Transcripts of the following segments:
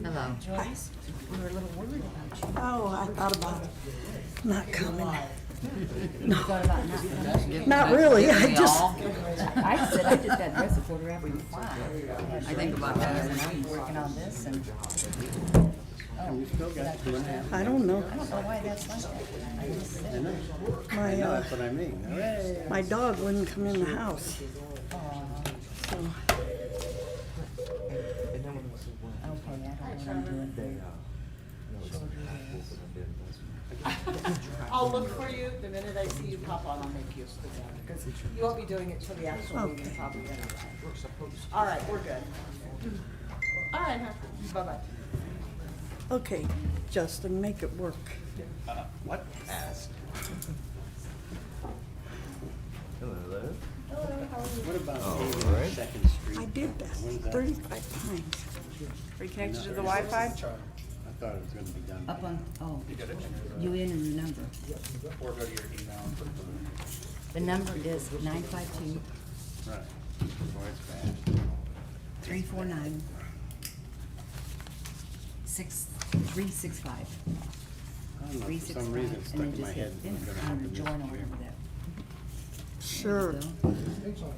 Hello. Joyce, we were a little worried about you. Oh, I thought about not coming. You thought about not coming? Not really, I just, I said I just got dressed before the rapid fly. I think about that every I'm night. working on this and. I don't know. I don't know why that's like that. I just said. My, That's what I mean. Hooray. my dog wouldn't come in the house. So, Okay, I don't want to do it there. I'll look for you, the minute I see you pop on, I'll make you a school board, because you won't be doing it till the actual meeting probably anyway. All right, we're good. All right, huh? Bye-bye. okay, Justin, make it work. What? Ask. Hello. What about Second Street? I did that 35 times. Reconnected to the Wi-Fi? I thought it was gonna be done. Up on, oh, you in and the number. Or go to your email and put The number is 952 Right. Boy, it's bad. 349 6365. I don't know, for some reason it stuck And in then my just head. hit It was finish gonna on happen the this join or year. whatever that. Sure,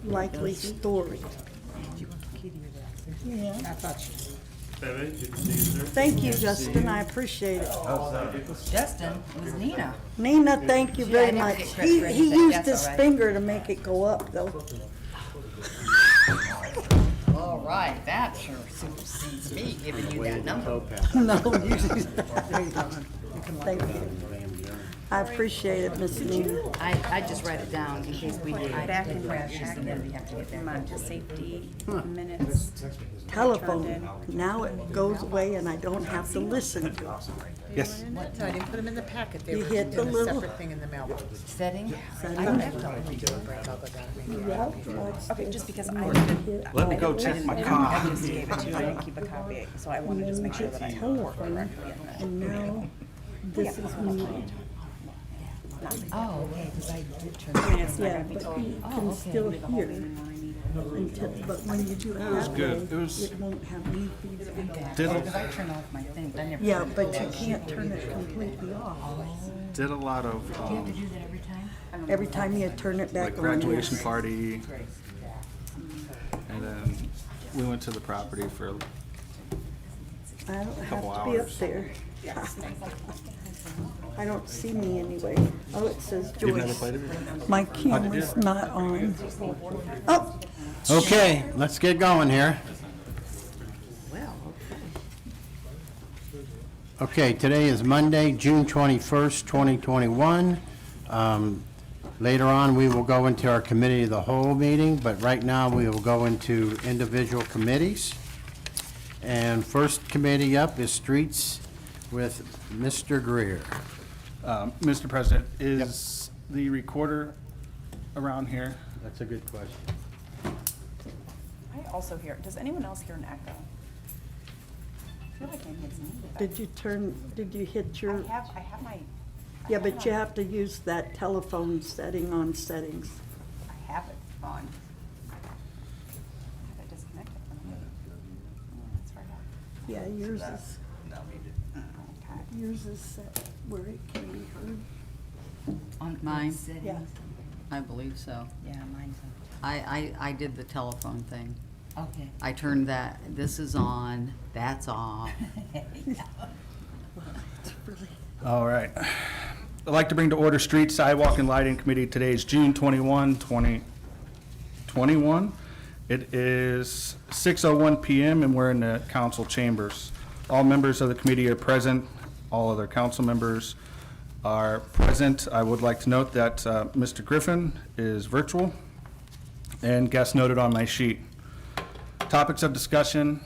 likely story. Yeah. I thought you. Thank you, Justin, I appreciate it. Justin, it was Nina. Nina, thank you Gee, I very never much. get credit He for anything. used That's his all right. finger to make it go up, though. All right, that sure supersedes me giving you that number. No, you just, there you go. Thank you. I appreciate it, Miss Nina. I just write it down in case we need. Back in my crashes and then we have to get packet, back. my safety minutes. Telephone, now it goes away and I don't have to listen to it. Yes. No, I didn't put them in the packet, they You were hit in the a little- separate thing in the mailbox. Setting? Setting. I don't have to. Okay, just because I Let me go check my I car. just gave it to you, I didn't keep a copy, so I wanted to just make sure that I report Telephone, correctly in that. and now this is muted. Oh, okay, because I did turn. I mean, it's not Yeah, gonna be but told. you Oh, can okay. still The whole hear meeting when I need it. until, but when you do it that way, good. It was- it won't have any feedback. Because I turn off my thing, I never. Yeah, but you can't turn it completely off. Did a lot of Do you have to do that every time? Every time you turn it back like on. graduation yes. party, and then we went to the property for I don't have couple to be up hours. there. I don't see me anyway. Oh, it says You've never Joyce. played it before? My camera's not on. Oh, Okay, let's get going here. Well, Okay, today is Monday, June 21st, 2021. Later on, we will go into our committee of the whole meeting, but right now, we will go into individual committees. And first committee up is Streets with Mr. Greer. Mr. President, is the recorder around here? That's a good question. I also hear, does anyone else hear an echo? I feel like maybe it's me. but did you hit your, I have my. yeah, but you have to use that telephone setting on settings. I have it on. I have it disconnected from it. That's right. Yeah, yours is, Okay. yours is set where it can be heard. On Mine? settings? Yeah. I believe so. Yeah, mine's I did the telephone thing. on. Okay. I turned that, this is on, that's off. It's really, All right. I'd like to bring to order Street, Sidewalk, and Lighting Committee. Today is June 21, 2021. It is 6:01 PM, and we're in the council chambers. All members of the committee are present. All other council members are present. I would like to note that Mr. Griffin is virtual, and guest noted on my sheet. Topics of discussion,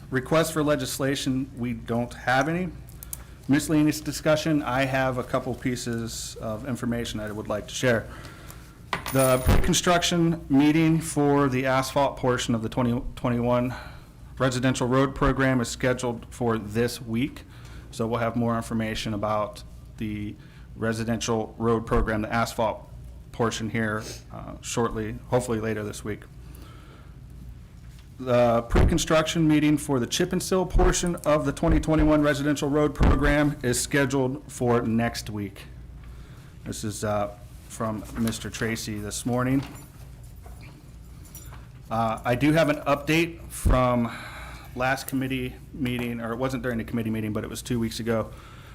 requests for legislation, we don't have any. Miscellaneous discussion, I have a couple pieces of information I would like to share. The pre-construction meeting for the asphalt portion of the 2021 residential road program is scheduled for this week. So we'll have more information about the residential road program, the asphalt portion here shortly, hopefully later this week. the pre-construction meeting for the chip and seal portion of the 2021 residential road program is scheduled for next week. This is from Mr. Tracy this morning. I do have an update from last committee meeting, or it wasn't during the committee meeting, but it was 2 weeks ago,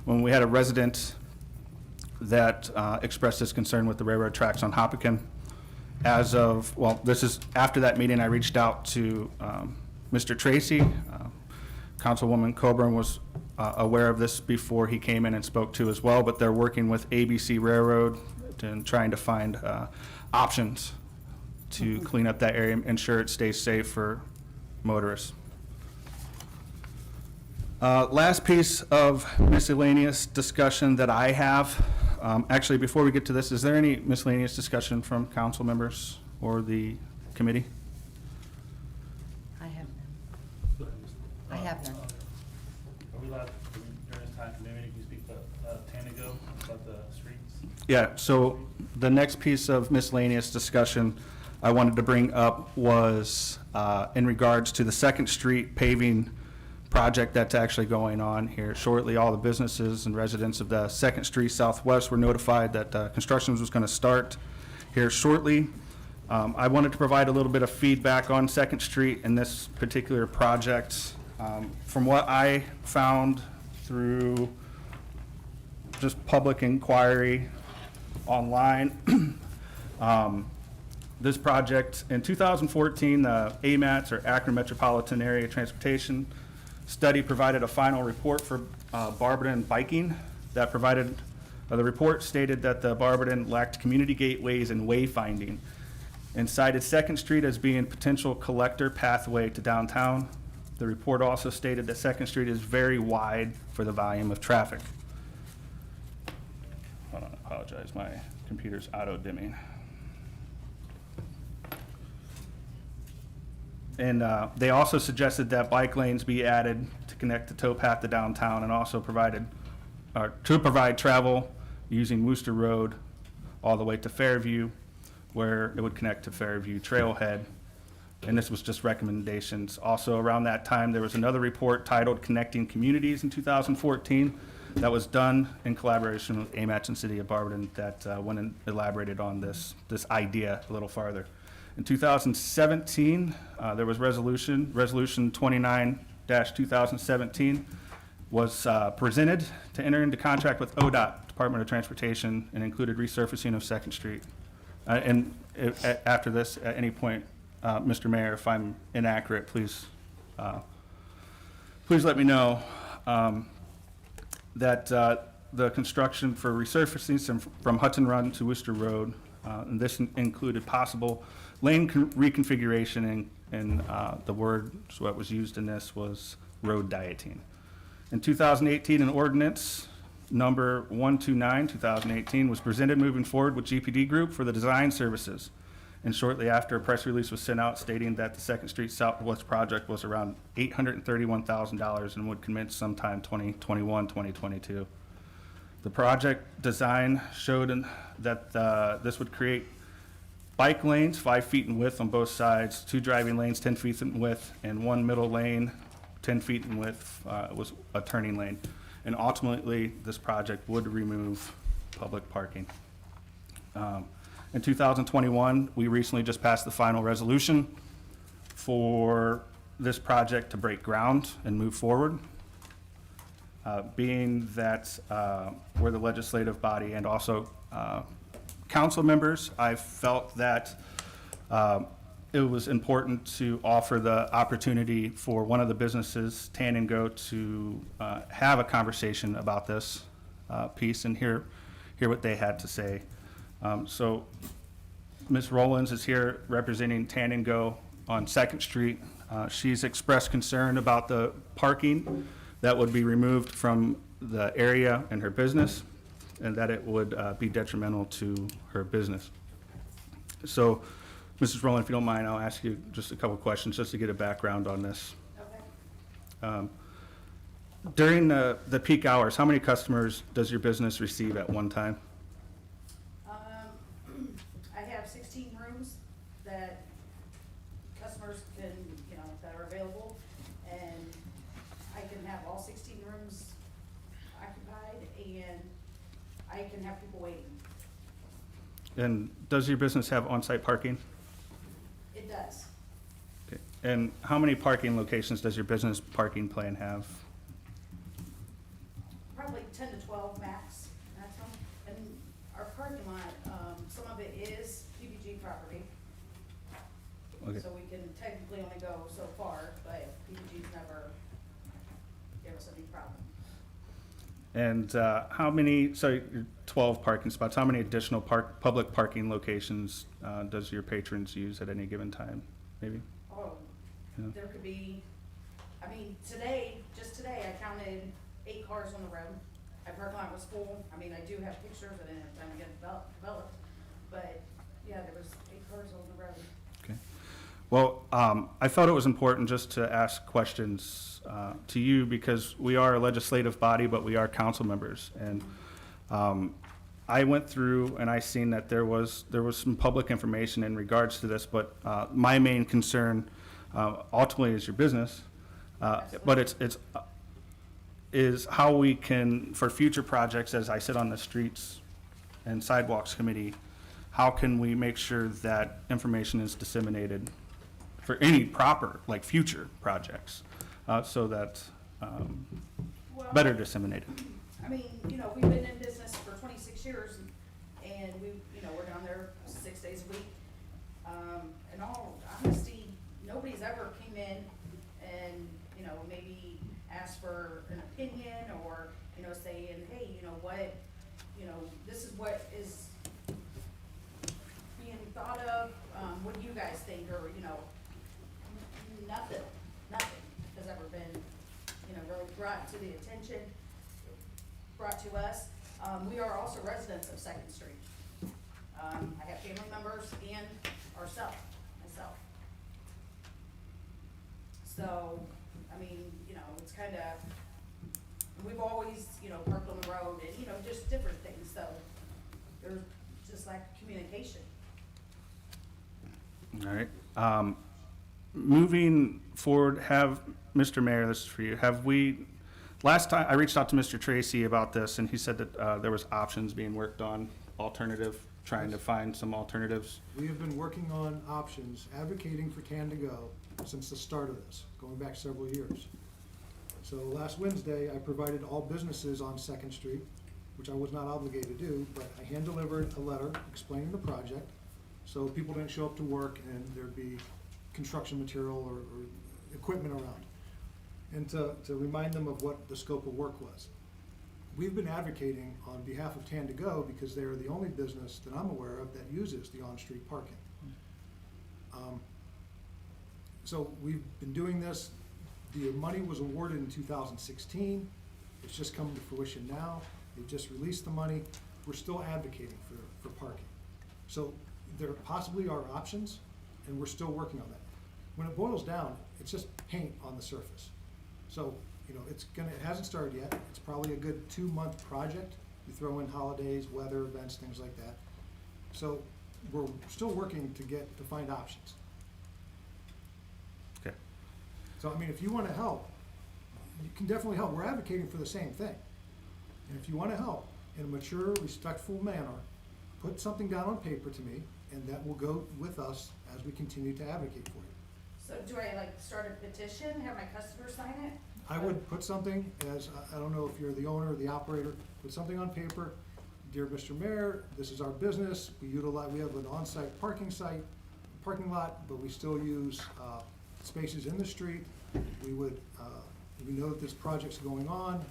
when we had a resident that expressed his concern with the railroad tracks on Hoppekin. As of, well, this is after that meeting, I reached out to Mr. Tracy. Councilwoman Coburn was aware of this before he came in and spoke to as well, but they're working with ABC Railroad and trying to find options to clean up that area and ensure it stays safe for motorists. Last piece of miscellaneous discussion that I have, actually, before we get to this, is there any miscellaneous discussion from council members or the committee? I have none. I have none. Are we allowed, during this time, maybe you can speak to Tanago about the streets? Yeah, so the next piece of miscellaneous discussion I wanted to bring up was in regards to the Second Street paving project that's actually going on here shortly. All the businesses and residents of the Second Street Southwest were notified that construction was going to start here shortly. I wanted to provide a little bit of feedback on Second Street and this particular project. From what I found through just public inquiry online, this project, in 2014, the AMATS, or Akron Metropolitan Area Transportation Study, provided a final report for Barberton biking. That provided, the report stated that the Barberton lacked community gateways and wayfinding, and cited Second Street as being potential collector pathway to downtown. The report also stated that Second Street is very wide for the volume of traffic. Hold on, I apologize, my computer's auto-dimming. And they also suggested that bike lanes be added to connect the towpath to downtown, and also to provide travel using Worcester Road all the way to Fairview, where it would connect to Fairview Trailhead. And this was just recommendations. Also around that time, there was another report titled Connecting Communities in 2014 that was done in collaboration with AMATS and City of Barberton that went and elaborated on this idea a little farther. In 2017, there was resolution 29-2017 was presented to enter into contract with ODOT, Department of Transportation, and included resurfacing of Second Street. After this, at any point, Mr. Mayor, if I'm inaccurate, please let me know. That the construction for resurfacing from Hudson Run to Worcester Road, and this included possible lane reconfiguration, and the word what was used in this was road dieting. In 2018, an ordinance number 129, 2018, was presented moving forward with GPD Group for the design services. And shortly after, a press release was sent out stating that the Second Street Southwest project was around $831,000 and would commence sometime 2021, 2022. The project design showed that this would create bike lanes 5 feet in width on both sides, 2 driving lanes 10 feet in width, and 1 middle lane 10 feet in width was a turning lane. And ultimately, this project would remove public parking. In 2021, we recently just passed the final resolution for this project to break ground and move forward. Being that we're the legislative body and also council members, I felt that it was important to offer the opportunity for one of the businesses, Tan and Go, to have a conversation about this piece and hear what they had to say. So Ms. Rollins is here representing Tan and Go on Second Street. She's expressed concern about the parking that would be removed from the area in her business, and that it would be detrimental to her business. So, Mrs. Rowland, if you don't mind, I'll ask you just a couple questions just to get a background on this. Okay. During the peak hours, how many customers does your business receive at one time? I have 16 rooms that customers can, I can have people waiting. And does your business have on-site parking? It does. Okay. And how many parking locations does your business parking plan have? Probably 10 to 12 max, maximum. And our parking lot, some of it is PPG property. Okay. So we can technically only go so far, but PPG's never give us any problem. And how many, so your 12 parking spots, how many additional public parking locations does your patrons use at any given time, maybe? Oh, Yeah. there could be, I mean, today, just today, I counted 8 cars on the road. My parking lot was full. I mean, I do have pictures, I didn't have time to get developed, but yeah, there was 8 cars on the road. Okay. Well, I thought it was important just to ask questions to you because we are a legislative body, but we are council members. And I went through and I seen that there was some public information in regards to this, but my main concern ultimately is your business. But it's is how we can, for future projects, as I sit on the Streets and Sidewalks Committee, how can we make sure that information is disseminated for any proper, like, future projects, so that, Well, better disseminated? I mean, you know, we've been in business for 26 years, and we, you know, we're down there 6 days a week. In all honesty, nobody's ever came in and, you know, maybe asked for an opinion or, you know, saying, hey, you know, what, you know, this is what is being thought of, what do you guys think, or, you know, nothing has ever been, you know, really brought to the attention, brought to us. We are also residents of Second Street. I have family members and myself. So, I mean, you know, it's kinda, we've always, you know, parked on the road and, you know, just different things, so there's just lack of communication. All right. Moving forward, Mr. Mayor, this is for you, last time, I reached out to Mr. Tracy about this, and he said that there was options being worked on, trying to find some alternatives. We have been working on options, advocating for Tan to Go since the start of this, going back several years. So last Wednesday, I provided all businesses on Second Street, which I was not obligated to do, but I hand-delivered a letter explaining the project, so people didn't show up to work and there'd be construction material or equipment around, and to remind them of what the scope of work was. We've been advocating on behalf of Tan to Go because they are the only business that I'm aware of that uses the on-street parking. So we've been doing this. The money was awarded in 2016. It's just come to fruition now. They've just released the money. We're still advocating for parking. So there possibly are options, and we're still working on that. When it boils down, it's just paint on the surface. So, you know, it hasn't started yet. It's probably a good 2-month project. You throw in holidays, weather events, things like that. So we're still working to find options. Okay. So, I mean, if you want to help, you can definitely help. We're advocating for the same thing. And if you want to help in a mature, respectful manner, put something down on paper to me, and that will go with us as we continue to advocate for you. So do I like start a petition, have my customers sign it? I would put something as, I don't know if you're the owner or the operator, put something on paper. Dear Mr. Mayor, this is our business. We have an on-site parking lot, but we still use spaces in the street. We know that this project's going on.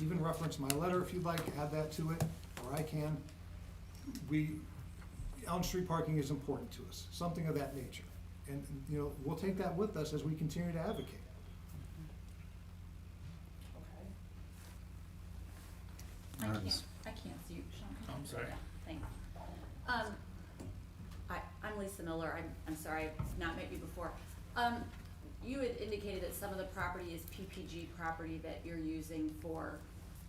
Even reference my letter if you'd like, add that to it, or I can. On-street parking is important to us, something of that nature. And, you know, we'll take that with us as we continue to advocate. Okay. I can't see you, Sean. I'm sorry. Thanks. I'm Lisa Miller. I'm sorry, I've not met you before. You had indicated that some of the property is PPG property that you're using for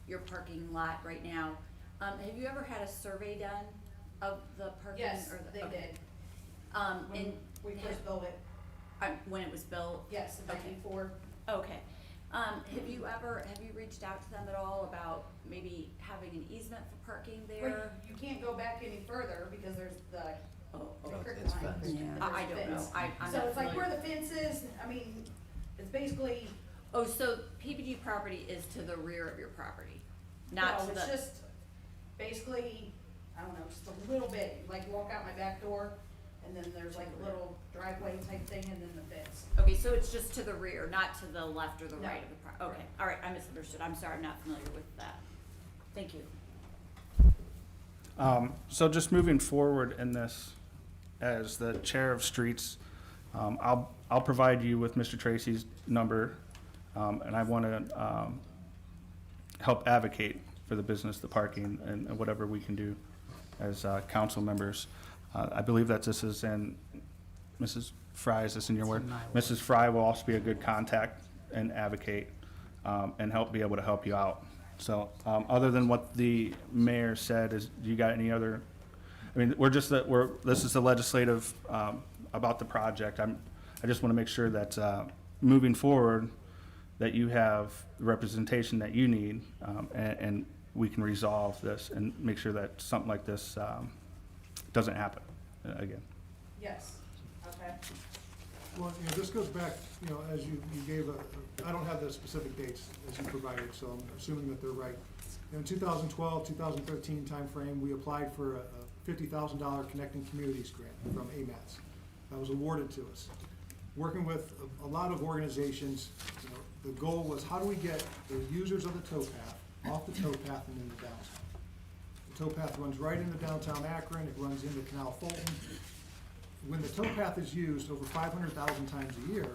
your parking lot right now. Have you ever had a survey done of the parking? Yes, or the- they okay. did. And When we first built it, when it was built? yes, in Okay. '94. Okay. Have you have you reached out to them at all about maybe having an easement for parking Well, there? you can't go back any further because there's the cricket it's line. fenced. and Yeah. I there's don't know. fence. I'm So not it's like familiar. where the fence is, I mean, it's basically, Oh, so PPG property is to the rear of your property, not no, to the. it's just basically, I don't know, just a little bit, like you walk out my back door and then there's like a little driveway type thing and then the fence. Okay, so it's just to the rear, not to the left or the No. right of the okay, all right, I misunderstood. I'm sorry, I'm not familiar with that. Thank you. So just moving forward in this, as the chair of streets, I'll provide you with Mr. Tracy's number, and I want to help advocate for the business, the parking, and whatever we can do as council members. I believe that this is in, Mrs. Fry, is this in your word? Mrs. Fry will also be a good contact and advocate, and be able to help you out. So, other than what the mayor said, do you got any other, I mean, this is the legislative, about the project. I just want to make sure that, moving forward, that you have the representation that you need, and we can resolve this and make sure that something like this, doesn't happen again. Yes, okay. Well, this goes back, as you gave I don't have the specific dates as you provided, so I'm assuming that they're right. In 2012, 2013 timeframe, we applied for a $50,000 Connecting Communities grant from AMATS. That was awarded to us. Working with a lot of organizations, the goal was how do we get the users of the towpath off the towpath and into downtown. The towpath runs right into downtown Akron, it runs into Canal Fulton. When the towpath is used over 500,000 times a year,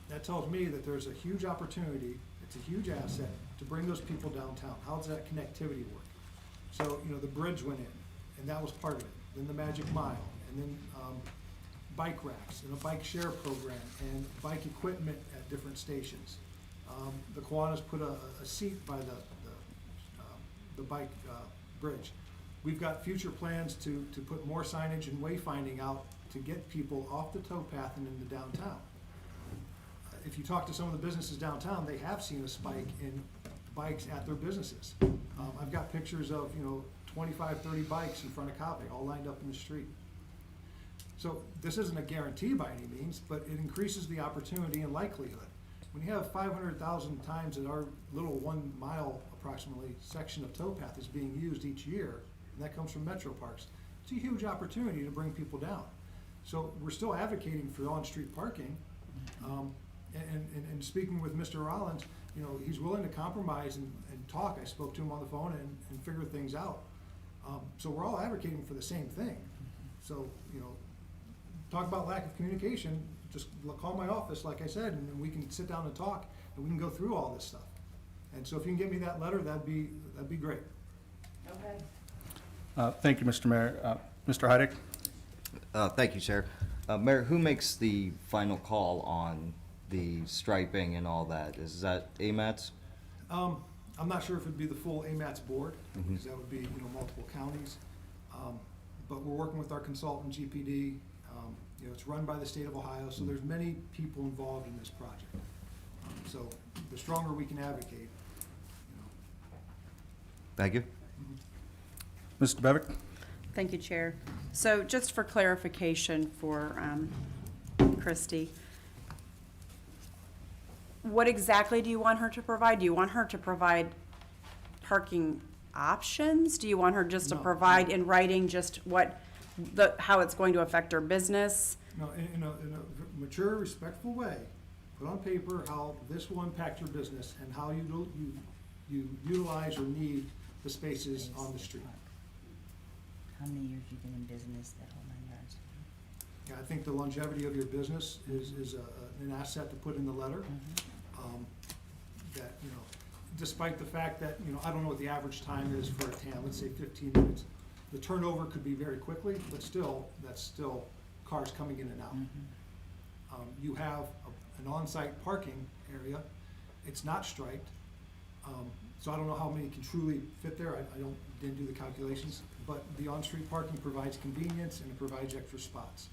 that tells me that there's a huge opportunity, it's a huge asset to bring those people downtown. How does that connectivity work? So, the bridge went in, and that was part of it. Then the Magic Mile, and then bike racks, and a bike share program, and bike equipment at different stations. The Kiwanis put a seat by the bike bridge. We've got future plans to put more signage and wayfinding out to get people off the towpath and into downtown. If you talk to some of the businesses downtown, they have seen a spike in bikes at their businesses. I've got pictures of, 25, 30 bikes in front of Cave, all lined up in the street. So this isn't a guarantee by any means, but it increases the opportunity and likelihood. When you have 500,000 times that our little 1 mile approximately section of towpath is being used each year, and that comes from Metro Parks, it's a huge opportunity to bring people down. So we're still advocating for on-street parking. And speaking with Mr. Rollins, he's willing to compromise and talk. I spoke to him on the phone and figure things out. So we're all advocating for the same thing. So, talk about lack of communication, just call my office, like I said, and we can sit down and talk, and we can go through all this stuff. And so if you can get me that letter, that'd be great. Okay. Thank you, Mr. Mayor. Mr. Heidick? Thank you, Chair. Mayor, who makes the final call on the striping and all that? Is that AMATS? I'm not sure if it'd be the full AMATS board, because that would be, multiple counties. But we're working with our consultant, GPD. It's run by the state of Ohio, so there's many people involved in this project. So the stronger we can advocate, Thank you. Mr. Bevick? Thank you, Chair. So just for clarification for Christie, what exactly do you want her to provide? Do you want her to provide parking options? Do you want her just to No. provide in writing just how it's going to affect her business? in a mature, respectful way, put on paper how this will impact your business and how you utilize or need the spaces on the street. How many years you been in business, that whole 9 yards? Yeah, I think the longevity of your business is an asset to put in the letter. That, despite the fact that, I don't know what the average time is for a TAM, let's say 15 minutes. The turnover could be very quickly, but still, that's still cars coming in and out. You have an on-site parking area. It's not striped. So I don't know how many can truly fit there. I didn't do the calculations, but the on-street parking provides convenience and it provides extra spots.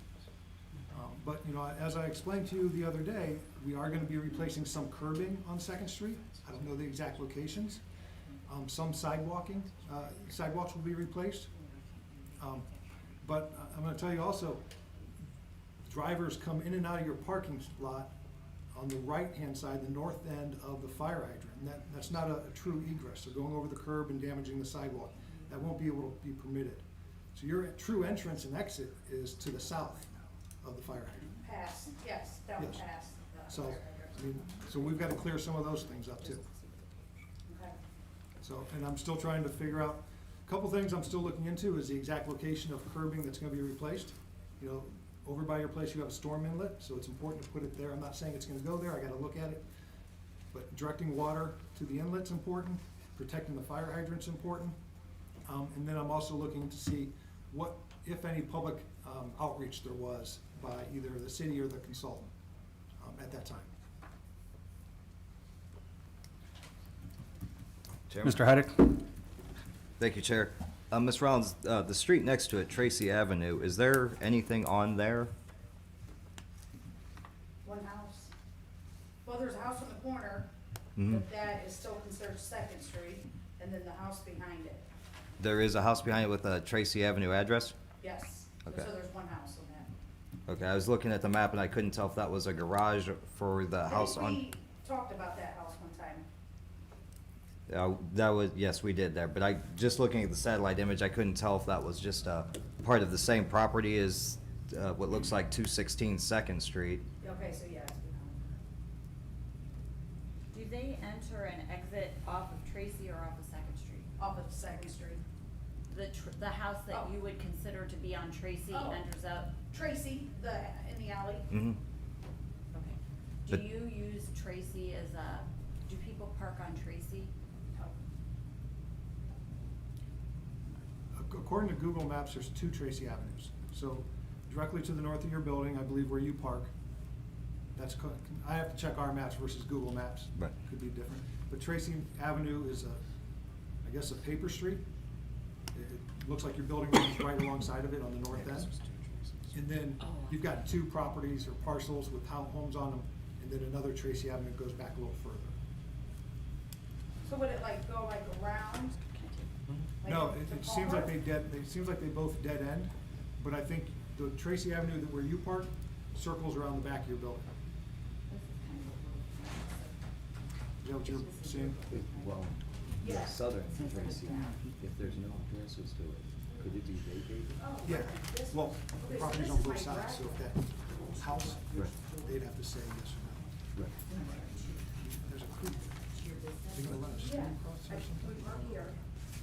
But, you know, as I explained to you the other day, we are gonna be replacing some curbing on Second Street. I don't know the exact locations. Some sidewalks will be replaced. But I'm gonna tell you also, drivers come in and out of your parking lot on the right-hand side, the north end of the fire hydrant. And that's not a true egress. They're going over the curb and damaging the sidewalk. That won't be able to be permitted. So your true entrance and exit is to the south of the fire hydrant. Pass, yes, down Yes. past. So, I mean, so we've got to clear some of those things up too. Okay. So, and I'm still trying to figure out, a couple things I'm still looking into is the exact location of curbing that's gonna be replaced. You know, over by your place, you have a storm inlet, so it's important to put it there. I'm not saying it's gonna go there, I gotta look at it. But directing water to the inlet's important, protecting the fire hydrant's important. And then I'm also looking to see what, if any, public outreach there was by either the city or the consultant at that time. Chairman? Mr. Heidick? Thank you, Chair. Ms. Rollins, the street next to it, Tracy Avenue, is there anything on there? One house. Well, there's a house on the corner, Mhm. but that is still considered Second Street, and then the house behind it. There is a house behind it with a Tracy Avenue address? Yes. Okay. So there's one house on that. Okay, I was looking at the map and I couldn't tell if that was a garage for the house I on. think we talked about that house one time. That was, yes, we did there, but just looking at the satellite image, I couldn't tell if that was just a part of the same property as, what looks like 216 Second Street. Okay, so yeah, it's behind. Do they enter and exit off of Tracy or off of Second Street? Off of Second Street. The house that Oh. you would consider to be on Tracy Oh. enters up? Tracy, in the alley. Mm-hmm. Okay. Do But- you use Tracy as do people park on Tracy? According to Google Maps, there's two Tracy Avenues. So directly to the north of your building, I believe where you park, I have to check our maps versus Google Maps. Right. Could be different. But Tracy Avenue is I guess a paper street. It looks like your building runs right alongside of it on the north end. And then you've got two properties or parcels with homes on them, and then another Tracy Avenue goes back a little further. So would it go around? Like No, to it seems like Palmer? it seems like they both dead end, but I think the Tracy Avenue where you park circles around the back of your building. Is that what you're seeing? Well, the Yeah. southern Tracy, if there's no addresses to it, could it be vacated? Oh, Yeah, this well, one. the Okay, so property's this on is both my sides, so if driveway. that house, Right. they'd have to say yes or no. Right. There's a creek. They gonna let us Yeah, swim across there sometime? we park here.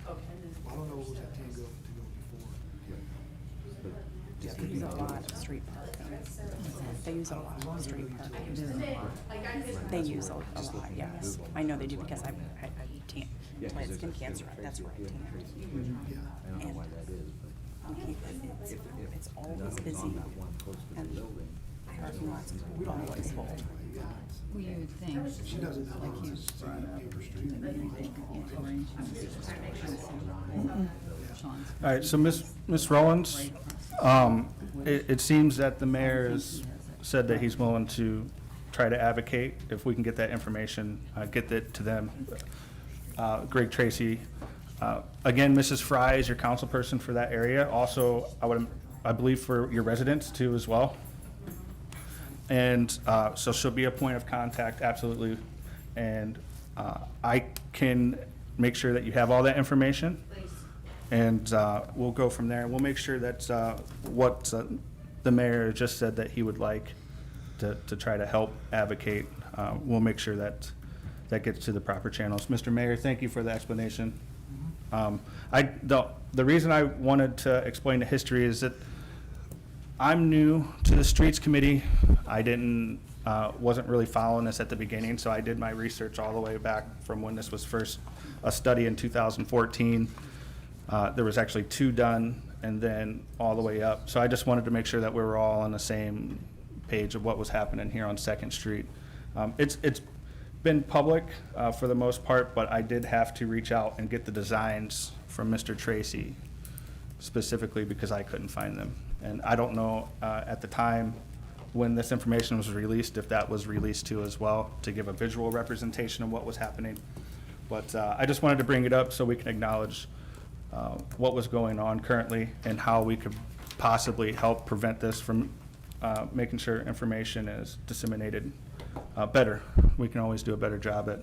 Okay. Well, I don't know what was that Tango to go before. Yeah, they use a lot of street parking. They use a lot of street parking. They use a lot, yes. I know they do because I Yeah, 'cause my there's skin a- cancer, there's a that's where I Tracy tan. Tracy. Yeah. I don't know why that is, but We keep it- It's always nothing's busy on that one close to the and building. parking lots We don't know always full. Yeah. Well, you would think. She does it like you say, paper street. All right, so Ms. Rollins, it seems that the mayor has said that he's willing to try to advocate, if we can get that information, get that to them. Greg Tracy, again, Mrs. Fry is your council person for that area, also, I believe for your residents too as well. And so she'll be a point of contact, absolutely. And I can make sure that you have all that information. Please. And we'll go from there. We'll make sure that what the mayor just said that he would like to try to help advocate, we'll make sure that that gets to the proper channels. Mr. Mayor, thank you for the explanation. The reason I wanted to explain the history is that I'm new to the Streets Committee. I wasn't really following this at the beginning, so I did my research all the way back from when this was first a study in 2014. There was actually 2 done, and then all the way up. So I just wanted to make sure that we were all on the same page of what was happening here on Second Street. It's been public for the most part, but I did have to reach out and get the designs from Mr. Tracy specifically because I couldn't find them. And I don't know, at the time, when this information was released, if that was released too as well, to give a visual representation of what was happening. But I just wanted to bring it up so we can acknowledge what was going on currently and how we could possibly help prevent this from making sure information is disseminated better. We can always do a better job at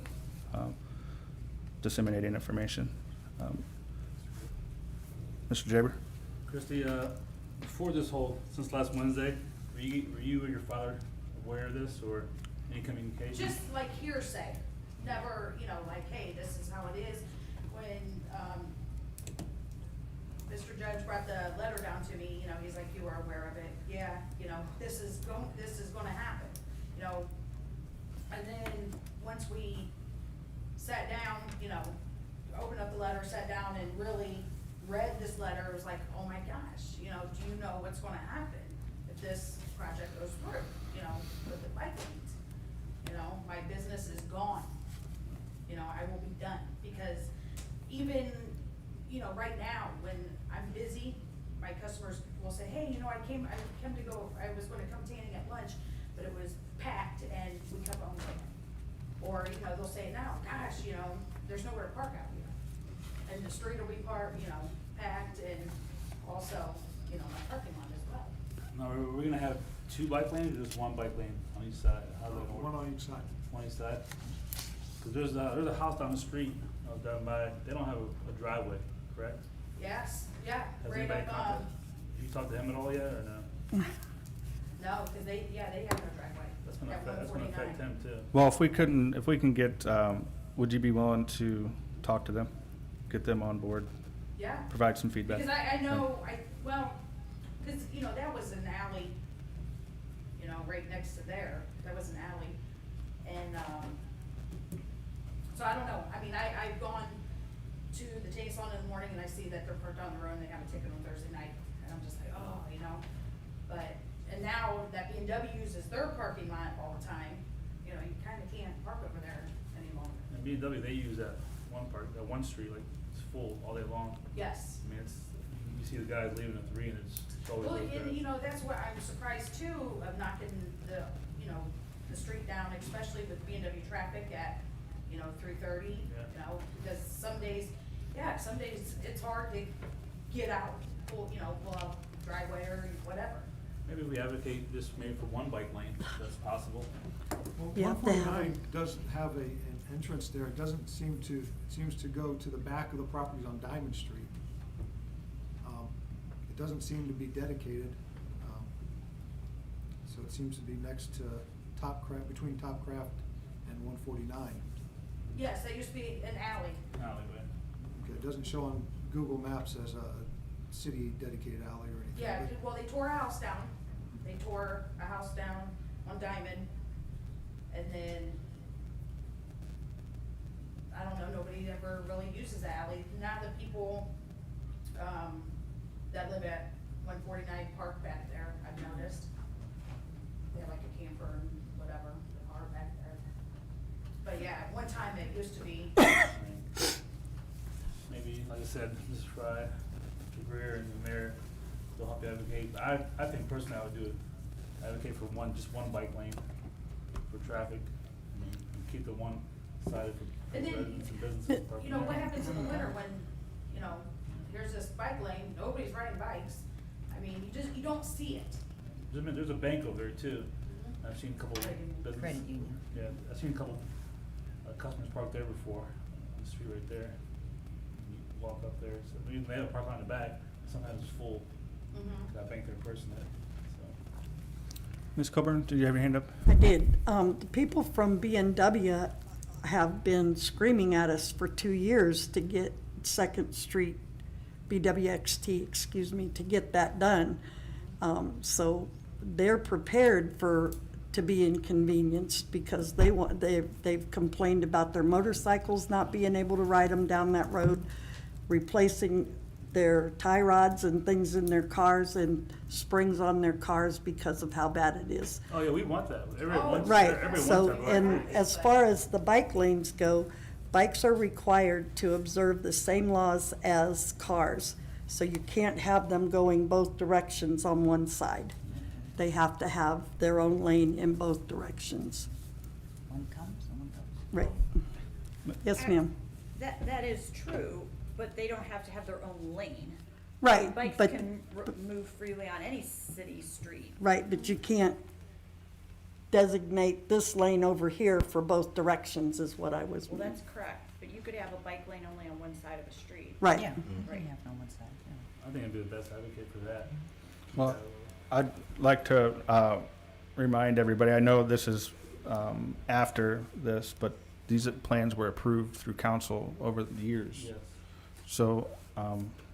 disseminating information. Mr. Jaber? Christie, before this whole, since last Wednesday, were you or your father aware of this or any communication? Just like hearsay, never, you know, like, hey, this is how it is. When, Mr. Judge brought the letter down to me, you know, he's like, you are aware of it, yeah, you know, this is gonna happen, you know. And then, once we sat down, you know, opened up the letter, sat down and really read this letter, it was like, oh my gosh, you know, do you know what's gonna happen if this project goes through, you know, with the bike lanes? You know, my business is gone, you know, I will be done, because even, you know, right now, when I'm busy, my customers will say, hey, you know, I was gonna come tanning at lunch, but it was packed and we kept on going. Or, you know, they'll say now, gosh, you know, there's nowhere to park out here. And the street will be packed, and also, you know, my parking lot as well. Now, are we gonna have 2 bike lanes or just 1 bike lane on each side? How's that gonna work? One on each side. One each side? Cause there's a house down the street, down by, they don't have a driveway, correct? Yes, yeah, Has right anybody up, contacted, have you talked to him at all yet, or no? no, cause they have no driveway. That's gonna At affect 149. him too. Well, if we can get, would you be willing to talk to them? Get them on board, Yeah. provide some feedback? Because I know, cause, you know, that was an alley, you know, right next to there, that was an alley. And, so I don't know, I mean, I've gone to the tank salon in the morning and I see that they're parked on the road and they have a ticket on Thursday night. And I'm just like, oh, you know, and now that B&W uses their parking lot all the time, you know, you kinda can't park over there any longer. And B&W, they use that one street, like, it's full all day long. Yes. I mean, you see the guys leaving at 3 and it's always Well, like that. and you know, that's what I'm surprised too, of knocking the, you know, the street down, especially with B&W traffic at, you know, 3:30, you know, because some days it's hard to get out, pull out driveway or whatever. Maybe we advocate this maybe for 1 bike lane, if that's possible. Well, You have to have 149 does have an entrance there. It doesn't seem to, it seems to go to the back of the properties on Diamond Street. It doesn't seem to be dedicated. So it seems to be next to between Topcraft and 149. Yes, that used to be an alley. Alleyway. Okay, it doesn't show on Google Maps as a city dedicated alley or anything. Yeah, but- well, they tore a house down. They tore a house down on Diamond, and then, I don't know, nobody ever really uses the alley. Now the people, that live at 149 Park back there, I've noticed. They have like a camper and whatever, the car back there. But yeah, at one time it used to be, Maybe, like I said, Mrs. Fry, Mr. Greer, and the mayor, they'll help you advocate. I think personally I would do it, advocate for just one bike lane for traffic. I mean, and keep the one sided for And then, residents and businesses. you know, what happens in the winter when, you know, here's this bike lane, nobody's riding bikes. I mean, you don't see it. There's a bank over there too. I've seen a couple businesses. Credit union. Yeah, I've seen a couple customers parked there before, on the street right there. You walk up there, so they have a park on the back, sometimes it's full. Mhm. That bank there personally, so. Ms. Coburn, did you have your hand up? I did. The people from B&W have been screaming at us for 2 years to get Second Street, BWXT, excuse me, to get that done. So they're prepared to be inconvenienced because they've complained about their motorcycles not being able to ride them down that road, replacing their tie rods and things in their cars and springs on their cars because of how bad it is. Oh, yeah, we want that. Right, Everyone so, wants that. and as far as the bike lanes go, bikes are required to observe the same laws as cars. So you can't have them going both directions on one side. They have to have their own lane in both directions. One comes and one goes. Right. Yes, ma'am. That is true, but they don't have to have their own lane. Right, Bikes but, can move freely on any city street. right, but you can't designate this lane over here for both directions is what I was Well, meaning. that's correct, but you could have a bike lane only on one side of a street. Right. Yeah, Right. you have no one side, yeah. I think I'd be the best advocate for that. Well, I'd like to remind everybody, I know this is after this, but these plans were approved through council over the years. Yes. So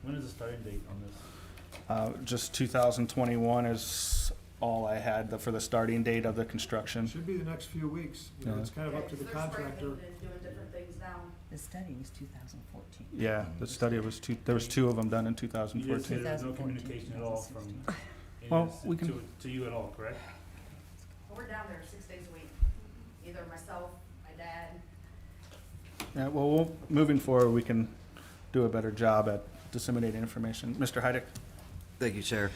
When is the starting date on this? just 2021 is all I had for the starting date of the construction. Should be the next few weeks. You know, Yeah. it's kind of up to the They're contractor. spreading and doing different things now. The study was 2014. Yeah, the study was there was two of them done in You just 2014. said there's no 2014, communication at all from Well, NS we can- to you at all, correct? We're down there 6 days a week, either myself, my dad. Yeah, well, moving forward, we can do a better job at disseminating information. Mr. Heidick? Thank you, Chair.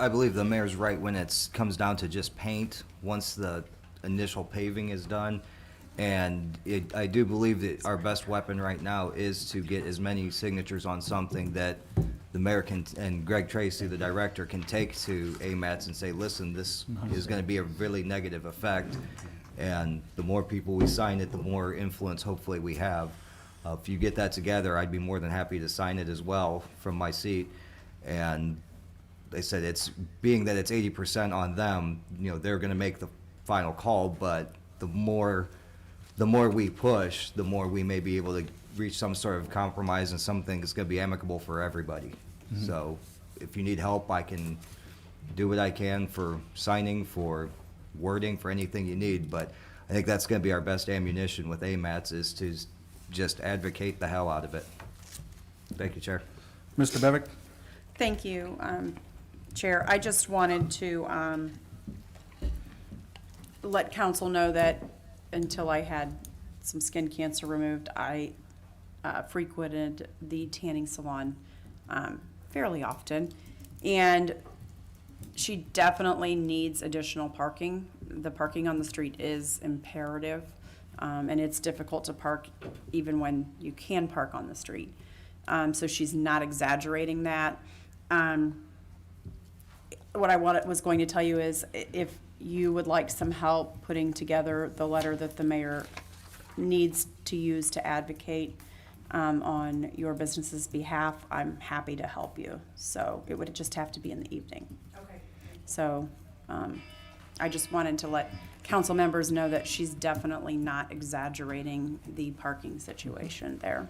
I believe the mayor's right when it comes down to just paint, once the initial paving is done. And I do believe that our best weapon right now is to get as many signatures on something that the mayor can, and Greg Tracy, the director, can take to AMATS and say, listen, this is gonna be a really negative effect. And the more people we sign it, the more influence hopefully we have. If you get that together, I'd be more than happy to sign it as well from my seat. And they said it's, being that it's 80% on them, you know, they're gonna make the final call, but the more we push, the more we may be able to reach some sort of compromise and something that's gonna be amicable for everybody. So if you need help, I can do what I can for signing, for wording, for anything you need, but I think that's gonna be our best ammunition with AMATS is to just advocate the hell out of it. Thank you, Chair. Mr. Bevick? Thank you, Chair. I just wanted to let council know that until I had some skin cancer removed, I frequented the tanning salon fairly often. And she definitely needs additional parking. The parking on the street is imperative, and it's difficult to park even when you can park on the street. So she's not exaggerating that. What I was going to tell you is if you would like some help putting together the letter that the mayor needs to use to advocate on your business's behalf, I'm happy to help you. So it would just have to be in the evening. Okay. So I just wanted to let council members know that she's definitely not exaggerating the parking situation there.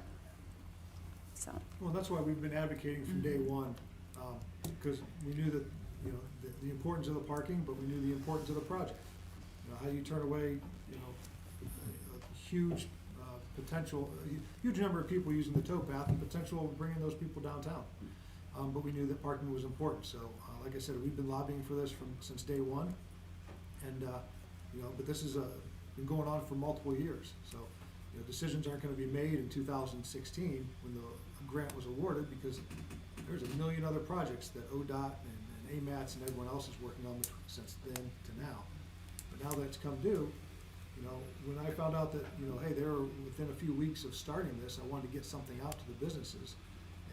So, Well, that's why we've been advocating from day one, because we knew that, you know, the importance of the parking, but we knew the importance of the project. You know, how you turn away, you know, a huge potential, a huge number of people using the tow path and potential of bringing those people downtown. But we knew that parking was important, so, like I said, we've been lobbying for this since day one. And, you know, but this has been going on for multiple years, so, you know, decisions aren't gonna be made in 2016 when the grant was awarded, because there's a million other projects that ODOT and AMATS and everyone else is working on since then to now. But now that it's come due, you know, when I found out that, you know, hey, they were within a few weeks of starting this, I wanted to get something out to the businesses.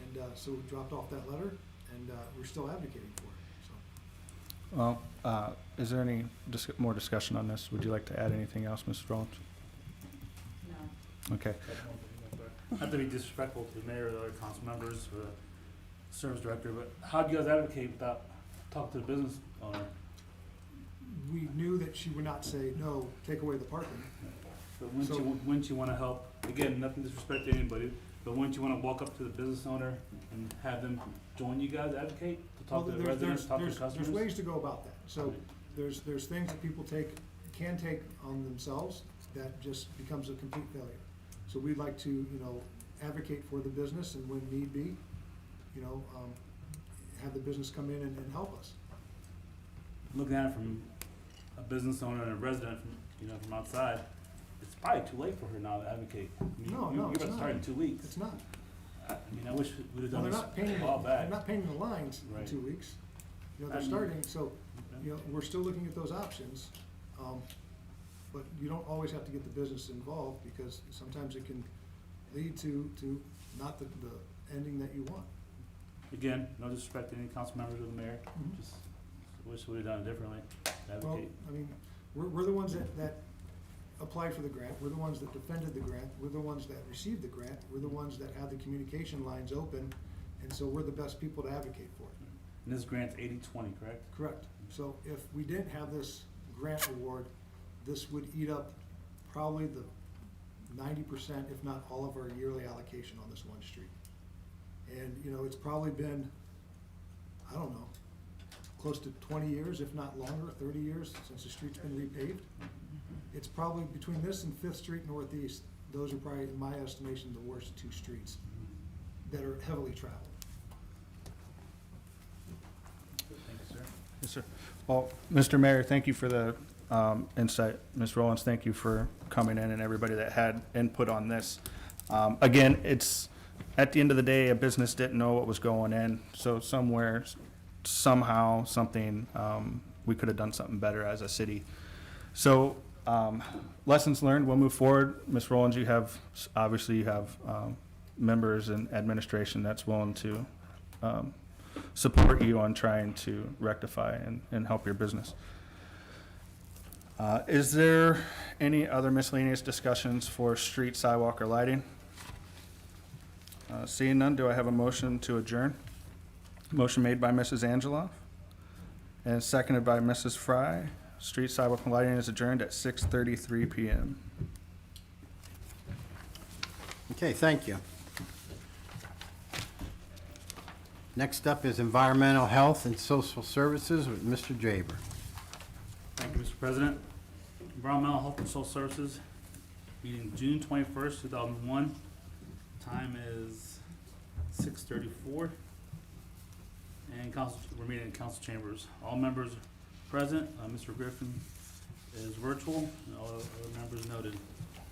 And so we dropped off that letter, and we're still advocating for it, so. Well, is there any more discussion on this? Would you like to add anything else, Mrs. Rollins? No. Okay. Not to be disrespectful to the mayor or the other council members or the service director, but how do you guys advocate without talking to the business owner? We knew that she would not say, no, take away the parking. But wouldn't you wanna help, again, nothing disrespect to anybody, but wouldn't you wanna walk up to the business owner and have them join you guys advocate to talk to the residents, talk to the customers? There's ways to go about that. So there's things that people can take on themselves that just becomes a complete failure. So we'd like to, you know, advocate for the business, and when need be, you know, have the business come in and help us. Looking at it from a business owner and a resident from, you know, from outside, it's probably too late for her now to advocate. I mean, No, you're it's gonna not. start in 2 weeks. It's not. I mean, I wish we'd have Well, done they're this not painting, a while back. they're not painting the lines in Right. 2 weeks. You know, they're starting, so, you know, we're still looking at those options. But you don't always have to get the business involved, because sometimes it can lead to not the ending that you want. Again, no disrespect to any council members or the mayor, just wish we would've done it differently. Well, Advocate. I mean, we're the ones that applied for the grant, we're the ones that defended the grant, we're the ones that received the grant, we're the ones that had the communication lines open, and so we're the best people to advocate for it. And this grant's 80/20, correct? Correct. So if we didn't have this grant award, this would eat up probably the 90%, if not all of our yearly allocation on this one street. And, you know, it's probably been, I don't know, close to 20 years, if not longer, 30 years, since the street's been repaved. It's probably between this and Fifth Street Northeast, those are probably, in my estimation, the worst two streets that are heavily traveled. Thank you, sir. Yes, sir. Well, Mr. Mayor, thank you for the insight. Ms. Rollins, thank you for coming in, and everybody that had input on this. Again, it's, at the end of the day, a business didn't know what was going in, so somewhere, somehow, something, we could have done something better as a city. So, lessons learned, we'll move forward. Ms. Rollins, you have, obviously you have members and administration that's willing to support you on trying to rectify and help your business. Is there any other miscellaneous discussions for street, sidewalk, or lighting? Seeing none, do I have a motion to adjourn? Motion made by Mrs. Angeloff and seconded by Mrs. Fry. Street, sidewalk, and lighting is adjourned at 6:33 p.m. Okay, thank you. Next up is Environmental Health and Social Services with Mr. Jaber. Thank you, Mr. President. Environmental Health and Social Services, meeting June 21st, 2001. Time is 6:34. And we're meeting in council chambers. All members present. Mr. Griffin is virtual, and all other members noted.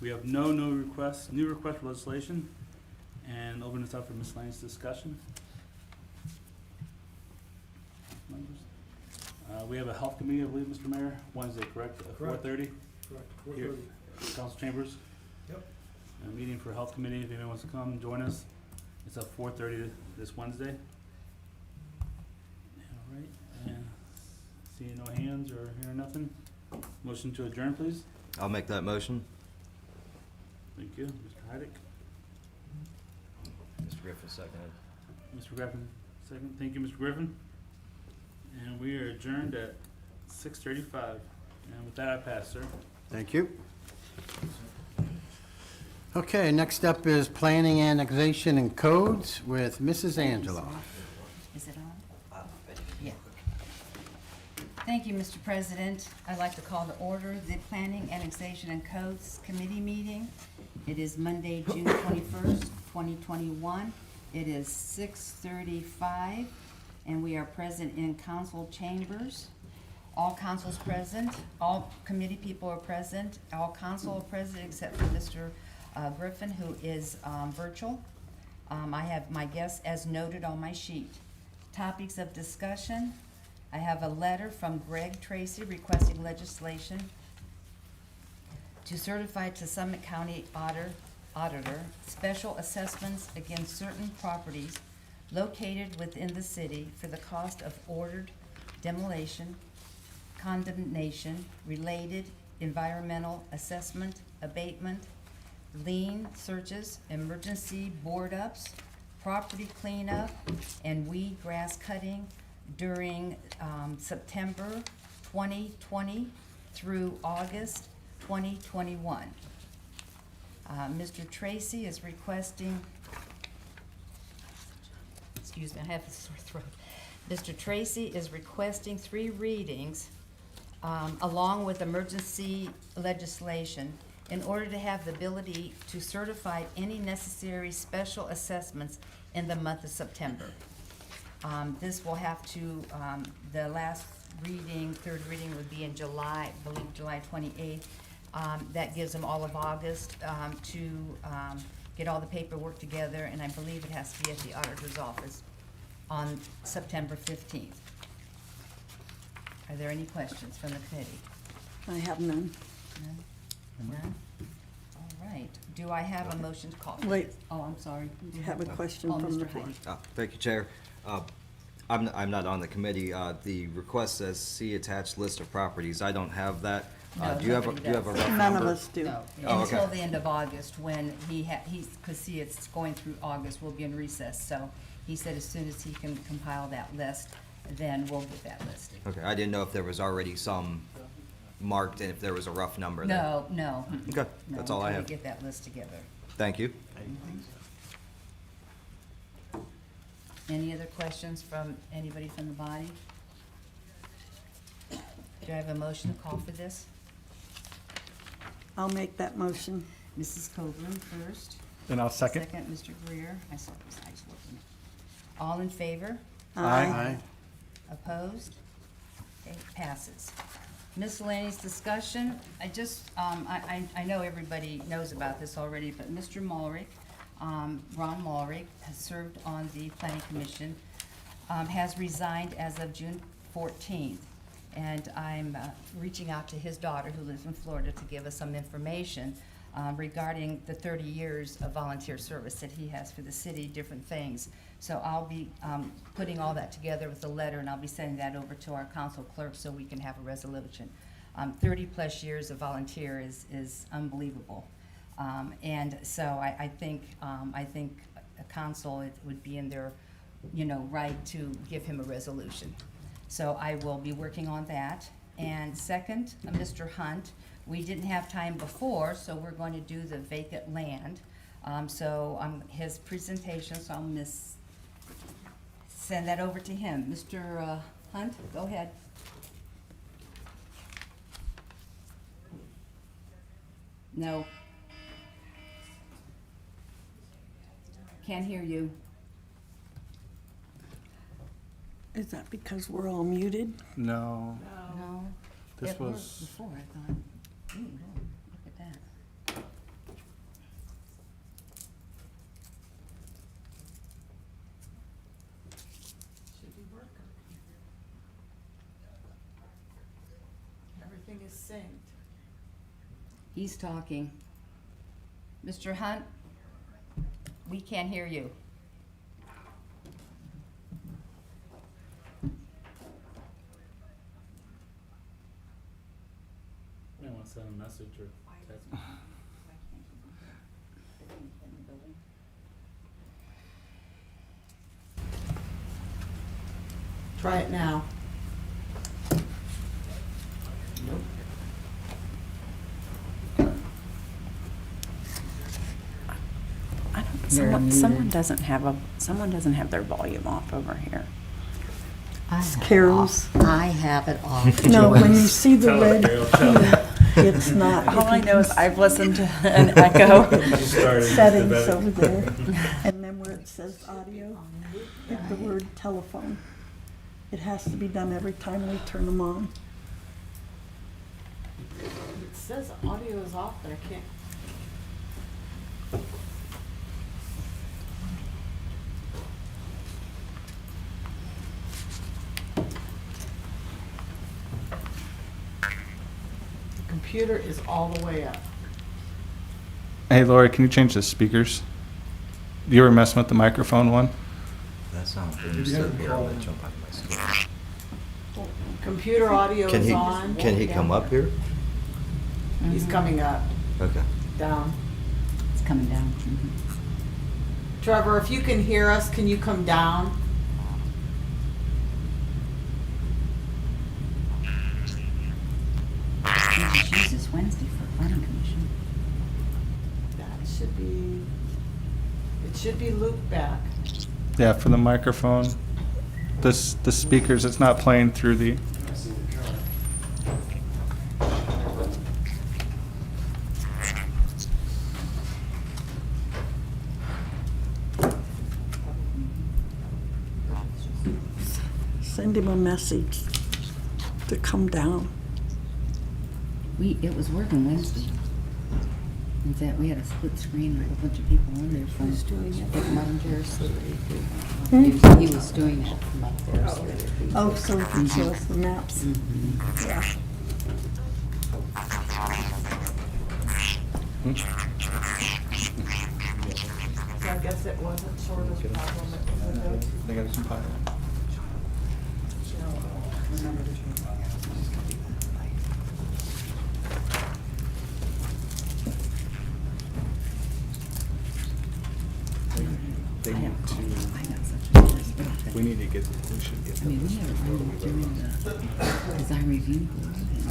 We have no new requests for legislation, and open this up for miscellaneous discussion. Members. We have a health committee, I believe, Mr. Mayor, Wednesday, correct? At 4:30? Correct, Here. 4:30. Council chambers. Yep. A meeting for health committee, if anyone wants to come, join us. It's at 4:30 this Wednesday. All right, and seeing no hands or hearing nothing, motion to adjourn, please. I'll make that motion. Thank you, Mr. Heidick. Mr. Griffin, seconded. Mr. Griffin, second. Thank you, Mr. Griffin. And we are adjourned at 6:35. And with that, I pass, sir. Thank you. Okay, next up is Planning, Annexation, and Codes with Mrs. Angela. Is it on? Yeah. Thank you, Mr. President. I'd like to call to order the Planning, Annexation, and Codes Committee meeting. It is Monday, June 21st, 2021. It is 6:35, and we are present in council chambers. All council's present, all committee people are present, all council are present except for Mr. Griffin, who is virtual. I have my guests as noted on my sheet. Topics of discussion. I have a letter from Greg Tracy requesting legislation to certify to Summit County Auditor special assessments against certain properties located within the city for the cost of ordered demolition, condemnation, related environmental assessment, abatement, lien searches, emergency board ups, property cleanup, and weed grass cutting during September 2020 through August 2021. Mr. Tracy is requesting, excuse me, I have a sore throat. Mr. Tracy is requesting 3 readings along with emergency legislation in order to have the ability to certify any necessary special assessments in the month of September. This will have to, the last reading, 3rd reading would be in July, I believe July 28th. That gives them all of August to get all the paperwork together, and I believe it has to be at the auditor's office on September 15th. Are there any questions from the committee? I have none. None? None? All right. Do I have a motion to call? Wait. Oh, I'm sorry. I have a question Oh, from the Mr. floor. Heidi. Thank you, Chair. I'm not on the committee. The request says see attached list of properties. I don't have that. No, Do you have a nobody does. rough number? None of us do. No, Oh, okay. until the end of August, when cause see, it's going through August, we'll be in recess, so he said as soon as he can compile that list, then we'll get that listed. Okay, I didn't know if there was already some marked and if there was a rough number there. No, no. Okay, No, that's all I until have. we get that list together. Thank you. Any other questions from anybody from the body? Do I have a motion to call for this? I'll make that motion. Mrs. Coburn first. And I'll second. Second, Mr. Greer. I saw his eyes looking. All in favor? Aye. Opposed? Okay, passes. Miscellaneous discussion, I just, I know everybody knows about this already, but Mr. Mulrick, Ron Mulrick, has served on the planning commission, has resigned as of June 14th. And I'm reaching out to his daughter, who lives in Florida, to give us some information regarding the 30 years of volunteer service that he has for the city, different things. So I'll be putting all that together with a letter, and I'll be sending that over to our council clerk so we can have a resolution. 30-plus years of volunteer is unbelievable. And so I think a council, it would be in their, right to give him a resolution. So I will be working on that. And second, Mr. Hunt, we didn't have time before, so we're going to do the vacant land. His presentation, so I'll send that over to him. Mr. Hunt, go ahead. No. Can't hear you. Is that because we're all muted? No. No. This It worked was- before, I thought. Ooh, look at that. Should be working. Everything is synced. He's talking. Mr. Hunt, we can't hear you. I want to send a message or text me. Try it now. Someone doesn't have their volume off over here. Carol's. I have it off. No, when you see the Tell her, red Carol, tell her. key, it's not. All If I you know is can I've listened to an echo. She started, settings Mr. over Bennett. there, and then where it says audio, hit the word telephone. It has to be done every time we turn them on. It says audio is off, but I can't. The computer is all the way up. Hey, Lori, can you change the speakers? You were messing with the microphone one? That's not good. You said here, I'm gonna jump out of my seat. Computer audio Can is he, on. can he come up here? He's coming up, Okay. down. It's coming down. Trevor, if you can hear us, can you come down? Jesus, Wednesday for planning commission. It should be looped back. Yeah, for the microphone. The speakers, it's not playing through the, Send him a message to come down. It was working Wednesday. Is that, we had a split screen, with a bunch of people on there from. Who's doing it? He was doing it from up there, so that it could- Oh, so we can show us the maps. Yeah. So I guess it wasn't sort of a problem at the go-to. They got some pie. They need to, we need to get, we should get I mean, we have run during the design review board and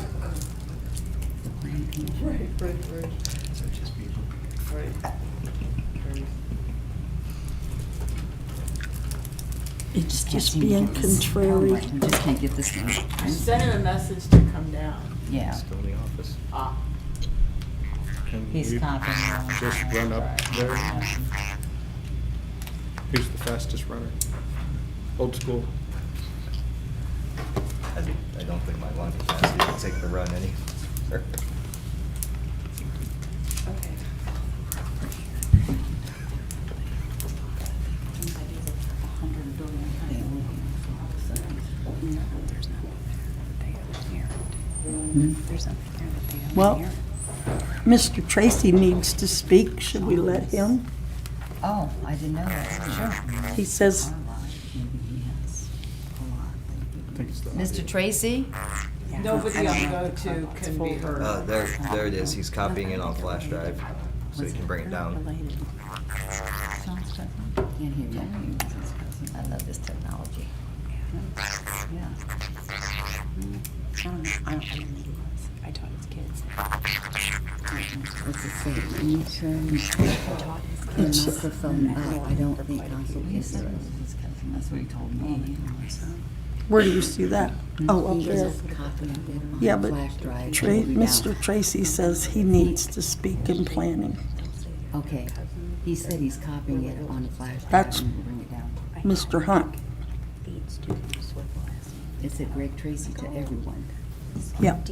the planning commission. so just be. It's Can't just seem to being get this- contrary. We just can't get this one. I sent him a message to come down. Yeah. Still in the office. Ah, Can He's you copying. just run up there? Who's the fastest runner? Old school. I don't think my lung capacity can take the run any. okay. There's nothing there that they don't Well, hear. Mr. Tracy needs to speak. Should we let him? Oh, I didn't know that. Sure. He says, I think it's the. Mr. Tracy? Nobody on go-to can be heard. There it is. He's copying it on flash drive, so he can bring it down. Can't hear you. I love this technology. Yeah. I don't know who it was. I taught his kids. What's it say? Intern, and microphone up. I don't think council can hear us. That's what he told me. where do you see that? Oh, up He there. just copied it on Yeah, a but flash drive. Mr. Tracy says he needs to speak in planning. Okay, he said he's copying it on a flash drive That's- and will bring it down. Mr. Hunt. It said Greg Tracy to everyone. Yep.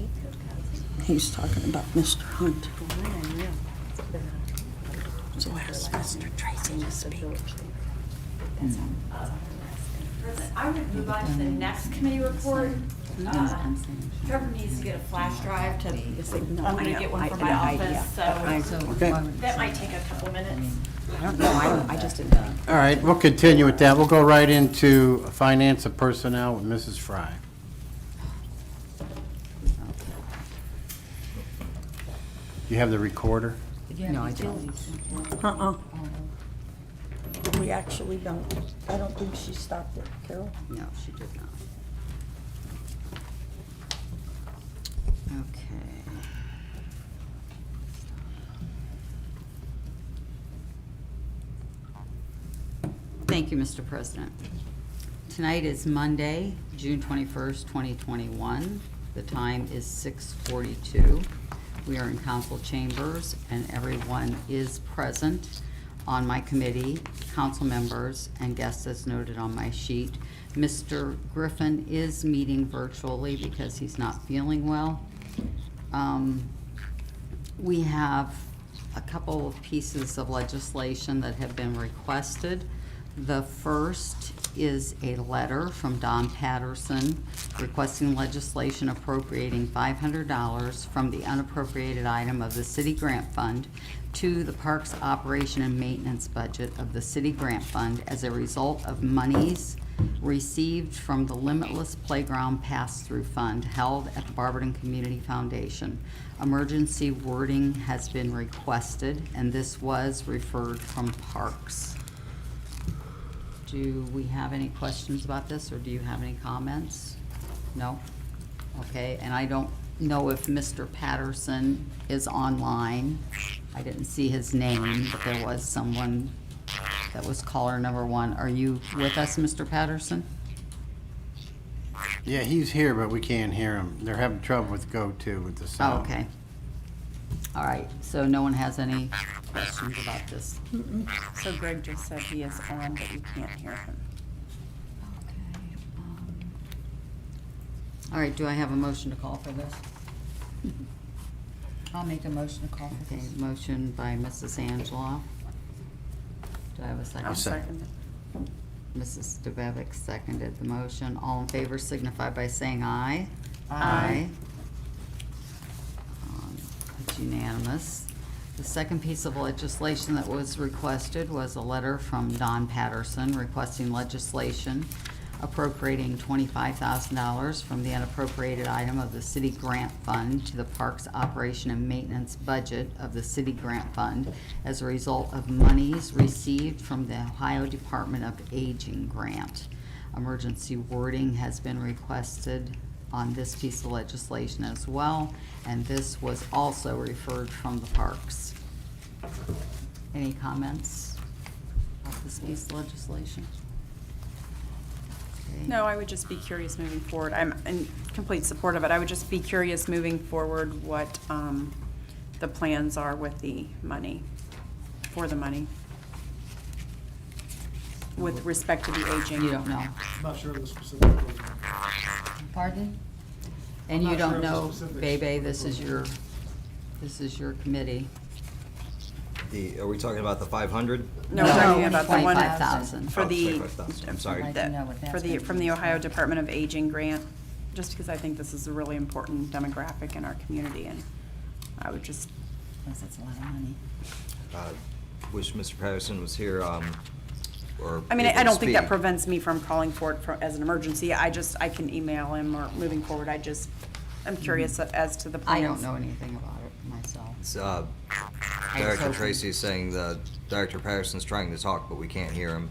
He's talking about Mr. Hunt. So ask Mr. Tracy to speak. I would move on to the next committee report. Trevor needs to get a flash drive to, I'm gonna get one for my office, so Okay. that might take a couple minutes. I don't know, I just didn't know. All right, we'll continue with that. We'll go right into finance and personnel with Mrs. Fry. You have the recorder? No, I don't. Uh-uh. We actually don't. I don't think she stopped it, Carol. No, she did not. Okay. Thank you, Mr. President. Tonight is Monday, June 21st, 2021. The time is 6:42. We are in council chambers and everyone is present on my committee, council members, and guests as noted on my sheet. Mr. Griffin is meeting virtually because he's not feeling well. We have a couple of pieces of legislation that have been requested. The first is a letter from Don Patterson requesting legislation appropriating $500 from the unappropriated item of the city grant fund to the parks operation and maintenance budget of the city grant fund as a result of monies received from the Limitless Playground Pass-Through Fund held at the Barberton Community Foundation. Emergency wording has been requested, and this was referred from Parks. Do we have any questions about this, or do you have any comments? No? Okay, and I don't know if Mr. Patterson is online. I didn't see his name, but there was someone that was caller number 1. Are you with us, Mr. Patterson? Yeah, he's here, but we can't hear him. They're having trouble with GoTo with the Oh, sound. okay. All right, so no one has any questions about this? So Greg just said he is on, but you can't hear him. All right, do I have a motion to call for this? I'll make a motion to call for Okay, this. motion by Mrs. Angela. Do I have a second? I'll second it. Mrs. DeBevick seconded the motion. All in favor signify by saying aye. Aye. It's unanimous. The second piece of legislation that was requested was a letter from Don Patterson requesting legislation appropriating $25,000 from the unappropriated item of the city grant fund to the Parks Operation and Maintenance budget of the city grant fund as a result of monies received from the Ohio Department of Aging grant. Emergency wording has been requested on this piece of legislation as well, and this was also referred from the parks. Any comments on this piece of legislation? Okay. No, I would just be curious moving forward. I'm in complete support of it. I would just be curious moving forward what the plans are with the money, for the money, with respect to the aging. You don't know? I'm not sure of the specific program. Pardon? And I'm you not sure don't of the know, specifics Bebe, of the this is your committee. Are we talking about the 500? No, we're talking about the one 25,000. for Oh, the, 25,000. I'm sorry. I'd like to know what that's for the, gonna from be. the Ohio Department of Aging grant, just because I think this is a really important demographic in our community, and I would just, Yes, that's a lot of money. Wish Mr. Patterson was here, or. I mean, able I to don't think that speak. prevents me from calling for it as an emergency. I can email him or moving forward. I'm curious as to the plans. I don't know anything about it myself. It's, was Director hoping- Tracy is saying that Director Patterson's trying to talk, but we can't hear him.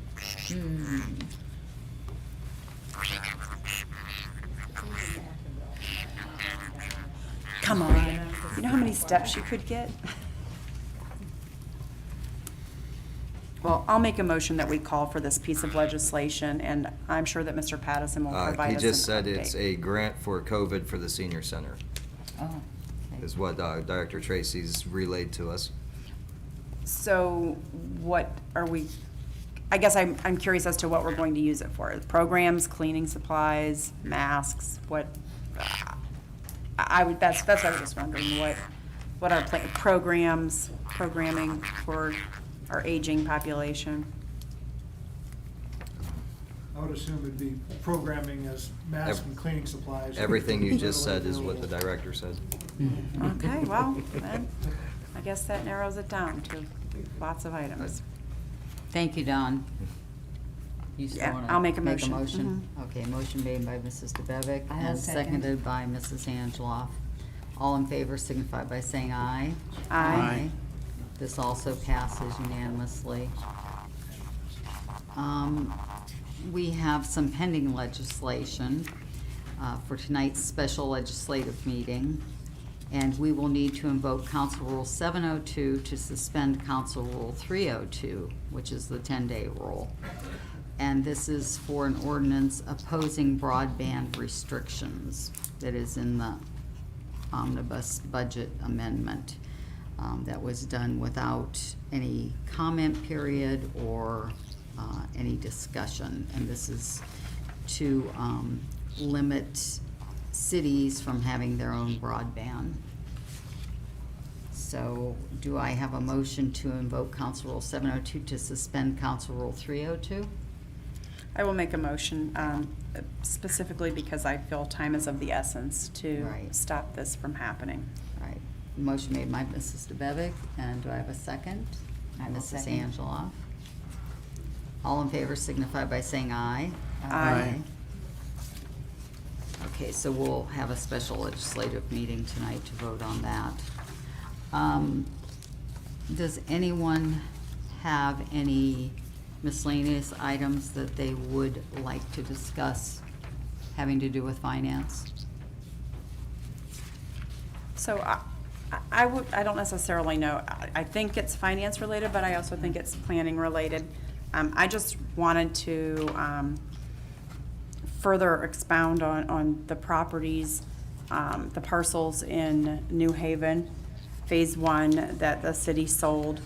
Come on. You know how many steps you could get? Well, I'll make a motion that we call for this piece of legislation, and I'm sure that Mr. Patterson will provide us He an just said it's update. a grant for COVID for the senior center, Oh, okay. is what Director Tracy's relayed to us. So what are we, I guess I'm curious as to what we're going to use it for. Programs, cleaning supplies, masks, what, that's what I was just wondering, what our programming for our aging population. I would assume it'd be programming as masks and cleaning supplies. Everything you just said is what the director said. Okay, well, then, I guess that narrows it down to lots of items. Thank you, Don. You still Yeah, wanna I'll make a motion. Okay, motion made by Mrs. DeBevick I will and second. seconded by Mrs. Angeloff. All in favor signify by saying aye. Aye. This also passes unanimously. We have some pending legislation for tonight's special legislative meeting, and we will need to invoke Council Rule 702 to suspend Council Rule 302, which is the 10-day rule. And this is for an ordinance opposing broadband restrictions that is in the omnibus budget amendment that was done without any comment period or any discussion. And this is to limit cities from having their own broadband. So do I have a motion to invoke Council Rule 702 to suspend Council Rule 302? I will make a motion, specifically because I feel time is of the essence to Right. stop this from happening. All right, motion made by Mrs. DeBevick, and do I have a second? I will Mrs. second. Angeloff. All in favor signify by saying aye. Aye. Okay, so we'll have a special legislative meeting tonight to vote on that. Does anyone have any miscellaneous items that they would like to discuss having to do with finance? So I don't necessarily know. I think it's finance related, but I also think it's planning related. I just wanted to further expound on the properties, the parcels in New Haven, Phase 1 that the city sold.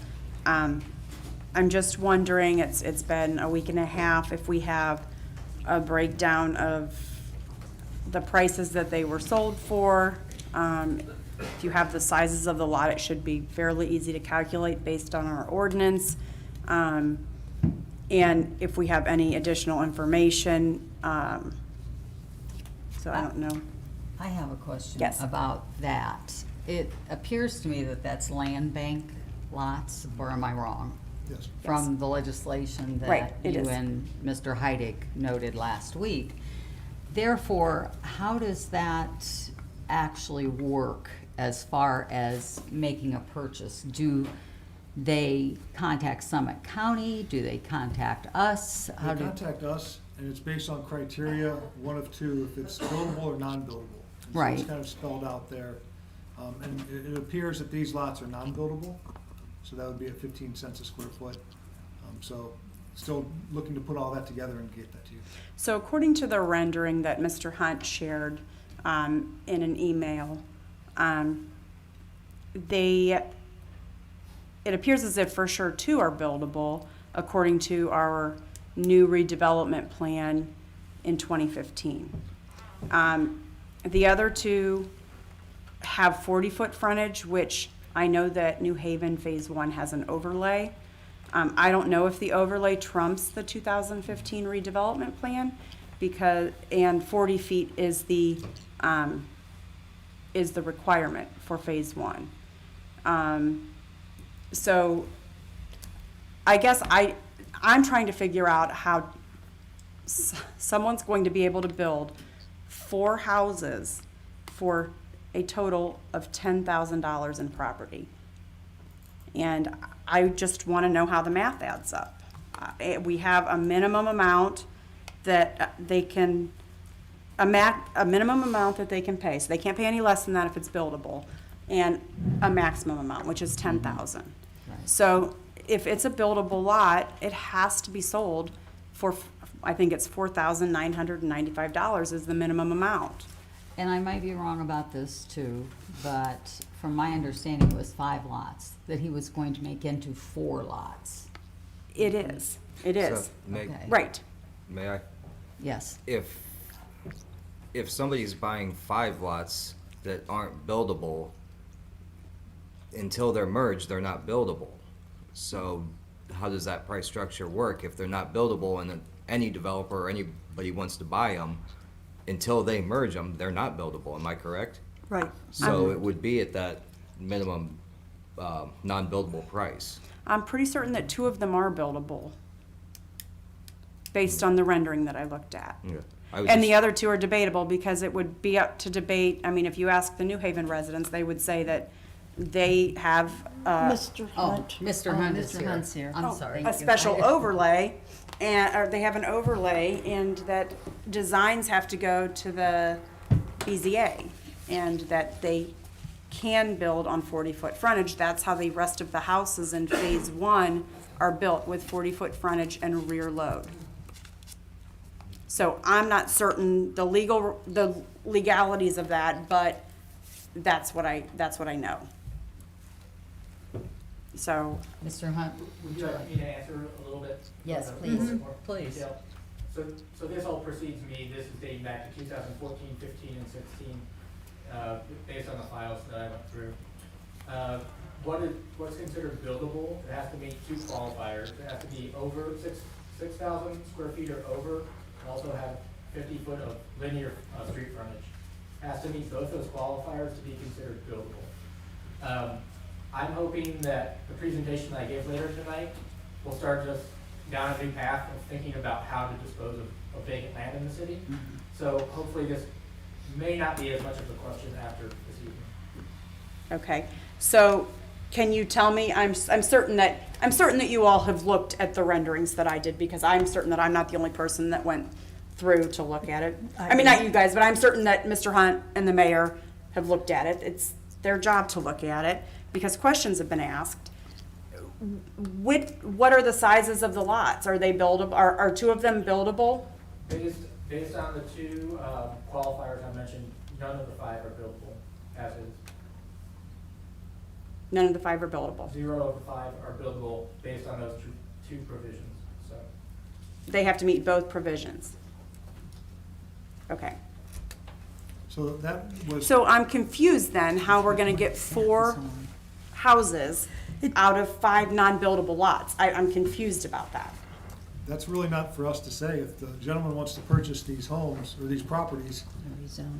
I'm just wondering, it's been a week and a half, if we have a breakdown of the prices that they were sold for, if you have the sizes of the lot, it should be fairly easy to calculate based on our ordinance. And if we have any additional information, so I don't know. I have a question Yes. about that. It appears to me that that's land bank lots, or am I wrong? Yes. From the legislation Right, that it you is. and Mr. Heidig noted last week. Therefore, how does that actually work as far as making a purchase? Do they contact Summit County? Do they contact us? They contact us, and it's based on criteria, one of two, if it's buildable or non-buildable. And so Right. It's kind of spelled out there. And it appears that these lots are non-buildable, so that would be at 15 cents a square foot. So still looking to put all that together and get that to you. So according to the rendering that Mr. Hunt shared in an email, it appears as if for sure two are buildable according to our new redevelopment plan in 2015. The other two have 40-foot frontage, which I know that New Haven Phase 1 has an overlay. I don't know if the overlay trumps the 2015 redevelopment plan and 40 feet is the requirement for Phase 1. So I guess I'm trying to figure out how someone's going to be able to build 4 houses for a total of $10,000 in property. And I just want to know how the math adds up. We have a minimum amount that they can, a minimum amount that they can pay. So they can't pay any less than that if it's buildable, and a maximum amount, which is $10,000. So if it's a buildable lot, it has to be sold for, I think it's $4,995 is the minimum amount. And I might be wrong about this too, but from my understanding, it was 5 lots that he was going to make into 4 lots. It is. It is. So, may, Okay. Right. may I? Yes. If somebody's buying 5 lots that aren't buildable, until they're merged, they're not buildable. So how does that price structure work if they're not buildable and then any developer or anybody wants to buy them, until they merge them, they're not buildable, am I correct? Right. So it would be at that minimum non-buildable price. I'm pretty certain that 2 of them are buildable, based on the rendering that I looked at. Yeah. And the other 2 are debatable because it would be up to debate. I mean, if you ask the New Haven residents, they would say that they have Mr. Oh, Hunt. Mr. Hunt is Mr. here. Hunt's here. I'm sorry. a special overlay, or they have an overlay, and that designs have to go to the BZA, and that they can build on 40-foot frontage. That's how the rest of the houses in Phase 1 are built, with 40-foot frontage and rear load. So I'm not certain the legalities of that, but that's what I know. So, Mr. Hunt? Would you like me to answer a little bit? Yes, A please. little bit more Please. detail? So this all precedes me. This is dating back to 2014, 15, and 16, based on the files that I went through. What's considered buildable, it has to meet 2 qualifiers. It has to be over 6,000 square feet or over, and also have 50 foot of linear street frontage. It has to meet both those qualifiers to be considered buildable. I'm hoping that the presentation that I give later tonight will start us down a new path of thinking about how to dispose of vacant land in the city. So hopefully this may not be as much of a question after this evening. okay. So can you tell me, I'm certain that you all have looked at the renderings that I did, because I'm certain that I'm not the only person that went through to look at it. I mean, not you guys, but I'm certain that Mr. Hunt and the mayor have looked at it. It's their job to look at it, because questions have been asked. What are the sizes of the lots? Are they buildable? Are 2 of them buildable? Based on the 2 qualifiers I mentioned, none of the 5 are buildable as is. None of the 5 are buildable. 0 of the 5 are buildable based on those 2 provisions, so. They have to meet both provisions. Okay. So that was. So I'm confused then how we're gonna get 4 houses out of 5 non-buildable lots. I'm confused about that. That's really not for us to say. If the gentleman wants to purchase these homes or these properties,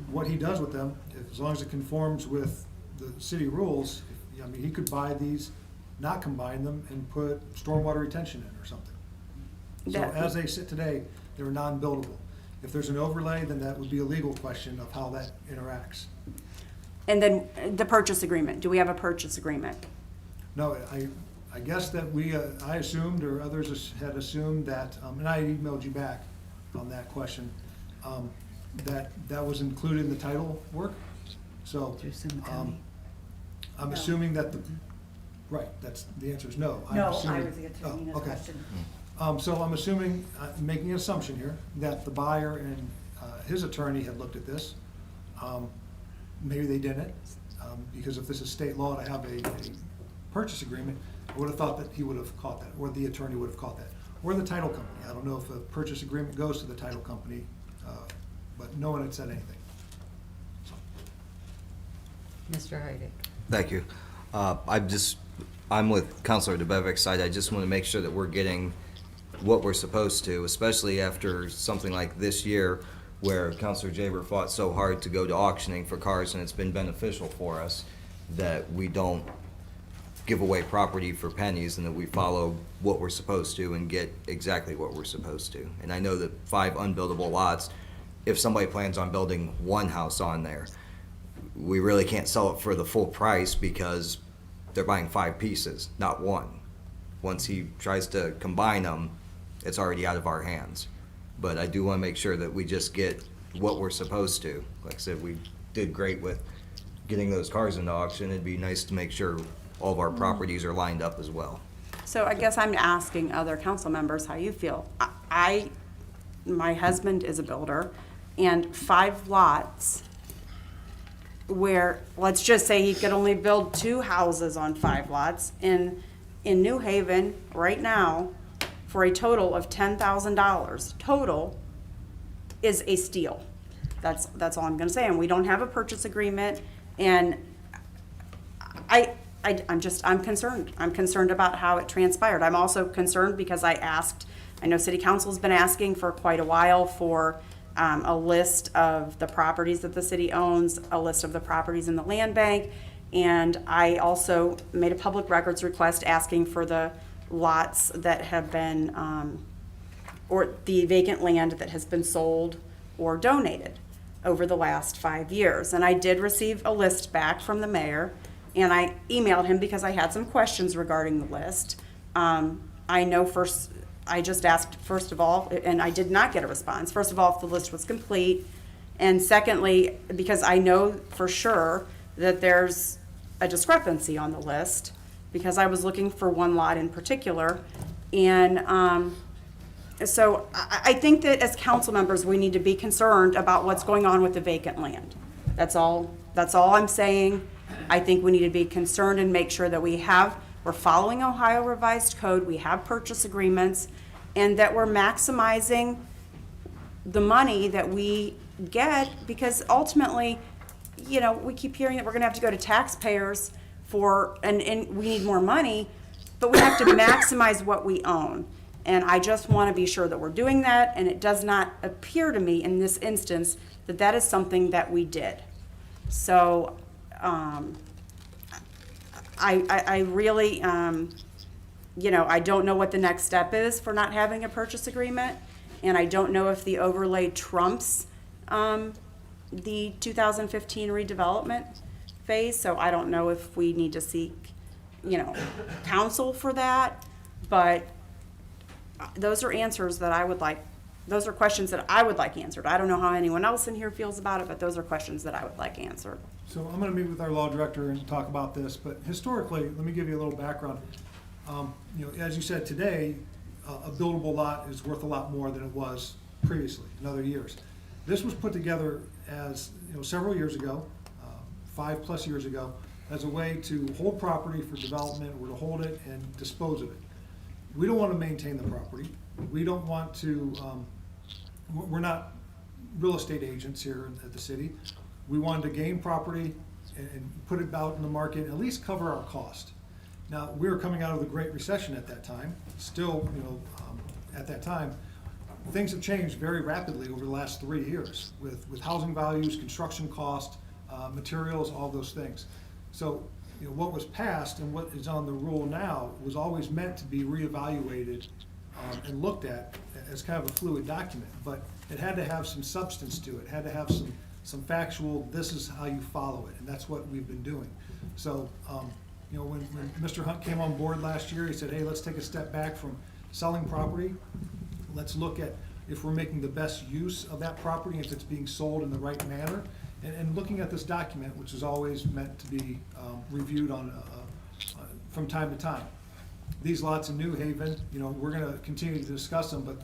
what he does with them, as long as it conforms with the city rules, I mean, he could buy these, not combine them, and put stormwater retention in or something. So That- as they sit today, they're non-buildable. If there's an overlay, then that would be a legal question of how that interacts. And then the purchase agreement, do we have a purchase agreement? No, I guess that I assumed, or others had assumed that, and I emailed you back on that question, that was included in the title work. So, I'm assuming that right, the answer is no. I'm No, I assuming- was answering Nina's okay. question. So I'm assuming, making an assumption here, that the buyer and his attorney had looked at this. Maybe they didn't, because if this is state law to have a purchase agreement, I would have thought that he would have caught that, or the attorney would have caught that, or the title company. I don't know if a purchase agreement goes to the title company, but no one had said anything. Mr. Heidick. Thank you. I'm with Counselor DeBevic's side. I just want to make sure that we're getting what we're supposed to, especially after something like this year where Counselor Jaber fought so hard to go to auctioning for cars, and it's been beneficial for us that we don't give away property for pennies and that we follow what we're supposed to and get exactly what we're supposed to. And I know that 5 unbuildable lots, if somebody plans on building one house on there, we really can't sell it for the full price because they're buying 5 pieces, not one. Once he tries to combine them, it's already out of our hands. But I do want to make sure that we just get what we're supposed to. Like I said, we did great with getting those cars into auction. It'd be nice to make sure all of our properties are lined up as well. So I guess I'm asking other council members how you feel. My husband is a builder, and 5 lots where, let's just say he could only build 2 houses on 5 lots in New Haven right now for a total of $10,000 total is a steal. That's all I'm gonna say. And we don't have a purchase agreement, and I'm concerned. I'm concerned about how it transpired. I'm also concerned because I know City Council's been asking for quite a while for a list of the properties that the city owns, a list of the properties in the land bank, and I also made a public records request asking for the lots that have been, or the vacant land that has been sold or donated over the last 5 years. And I did receive a list back from the mayor, and I emailed him because I had some questions regarding the list. I just asked, first of all, and I did not get a response. First of all, if the list was complete. And secondly, because I know for sure that there's a discrepancy on the list, because I was looking for one lot in particular. And so I think that as council members, we need to be concerned about what's going on with the vacant land. That's all I'm saying. I think we need to be concerned and make sure that we're following Ohio Revised Code, we have purchase agreements, and that we're maximizing the money that we get, because ultimately, we keep hearing that we're gonna have to go to taxpayers and we need more money, but we have to maximize what we own. And I just wanna be sure that we're doing that, and it does not appear to me in this instance that that is something that we did. So, I really, I don't know what the next step is for not having a purchase agreement, and I don't know if the overlay trumps the 2015 redevelopment phase, so I don't know if we need to seek, counsel for that, but those are answers that I would like, those are questions that I would like answered. I don't know how anyone else in here feels about it, but those are questions that I would like answered. So I'm gonna meet with our law director and talk about this, but historically, let me give you a little background. As you said today, a buildable lot is worth a lot more than it was previously, in other years. This was put together as, several years ago, 5+ years ago, as a way to hold property for development, or to hold it and dispose of it. We don't want to maintain the property. We don't want to, we're not real estate agents here at the city. We wanted to gain property and put it out in the market, and at least cover our cost. Now, we were coming out of the Great Recession at that time, still, at that time. Things have changed very rapidly over the last 3 years with housing values, construction cost, materials, all those things. So, what was passed and what is on the rule now was always meant to be reevaluated and looked at as kind of a fluid document, but it had to have some substance to it, had to have some factual, this is how you follow it, and that's what we've been doing. So, when Mr. Hunt came on board last year, he said, hey, let's take a step back from selling property. Let's look at if we're making the best use of that property, if it's being sold in the right manner, and looking at this document, which is always meant to be reviewed on from time to time. These lots in New Haven, we're going to continue to discuss them, but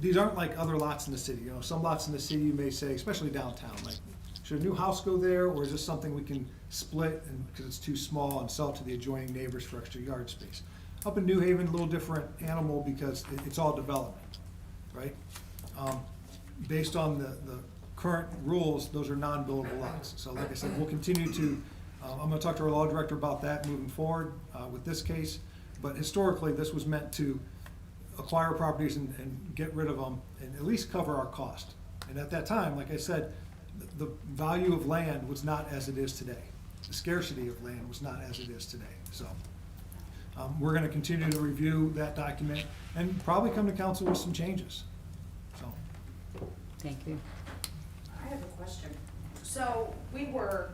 these aren't like other lots in the city. Some lots in the city you may say, especially downtown, like, should a new house go there, or is this something we can split because it's too small and sell to the adjoining neighbors for extra yard space? Up in New Haven, a little different animal because it's all development, right? Based on the current rules, those are non-buildable lots. So like I said, we'll continue to, I'm gonna talk to our law director about that moving forward with this case. But historically, this was meant to acquire properties and get rid of them and at least cover our cost. And at that time, like I said, the value of land was not as it is today. The scarcity of land was not as it is today. So we're gonna continue to review that document and probably come to council with some changes. So. Thank you. I have a question. So we were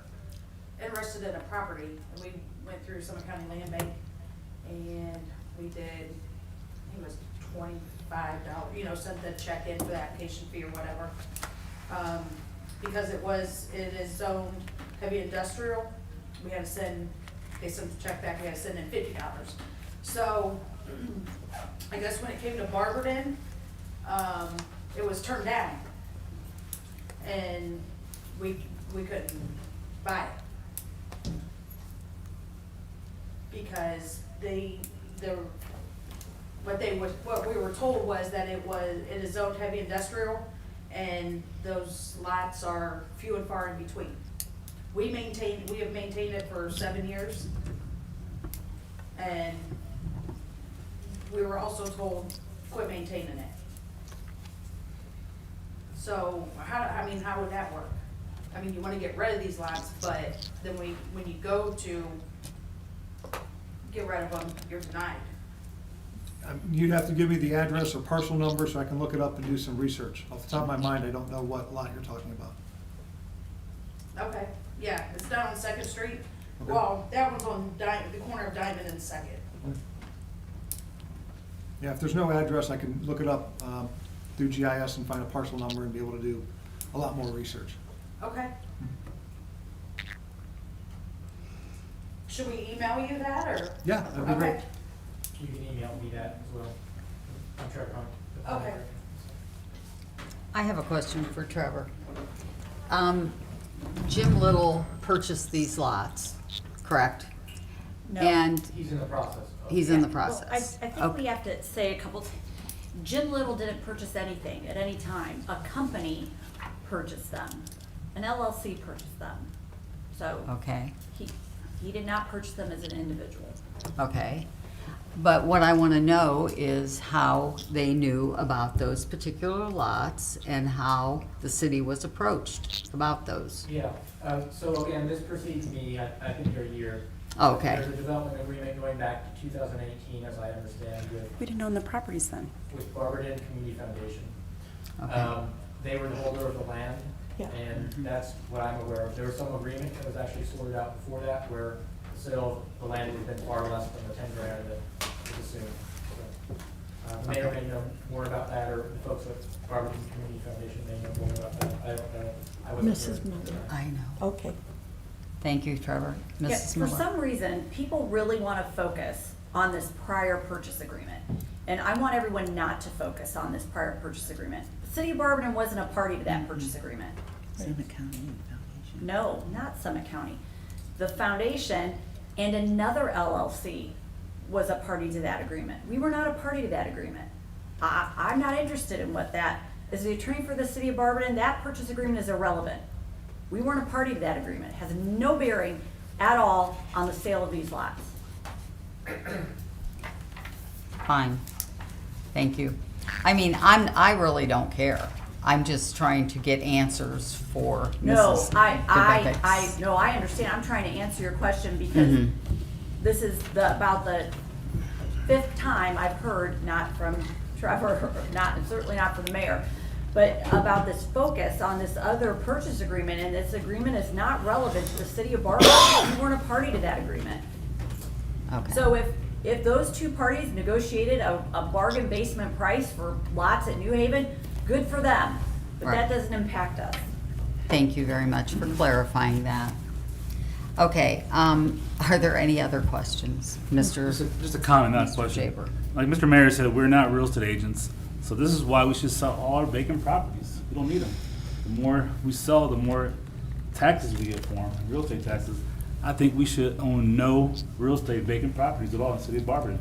interested in a property, and we went through Summit County Land Bank, and we did, I think it was $25, sent the check in for the application fee or whatever. Because it is zoned heavy industrial, we had to send, they sent the check back, we had to send in $50. So, I guess when it came to Barberton, it was turned down. And we couldn't buy it. Because what we were told was that it is zoned heavy industrial, and those lots are few and far in between. We have maintained it for 7 years, and we were also told, quit maintaining it. So, how would that work? You wanna get rid of these lots, but then when you go to get rid of them, you're denied. You'd have to give me the address or parcel number so I can look it up and do some research. Off the top of my mind, I don't know what lot you're talking about. Okay, yeah, it's down on Second Street. Okay. Well, that one's on the corner of Diamond and Second. Yeah, if there's no address, I can look it up through GIS and find a parcel number and be able to do a lot more research. Okay. Should we email you that, or? Yeah, that'd be Okay. great. You can email me that as well. I'm Trevor Hunt. Okay. I have a question for Trevor. Jim Little purchased these lots, correct? No. And He's in the process. he's in the Well, process. I think we have to say a couple, Jim Little didn't purchase anything at any time. A company purchased them. An LLC purchased them. So Okay, he did not purchase them as an individual. okay. But what I want to know is how they knew about those particular lots and how the city was approached about those. Yeah, so again, this precedes me, I've been here a year. Okay. There's a development agreement going back to 2018, as I understand, We didn't own the properties then. with Barberton Community Foundation. Okay. They were the holder of the land, Yeah. and that's what I'm aware of. There was some agreement that was actually sorted out before that, where the sale of the land would have been far less than the 10 grand that was assumed. So, may or may know more about that, or the folks at Barberton Community Foundation may know more about that. I don't know. I wasn't here. Mrs. Miller. I know. Okay. Thank you, Trevor. Yeah, Mrs. for Miller. some reason, people really want to focus on this prior purchase agreement. And I want everyone not to focus on this prior purchase agreement. The city of Barberton wasn't a party to that purchase agreement. Summit County Foundation. No, not Summit County. The foundation and another LLC was a party to that agreement. We were not a party to that agreement. I'm not interested in what that, as the attorney for the city of Barberton, that purchase agreement is irrelevant. We weren't a party to that agreement. It has no bearing at all on the sale of these lots. Fine. Thank you. I mean, I really don't care. I'm just trying to get answers for No, Mrs. I, no, I understand. I'm trying to answer your question because Mhm. this is about the 5th time I've heard, not from Trevor, certainly not from the mayor, but about this focus on this other purchase agreement, and this agreement is not relevant to the city of Barberton. We weren't a party to that agreement. Okay. So if those two parties negotiated a bargain basement price for lots at New Haven, good for them, but Right. that doesn't impact us. Thank you very much for clarifying that. Okay, are there any other questions? Mr. Just a comment, not a Mr. question. Jaber. Like Mr. Mayor said, we're not real estate agents, so this is why we should sell all our vacant properties. We don't need them. The more we sell, the more taxes we get for them, real estate taxes. I think we should own no real estate vacant properties at all in the city of Barberton.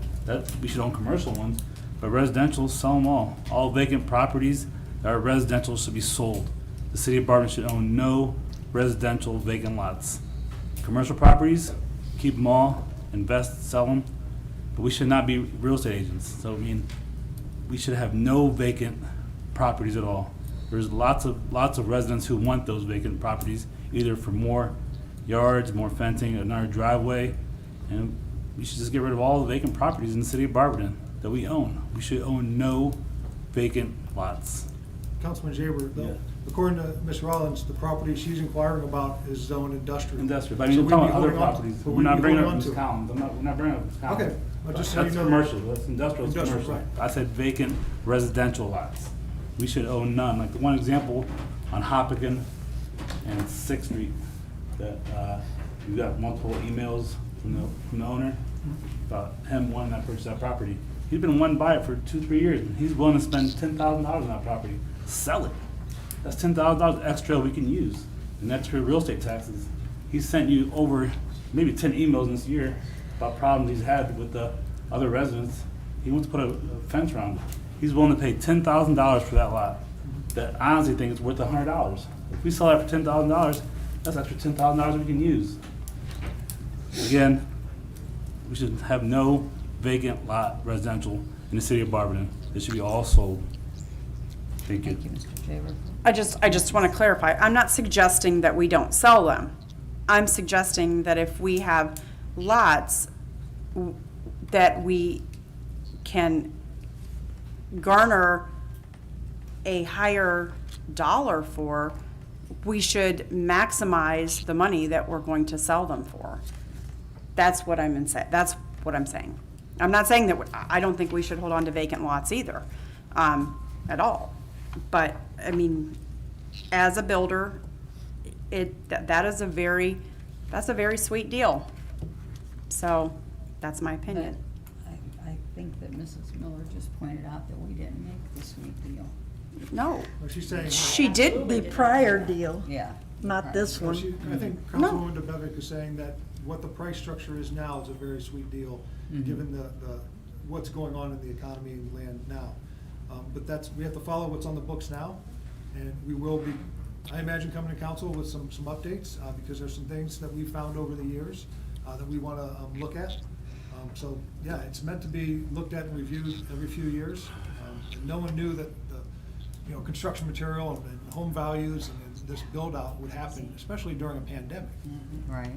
We should own commercial ones, but residential, sell them all. All vacant properties that are residential should be sold. The city of Barberton should own no residential vacant lots. Commercial properties, keep them all, invest, sell them, but we should not be real estate agents. So, I mean, we should have no vacant properties at all. There's lots of residents who want those vacant properties, either for more yards, more fencing, another driveway, and we should just get rid of all the vacant properties in the city of Barberton that we own. We should own no vacant lots. Councilman Jaber, Yeah. according to Ms. Rollins, the property she's inquiring about is zoned industrial. Industrial, but I mean, So we're we'd talking be about other holding on to- properties. but We're we'd not be bringing holding up on Ms. to- Collins. We're not bringing up Ms. Collins. Okay, well, just so That's you know. commercial, that's industrial, it's Industrial, commercial. right. I said vacant residential lots. We should own none. Like the one example on Hoppigan and Sixth Street, that, we got multiple emails from the owner about him wanting to purchase that property. He's been wanting to buy it for 2-3 years, and he's willing to spend $10,000 on that property. Sell it. That's $10,000 extra we can use, and that's for real estate taxes. He sent you over maybe 10 emails this year about problems he's had with the other residents. He wants to put a fence around it. He's willing to pay $10,000 for that lot. That I honestly think is worth $100. If we sell that for $10,000, that's extra $10,000 we can use. Again, we should have no vacant lot residential in the city of Barberton. It should be all sold. Thank you. Thank you, Mr. Jaber. I just want to clarify, I'm not suggesting that we don't sell them. I'm suggesting that if we have lots that we can garner a higher dollar for, we should maximize the money that we're going to sell them for. That's what I'm saying. I'm not saying that, I don't think we should hold on to vacant lots either, at all. But, I mean, as a builder, that's a very sweet deal. So, that's my opinion. I think that Mrs. Miller just pointed out that we didn't make the sweet deal. No, Well, she's saying. she did, The prior deal, Yeah. not this Well, one. I think Councilwoman DeBevick is saying that what the price structure is now is a very sweet deal, given the what's going on in the economy and land now. But we have to follow what's on the books now, and we will be, I imagine, coming to council with some updates, because there's some things that we found over the years that we want to look at. So, yeah, it's meant to be looked at and reviewed every few years. And no one knew that construction material and home values and this build-out would happen, especially during a pandemic. Right.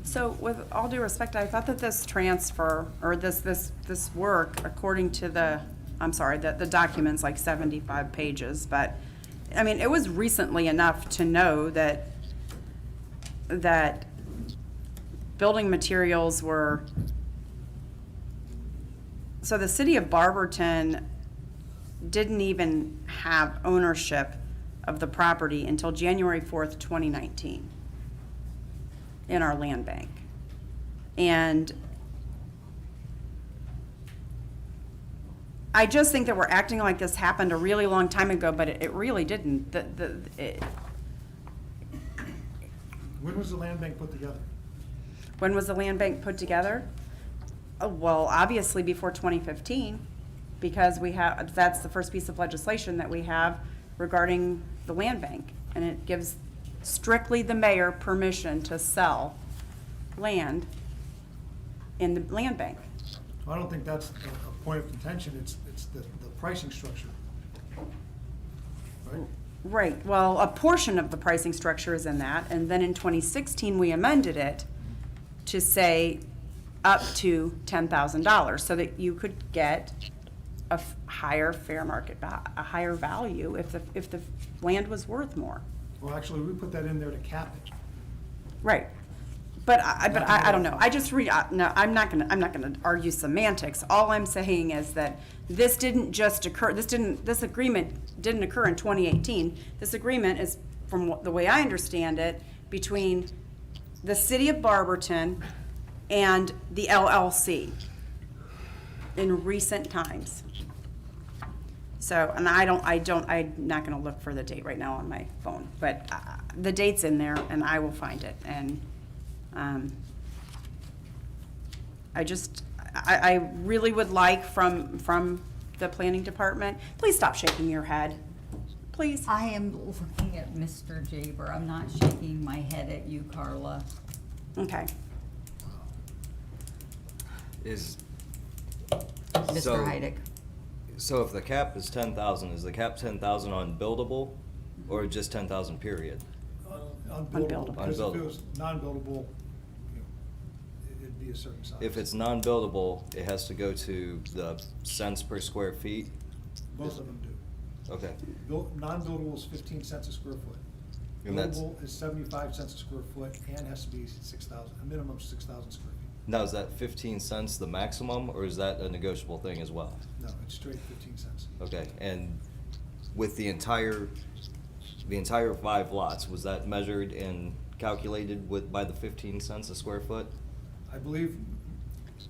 So with all due respect, I thought that this transfer, or this work, according to the document's like 75 pages, but, I mean, it was recently enough to know that building materials were, so the city of Barberton didn't even have ownership of the property until January 4th, 2019 in our land bank. And I just think that we're acting like this happened a really long time ago, but it really didn't. When was the land bank put together? When was the land bank put together? Well, obviously before 2015, because that's the first piece of legislation that we have regarding the land bank. And it gives strictly the mayor permission to sell land in the land bank. I don't think that's a point of contention, it's the pricing structure. Right? Right, well, a portion of the pricing structure is in that, and then in 2016, we amended it to say up to $10,000, so that you could get a higher fair market, a higher value if the land was worth more. Well, actually, we put that in there to cap it. Right. But I don't know. I just no, I'm not gonna argue semantics. All I'm saying is that this didn't just occur, this agreement didn't occur in 2018. This agreement is, from the way I understand it, between the city of Barberton and the LLC in recent times. So, and I'm not gonna look for the date right now on my phone, but the date's in there and I will find it. And I really would like from the planning department, please stop shaking your head, please. I am looking at Mr. Jaber. I'm not shaking my head at you, Carla. Okay. Is, Mr. so, Heidick. so if the cap is 10,000, is the cap 10,000 unbuildable or just 10,000 period? Unbuildable, because if it Unbuildable. was non-buildable, it'd be a certain size. If it's non-buildable, it has to go to the cents per square feet? Both of them do. Okay. Non-buildable is 15 cents a square foot. And that's- Buildable is 75 cents a square foot and has to be 6,000, a minimum of 6,000 square feet. Now, is that 15 cents the maximum, or is that a negotiable thing as well? No, it's straight 15 cents. Okay, and with the entire 5 lots, was that measured and calculated by the 15 cents a square foot? I believe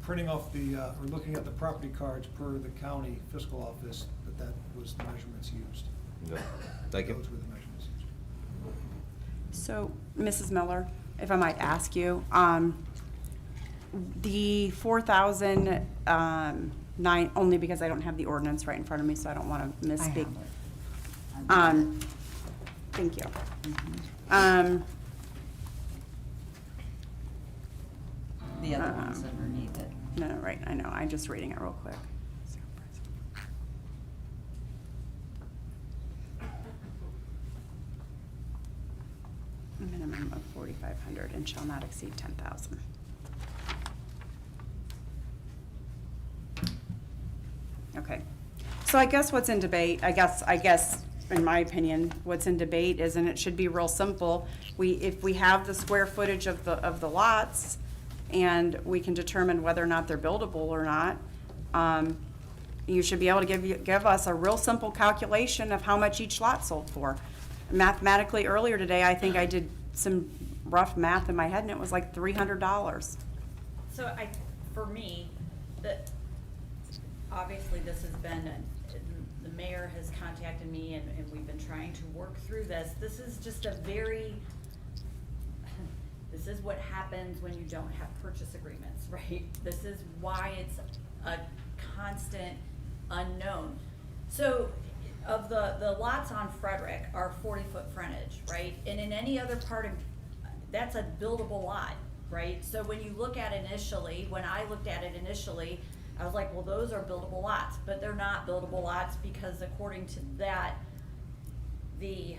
printing off or looking at the property cards per the county fiscal office, that was the measurements used. Okay, thank you. Those were the measurements used. So, Mrs. Miller, if I might ask you, the 4,009, only because I don't have the ordinance right in front of me, so I don't want to I misspeak. have it. Thank you. The other one's underneath it. No, right, I know, I'm just reading it real quick. A minimum of 4,500 and shall not exceed 10,000. Okay, so I guess what's in debate, I guess, in my opinion, what's in debate is, and it should be real simple, if we have the square footage of the lots, and we can determine whether or not they're buildable or not, you should be able to give us a real simple calculation of how much each lot sold for. Mathematically, earlier today, I think I did some rough math in my head, and it was like $300. So for me, obviously this has been, the mayor has contacted me and we've been trying to work through this. This is just this is what happens when you don't have purchase agreements, right? This is why it's a constant unknown. So of the lots on Frederick are 40-foot frontage, right? And in any other part of, that's a buildable lot, right? So when you look at initially, when I looked at it initially, I was like, well, those are buildable lots, but they're not buildable lots because according to that, the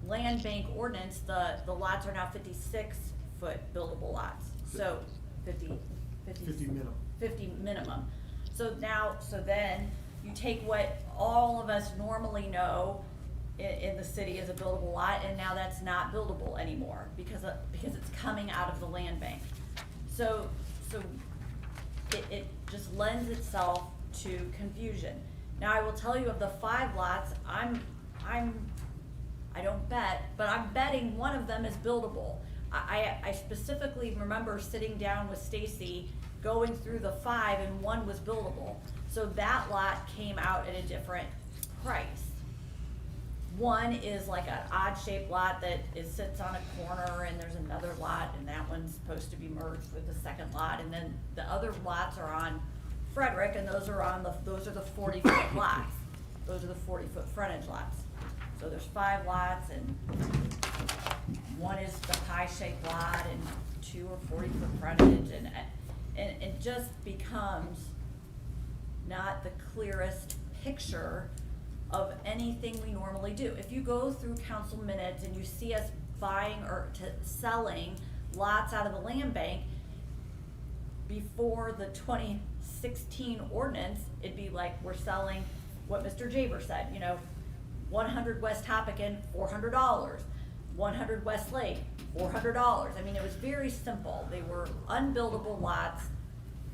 land bank ordinance, the lots are now 56-foot buildable lots. So 50 minimum. 50 minimum. So then you take what all of us normally know in the city as a buildable lot, and now that's not buildable anymore because it's coming out of the land bank. So it just lends itself to confusion. Now I will tell you, of the 5 lots, I don't bet, but I'm betting one of them is buildable. I specifically remember sitting down with Stacy, going through the 5, and one was buildable. So that lot came out at a different price. One is like an odd-shaped lot that sits on a corner, and there's another lot, and that one's supposed to be merged with the second lot, and then the other lots are on Frederick, and those are the 40-foot lots. Those are the 40-foot frontage lots. So there's 5 lots, and one is the pie-shaped lot and two are 40-foot frontage, and it just becomes not the clearest picture of anything we normally do. If you go through council minutes and you see us buying or selling lots out of the land bank, before the 2016 ordinance, it'd be like we're selling what Mr. Jaber said, 100 West Hoppigan, $400, 100 West Lake, $400. I mean, it was very simple. They were unbuildable lots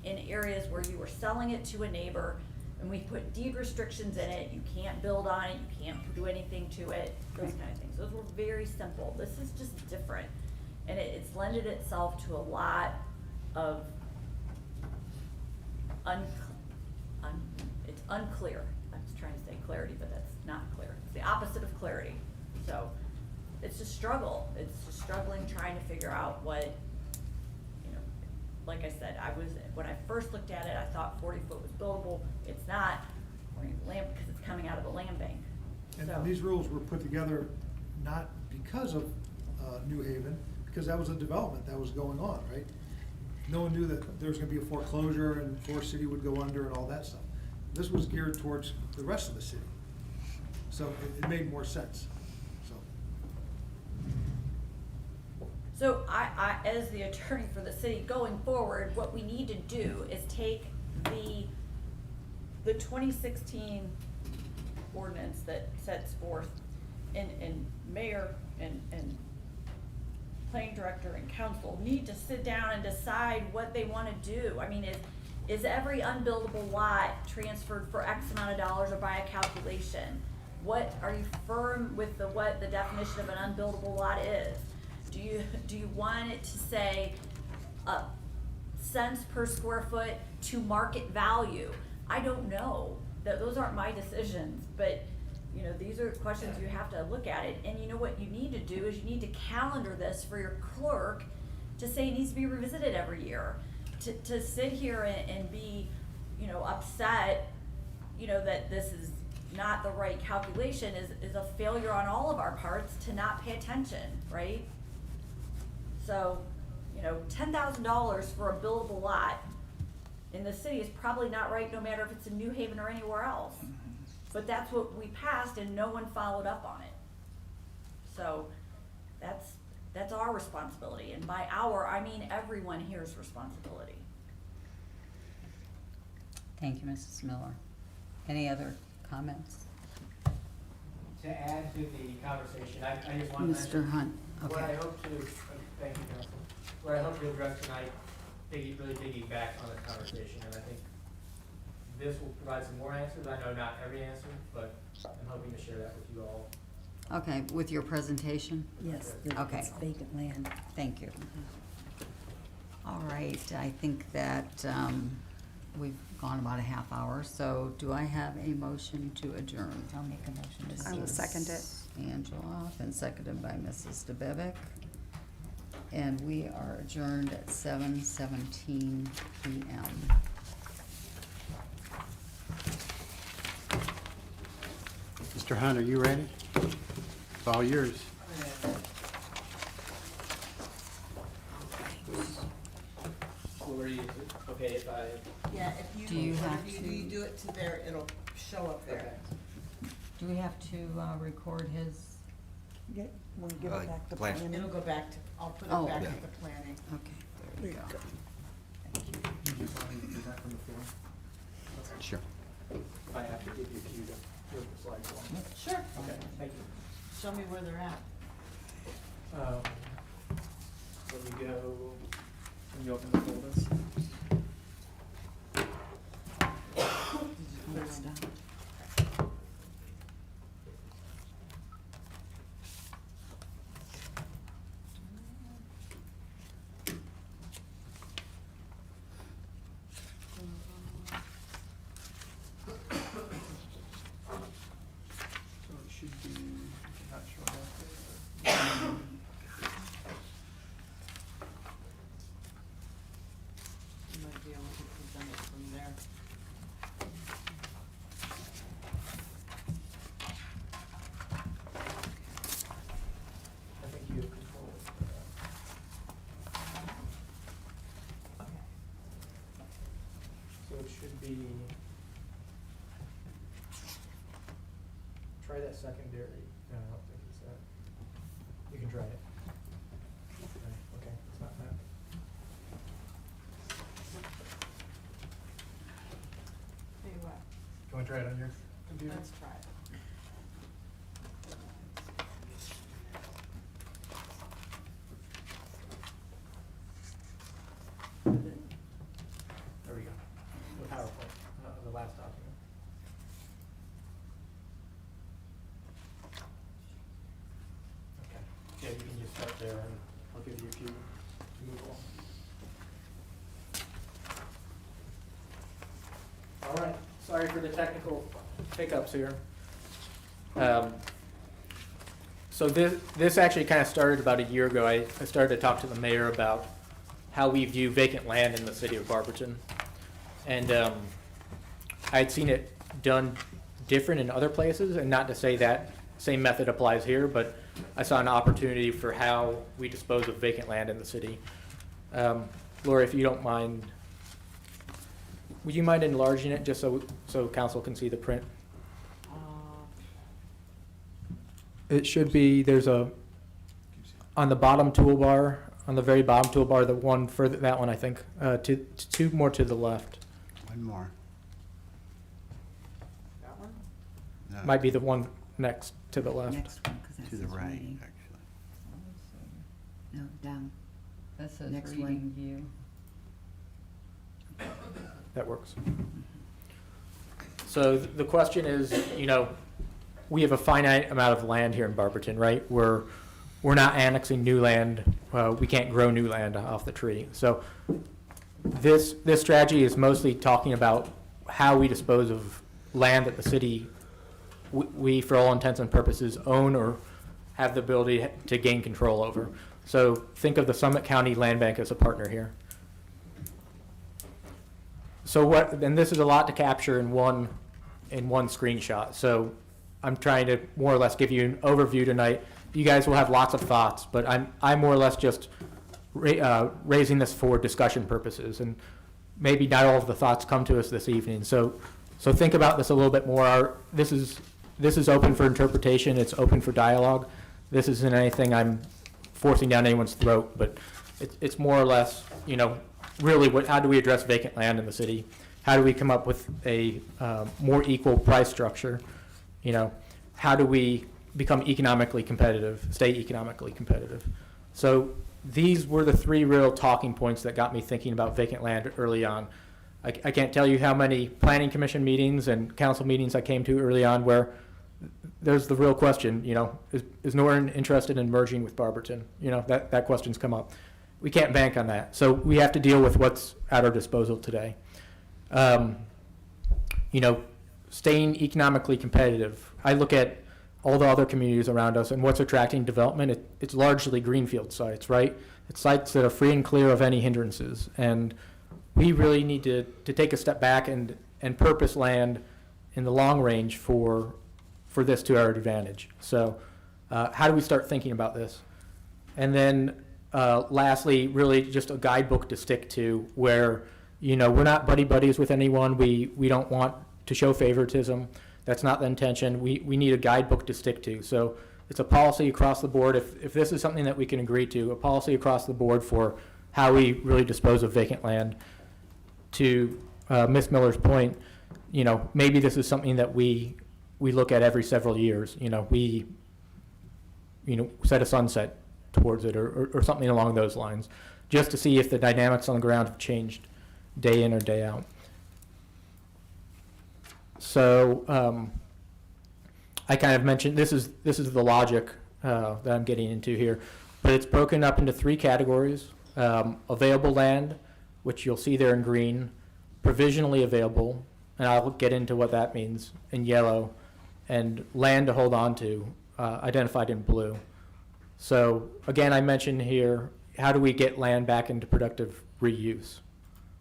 in areas where you were selling it to a neighbor, and we put deed restrictions in it. You can't build on it, you can't do anything to it, those kind of things. Those were very simple. This is just different, and it's lended itself to a lot of it's unclear. I was trying to say clarity, but that's not clear. It's the opposite of clarity. So it's a struggle. It's just struggling trying to figure out what, like I said, when I first looked at it, I thought 40 foot was buildable. It's not, because it's coming out of the land bank. And So- these rules were put together not because of New Haven, because that was a development that was going on, right? No one knew that there was gonna be a foreclosure and Forest City would go under and all that stuff. This was geared towards the rest of the city. So it made more sense, so. So I, as the attorney for the city, going forward, what we need to do is take the 2016 ordinance that sets forth, and mayor and planning director and council need to sit down and decide what they wanna do. I mean, is every unbuildable lot transferred for X amount of dollars or by a calculation? What, are you firm with what the definition of an unbuildable lot is? Do you want it to say, cents per square foot to market value? I don't know, those aren't my decisions, but, these are questions you have to look at it. And you know what you need to do is you need to calendar this for your clerk to say it needs to be revisited every year. To sit here and be, upset, that this is not the right calculation is a failure on all of our parts to not pay attention, right? So, $10,000 for a buildable lot in the city is probably not right, no matter if it's in New Haven or anywhere else. But that's what we passed and no one followed up on it. So that's our responsibility, and by our, I mean everyone here's responsibility. Thank you, Mrs. Miller. Any other comments? To add to the conversation, I just want to Mr. mention. Hunt, What I okay. hope to, thank you, Council. What I hope to address tonight, really digging back on the conversation, and I think this will provide some more answers. I know not every answer, but I'm hoping to share that with you all. Okay, with your presentation? Yes, Okay. it's vacant land. Thank you. All right, I think that we've gone about a half hour, so do I have a motion to adjourn? I'll make a motion to I will second it. Angela, and seconded by Mrs. DeBevick. And we are adjourned at 7:17 PM. Mr. Hunt, are you ready? It's all yours. Lori, is it okay if I? Yeah, if Do you have if to- you do it to there, it'll show up there. Do we have to record his? Wanna give it back to plan. planning? It'll go back to, I'll put Oh. it back Yeah. to the planning. Okay, there you go. Sure. If I have to give you a cue to move the slides along. Sure. Okay, thank you. Show me where they're at. Let me go, when you open the folders. So it should be, not sure about You might be able to present it from there. secondary, no, I don't think it's that. You can try it. Okay, it's not that. Tell you what, Can we try it on your computer? let's try it. There we go. The PowerPoint, the last document. Okay, yeah, you can just start there and I'll give you a few to move on. All right, sorry for the technical hiccups here. So this actually kind of started about a year ago. I started to talk to the mayor about how we view vacant land in the city of Barberton. And I'd seen it done different in other places, and not to say that same method applies here, but I saw an opportunity for how we dispose of vacant land in the city. Laura, if you don't mind, would you mind enlarging it just so council can see the print? It should be, on the bottom toolbar, on the very bottom toolbar, the one further, that one I think, two more to the left. One more. That one? No, Might be the one next to the left. Next one, 'cause that to the says right, reading. actually. No, down. That says Next reading one. view. That works. So the question is, we have a finite amount of land here in Barberton, right? We're not annexing new land. We can't grow new land off the tree. So this strategy is mostly talking about how we dispose of land that the city, we for all intents and purposes, own or have the ability to gain control over. So think of the Summit County Land Bank as a partner here. So and this is a lot to capture in one screenshot. So I'm trying to more or less give you an overview tonight. You guys will have lots of thoughts, but I'm more or less just raising this for discussion purposes, and maybe not all of the thoughts come to us this evening. So think about this a little bit more. This is open for interpretation. It's open for dialogue. This isn't anything I'm forcing down anyone's throat, but it's more or less, really how do we address vacant land in the city? How do we come up with a more equal price structure? How do we become economically competitive, stay economically competitive? So these were the three real talking points that got me thinking about vacant land early on. I can't tell you how many planning commission meetings and council meetings I came to early on where there's the real question, is Norton interested in merging with Barberton? That question's come up. We can't bank on that. So we have to deal with what's at our disposal today. Staying economically competitive. I look at all the other communities around us and what's attracting development. It's largely greenfield sites, right? It's sites that are free and clear of any hindrances. And we really need to take a step back and purpose land in the long range for this to our advantage. So how do we start thinking about this? And then lastly, really just a guidebook to stick to where, we're not buddies with anyone. We don't want to show favoritism. That's not the intention. We need a guidebook to stick to. So it's a policy across the board. If this is something that we can agree to, a policy across the board for how we really dispose of vacant land. To Ms. Miller's point, maybe this is something that we look at every several years. We set a sunset towards it or something along those lines, just to see if the dynamics on the ground have changed day in or day out. So I kind of mentioned this is the logic that I'm getting into here, but it's broken up into three categories: available land, which you'll see there in green, provisionally available, and I'll get into what that means in yellow, and land to hold on to, identified in blue. So again, I mentioned here, how do we get land back into productive reuse?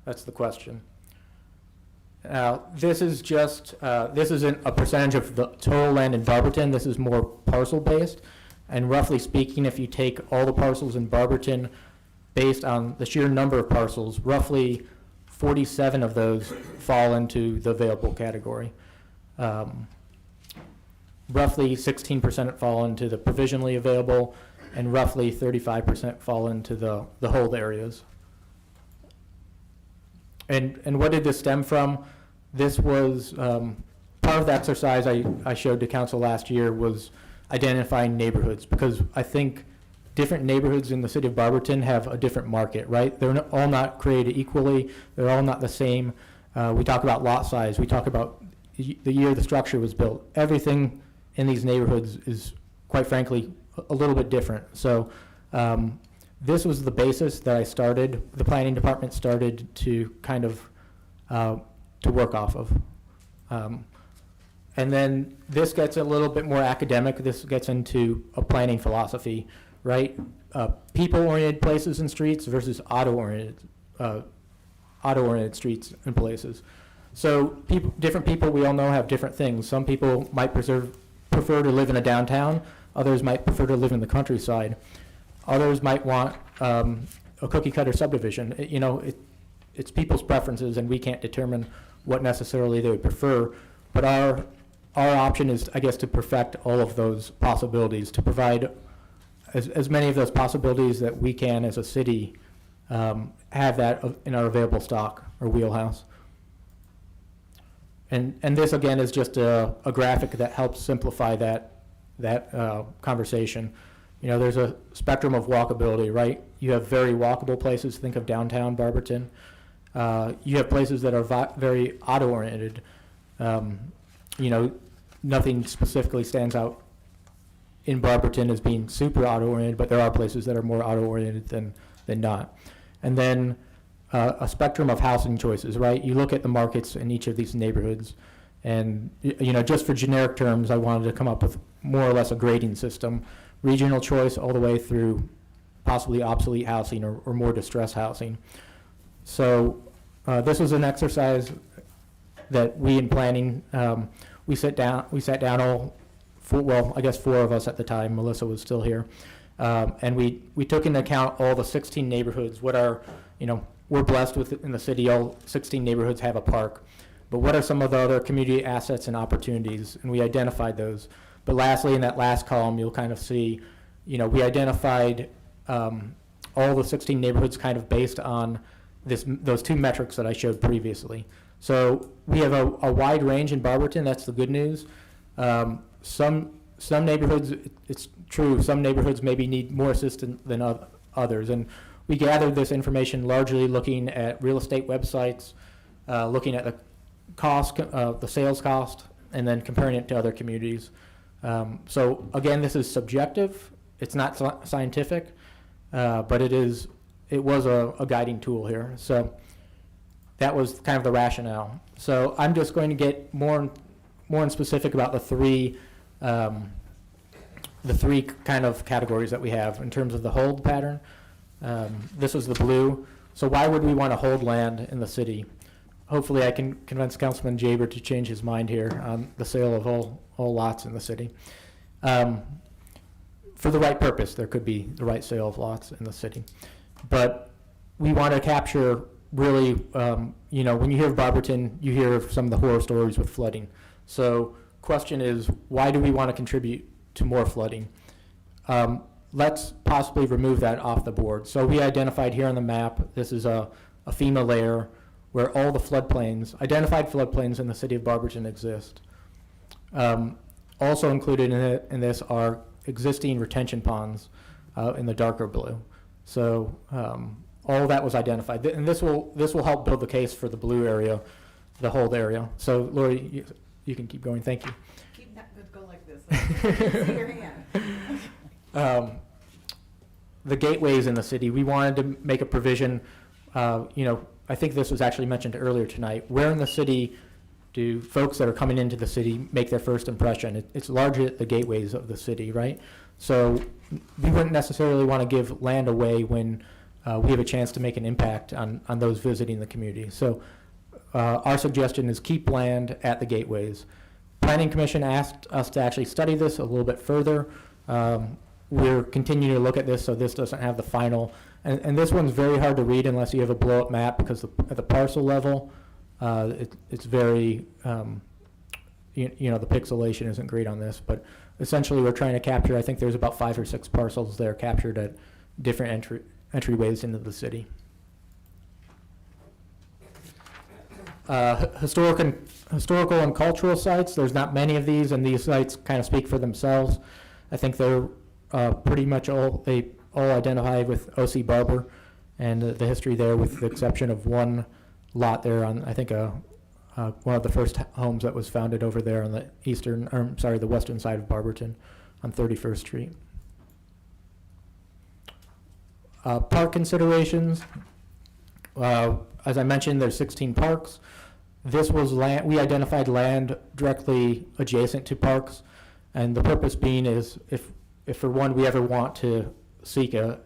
That's the question. This is just, this isn't a percentage of the total land in Barberton. This is more parcel based. And roughly speaking, if you take all the parcels in Barberton based on the sheer number of parcels, roughly 47 of those fall into the available category. roughly 16% fall into the provisionally available, and roughly 35% fall into the hold areas. And what did this stem from? This was part of the exercise I showed to council last year was identifying neighborhoods, because I think different neighborhoods in the city of Barberton have a different market, right? They're all not created equally. They're all not the same. We talk about lot size. We talk about the year the structure was built. Everything in these neighborhoods is, quite frankly, a little bit different. So this was the basis that the planning department started to kind of to work off of. And then this gets a little bit more academic. This gets into a planning philosophy, right? People-oriented places and streets versus auto-oriented streets and places. So different people, we all know, have different things. Some people might prefer to live in a downtown. Others might prefer to live in the countryside. Others might want a cookie-cutter subdivision. It's people's preferences, and we can't determine what necessarily they would prefer. But our option is, I guess, to perfect all of those possibilities, to provide as many of those possibilities that we can as a city have that in our available stock or wheelhouse. And this, again, is just a graphic that helps simplify that conversation. There's a spectrum of walkability, right? You have very walkable places. Think of downtown Barberton. You have places that are very auto-oriented. Nothing specifically stands out in Barberton as being super auto-oriented, but there are places that are more auto-oriented than not. And then a spectrum of housing choices, right? You look at the markets in each of these neighborhoods, and just for generic terms, I wanted to come up with more or less a grading system, regional choice all the way through possibly obsolete housing or more distressed housing. So this was an exercise that we in planning, we sat down all, I guess 4 of us at the time, Melissa was still here, and we took into account all the 16 neighborhoods. What are, we're blessed with in the city, all 16 neighborhoods have a park, but what are some of the other community assets and opportunities? And we identified those. But lastly, in that last column, you'll kind of see, we identified all the 16 neighborhoods kind of based on those 2 metrics that I showed previously. So we have a wide range in Barberton. That's the good news. Some neighborhoods, it's true, some neighborhoods maybe need more assistance than others. And we gathered this information largely looking at real estate websites, looking at the cost, the sales cost, and then comparing it to other communities. So again, this is subjective. It's not scientific, but it was a guiding tool here. So that was kind of the rationale. So I'm just going to get more and specific about the three kind of categories that we have in terms of the hold pattern. This was the blue. So why would we want to hold land in the city? Hopefully I can convince Councilman Jaber to change his mind here on the sale of all lots in the city. For the right purpose, there could be the right sale of lots in the city. But we want to capture really, when you hear of Barberton, you hear of some of the horror stories with flooding. So question is, why do we want to contribute to more flooding? Let's possibly remove that off the board. So we identified here on the map, this is a FEMA layer where all the identified floodplains in the city of Barberton exist. Also included in this are existing retention ponds in the darker blue. So all of that was identified. And this will help build the case for the blue area, the hold area. So Lori, you can keep going. Thank you. Keep that, go like this. See your hand. The gateways in the city, we wanted to make a provision, I think this was actually mentioned earlier tonight. Where in the city do folks that are coming into the city make their first impression? It's largely at the gateways of the city, right? So we wouldn't necessarily want to give land away when we have a chance to make an impact on those visiting the community. So our suggestion is keep land at the gateways. Planning Commission asked us to actually study this a little bit further. We're continuing to look at this, so this doesn't have the final. And this one's very hard to read unless you have a blow-up map, because at the parcel level, it's very, the pixelation isn't great on this, but essentially we're trying to capture, I think there's about 5 or 6 parcels there captured at different entryways into the city. Historical and cultural sites, there's not many of these, and these sites kind of speak for themselves. I think they're pretty much all identify with O.C. Barber and the history there, with the exception of one lot there on, I think, one of the first homes that was founded over there on the western side of Barberton on 31st Street. Park considerations. As I mentioned, there's 16 parks. This was land, we identified land directly adjacent to parks, and the purpose being is if for one we ever want to seek to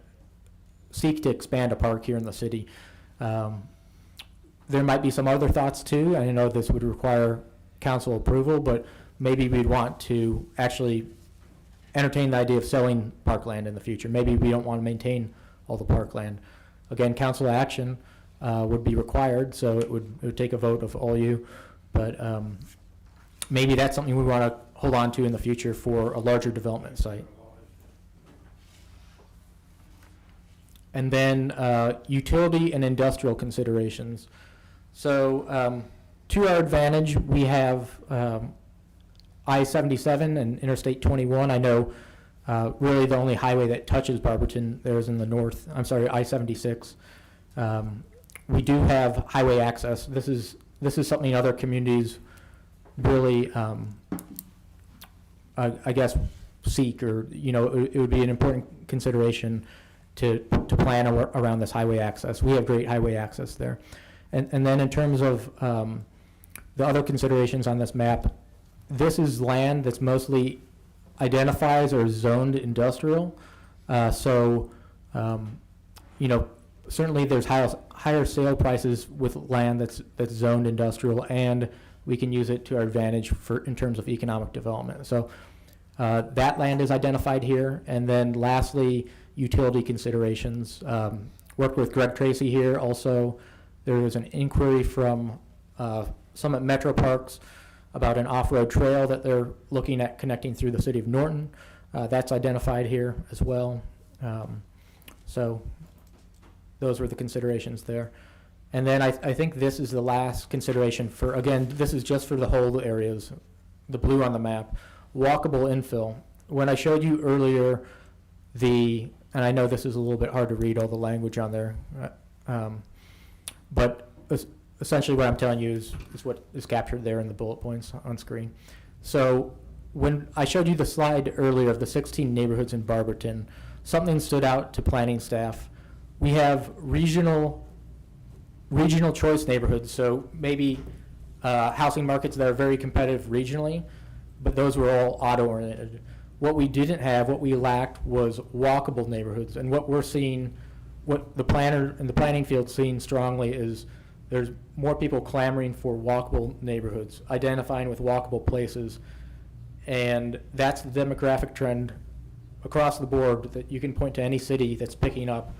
expand a park here in the city, there might be some other thoughts too. I know this would require council approval, but maybe we'd want to actually entertain the idea of selling parkland in the future. Maybe we don't want to maintain all the parkland. Again, council action would be required, so it would take a vote of all you, but maybe that's something we want to hold on to in the future for a larger development site. And then utility and industrial considerations. So to our advantage, we have I-77 and Interstate 21. I know really the only highway that touches Barberton there is in the north. I'm sorry, I-76. We do have highway access. This is something other communities really, I guess, seek, or it would be an important consideration to plan around this highway access. We have great highway access there. And then in terms of the other considerations on this map, this is land that's mostly identifies or zoned industrial. Certainly there's higher sale prices with land that's zoned industrial, and we can use it to our advantage in terms of economic development. So that land is identified here. And then lastly, utility considerations. Worked with Greg Tracy here. Also, there was an inquiry from Summit Metro Parks about an off-road trail that they're looking at connecting through the city of Norton. That's identified here as well. So those were the considerations there. And then I think this is the last consideration for, again, this is just for the whole areas, the blue on the map, walkable infill. When I showed you earlier and I know this is a little bit hard to read all the language on there, but essentially what I'm telling you is what is captured there in the bullet points on screen. So when I showed you the slide earlier of the 16 neighborhoods in Barberton, something stood out to planning staff. We have regional choice neighborhoods, so maybe housing markets that are very competitive regionally, but those were all auto-oriented. What we didn't have, what we lacked, was walkable neighborhoods. And what we're seeing, what the planner and the planning field seeing strongly is there's more people clamoring for walkable neighborhoods, identifying with walkable places. And that's the demographic trend across the board that you can point to any city that's picking up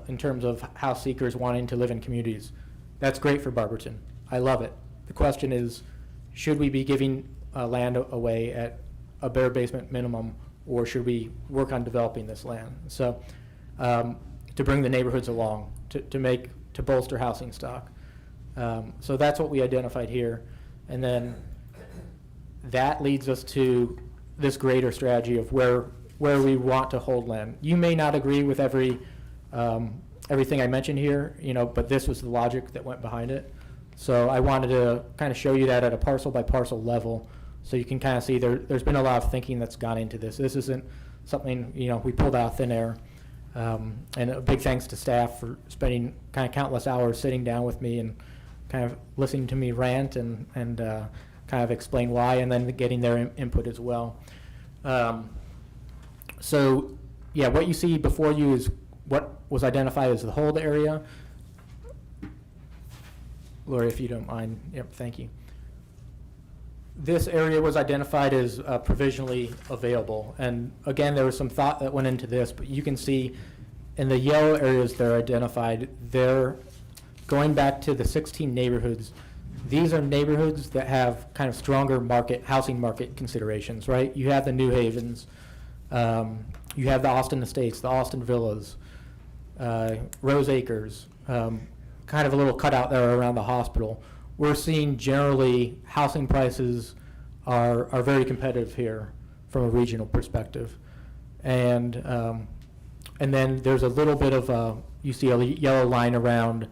in terms of house seekers wanting to live in communities. That's great for Barberton. I love it. The question is, should we be giving land away at a bare basement minimum, or should we work on developing this land? So to bring the neighborhoods along, to bolster housing stock. So that's what we identified here. And then that leads us to this greater strategy of where we want to hold land. You may not agree with everything I mentioned here, but this was the logic that went behind it. So I wanted to kind of show you that at a parcel by parcel level, so you can kind of see there's been a lot of thinking that's gone into this. This isn't something we pulled out of thin air. And a big thanks to staff for spending kind of countless hours sitting down with me and kind of listening to me rant and kind of explain why, and then getting their input as well. So yeah, what you see before you is what was identified as the hold area. Lori, if you don't mind. Yep, thank you. This area was identified as provisionally available. And again, there was some thought that went into this, but you can see in the yellow areas that are identified, they're going back to the 16 neighborhoods. these are neighborhoods that have kind of stronger housing market considerations, right? You have the New Havens, you have the Austin Estates, the Austin Villas, Rose Acres, kind of a little cutout there around the hospital. We're seeing generally housing prices are very competitive here from a regional perspective. And then there's a little bit of you see a yellow line around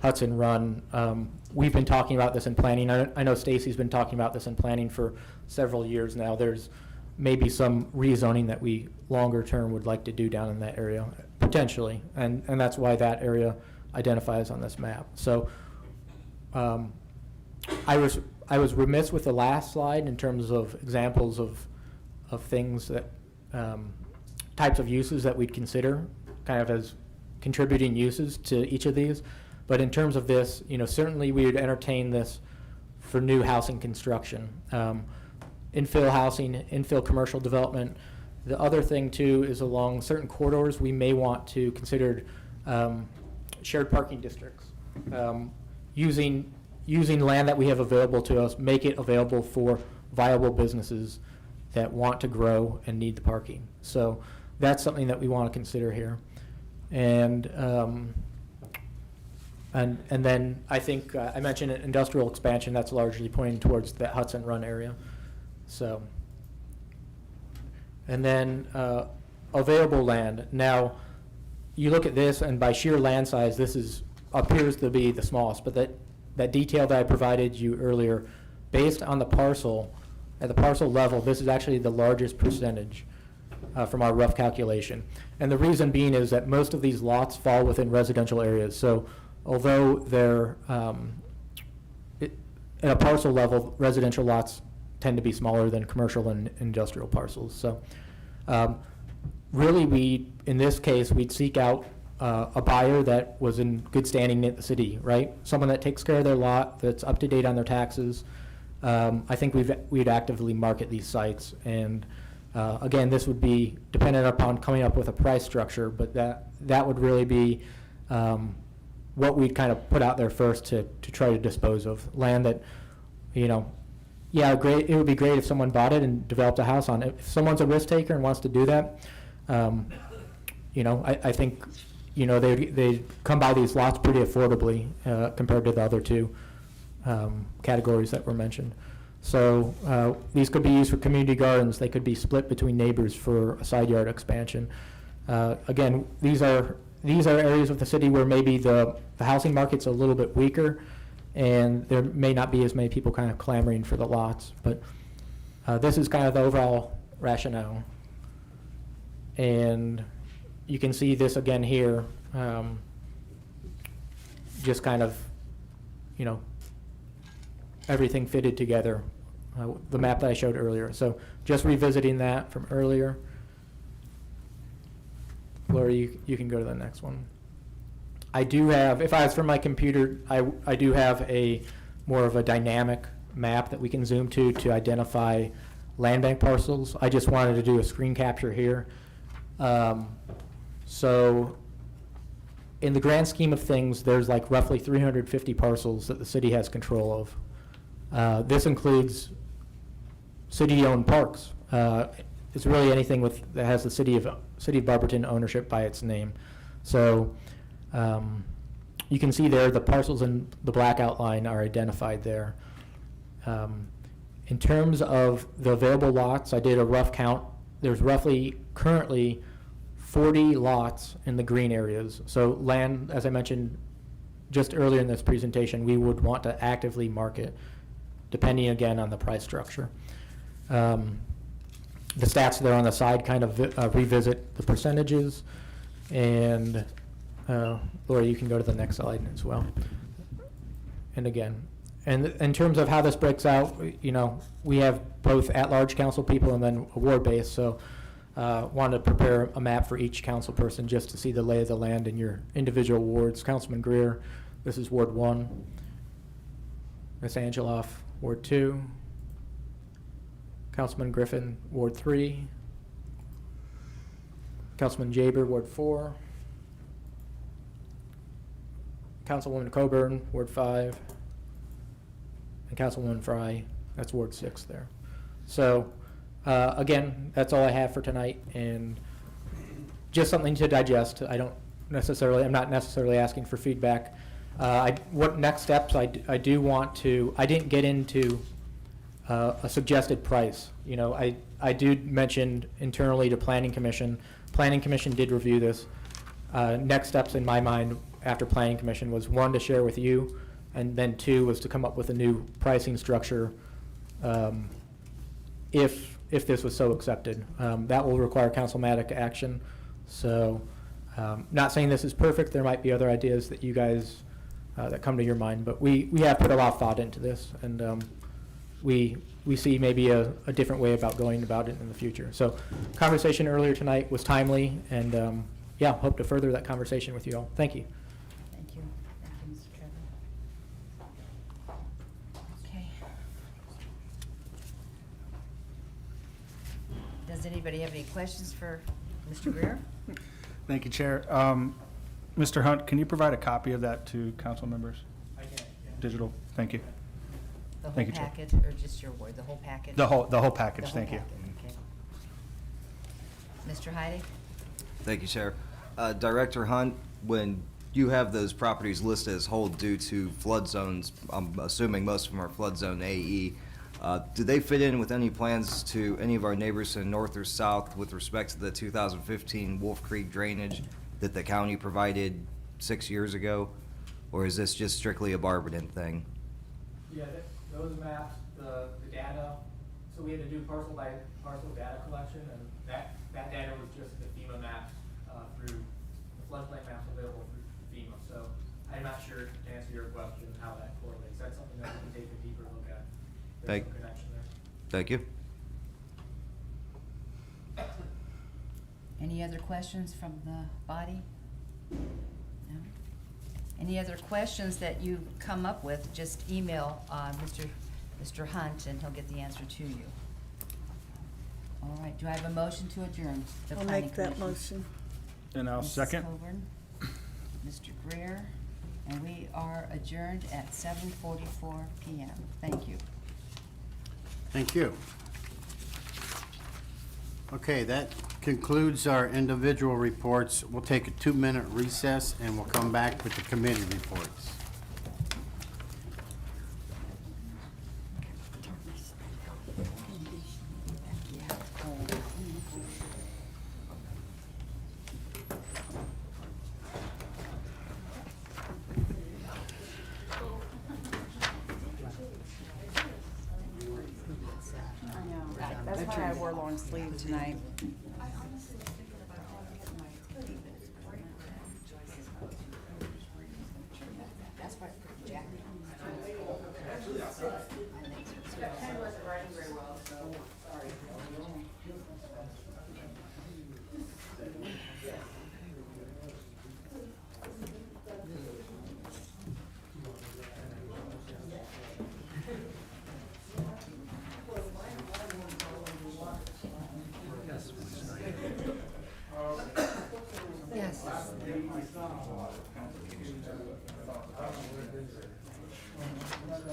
Hudson Run. We've been talking about this in planning. I know Stacy's been talking about this in planning for several years now. There's maybe some rezoning that we longer term would like to do down in that area, potentially. And that's why that area identifies on this map. So I was remiss with the last slide in terms of examples of things that types of uses that we'd consider kind of as contributing uses to each of these. But in terms of this, certainly we would entertain this for new housing construction, infill housing, infill commercial development. The other thing too is along certain corridors we may want to consider shared parking districts, using land that we have available to us, make it available for viable businesses that want to grow and need the parking. So that's something that we want to consider here. And then I think I mentioned an industrial expansion that's largely pointing towards the Hudson Run area. So, and then available land. Now, you look at this, and by sheer land size, this appears to be the smallest. But that detail that I provided you earlier, based on the parcel, at the parcel level, this is actually the largest percentage from our rough calculation. And the reason being is that most of these lots fall within residential areas. So although they're at a parcel level, residential lots tend to be smaller than commercial and industrial parcels. So really in this case, we'd seek out a buyer that was in good standing at the city, right? Someone that takes care of their lot, that's up to date on their taxes. I think we'd actively market these sites. And again, this would be dependent upon coming up with a price structure, but that would really be what we'd kind of put out there first to try to dispose of. Land that, yeah, great. It would be great if someone bought it and developed a house on it. If someone's a risk taker and wants to do that, I think, they come by these lots pretty affordably compared to the other two categories that were mentioned. So these could be used for community gardens. They could be split between neighbors for a side yard expansion. Again, these are areas of the city where maybe the housing market's a little bit weaker, and there may not be as many people kind of clamoring for the lots. But this is kind of the overall rationale. And you can see this again here, just kind of, everything fitted together, the map that I showed earlier. So just revisiting that from earlier. Laura, you can go to the next one. I do have, if I was from my computer, I do have more of a dynamic map that we can zoom to identify land bank parcels. I just wanted to do a screen capture here. So in the grand scheme of things, there's like roughly 350 parcels that the city has control of. This includes city-owned parks. It's really anything that has the city of Barberton ownership by its name. So you can see there the parcels in the black outline are identified there. In terms of the available lots, I did a rough count. There's roughly currently 40 lots in the green areas. So land, as I mentioned just earlier in this presentation, we would want to actively market, depending again on the price structure. The stats there on the side kind of revisit the percentages. And Laura, you can go to the next slide as well. And again, and in terms of how this breaks out, we have both at-large council people and then award-based. So wanted to prepare a map for each council person just to see the lay of the land in your individual wards. Councilman Greer, this is Ward 1. Ms. Angeloff, Ward 2. Councilman Griffin, Ward 3. Councilman Jaber, Ward 4. Councilwoman Coburn, Ward 5. and Councilwoman Fry, that's Ward 6 there. So, again, that's all I have for tonight, and just something to digest. I'm not necessarily asking for feedback. What next steps, I didn't get into a suggested price. You know, I did mention internally to Planning Commission. Planning Commission did review this. Next steps in my mind after Planning Commission was, 1, to share with you, and then 2 was to come up with a new pricing structure if this was so accepted. That will require councilmatic action. So, not saying this is perfect. There might be other ideas that you guys, that come to your mind, but we have put a lot of thought into this, and we see maybe a different way about going about it in the future. So, conversation earlier tonight was timely, and yeah, hope to further that conversation with you all. Thank you. Thank you. Thank you, Mr. Trevor. Okay. Does anybody have any questions for Mr. Greer? Thank you, Chair. Mr. Hunt, can you provide a copy of that to council members? I can, Digital, thank you. The whole Thank you, Chair. package, or just your word, the whole package? The whole The package, whole thank you. packet, okay. Mr. Heide? Thank you, Chair. Director Hunt, when you have those properties listed as hold due to flood zones, I'm assuming most of them are flood zone AE, do they fit in with any plans to any of our neighbors in north or south with respect to the 2015 Wolf Creek drainage that the county provided 6 years ago? Or is this just strictly a Barberton thing? Yeah, those maps, the data, so we had to do parcel by parcel data collection, and that data was just the FEMA maps through the floodplain maps available through FEMA. So I'm not sure, to answer your question, how that correlates. That's something that we can take a deeper look at. There's some connection there. Thank you. Any other questions from the body? No? Any other questions that you come up with, just email Mr. Hunt, and he'll get the answer to you. All right, do I have a motion to adjourn the I'll planning make that commission? motion. And I'll Mrs. second. Coburn, Mr. Greer, and we are adjourned at 7:44 PM. Thank you. Thank you. Okay, that concludes our individual reports. We'll take a 2-minute recess, and we'll come back with the committee reports. That's why I wore long sleeve tonight. Yes.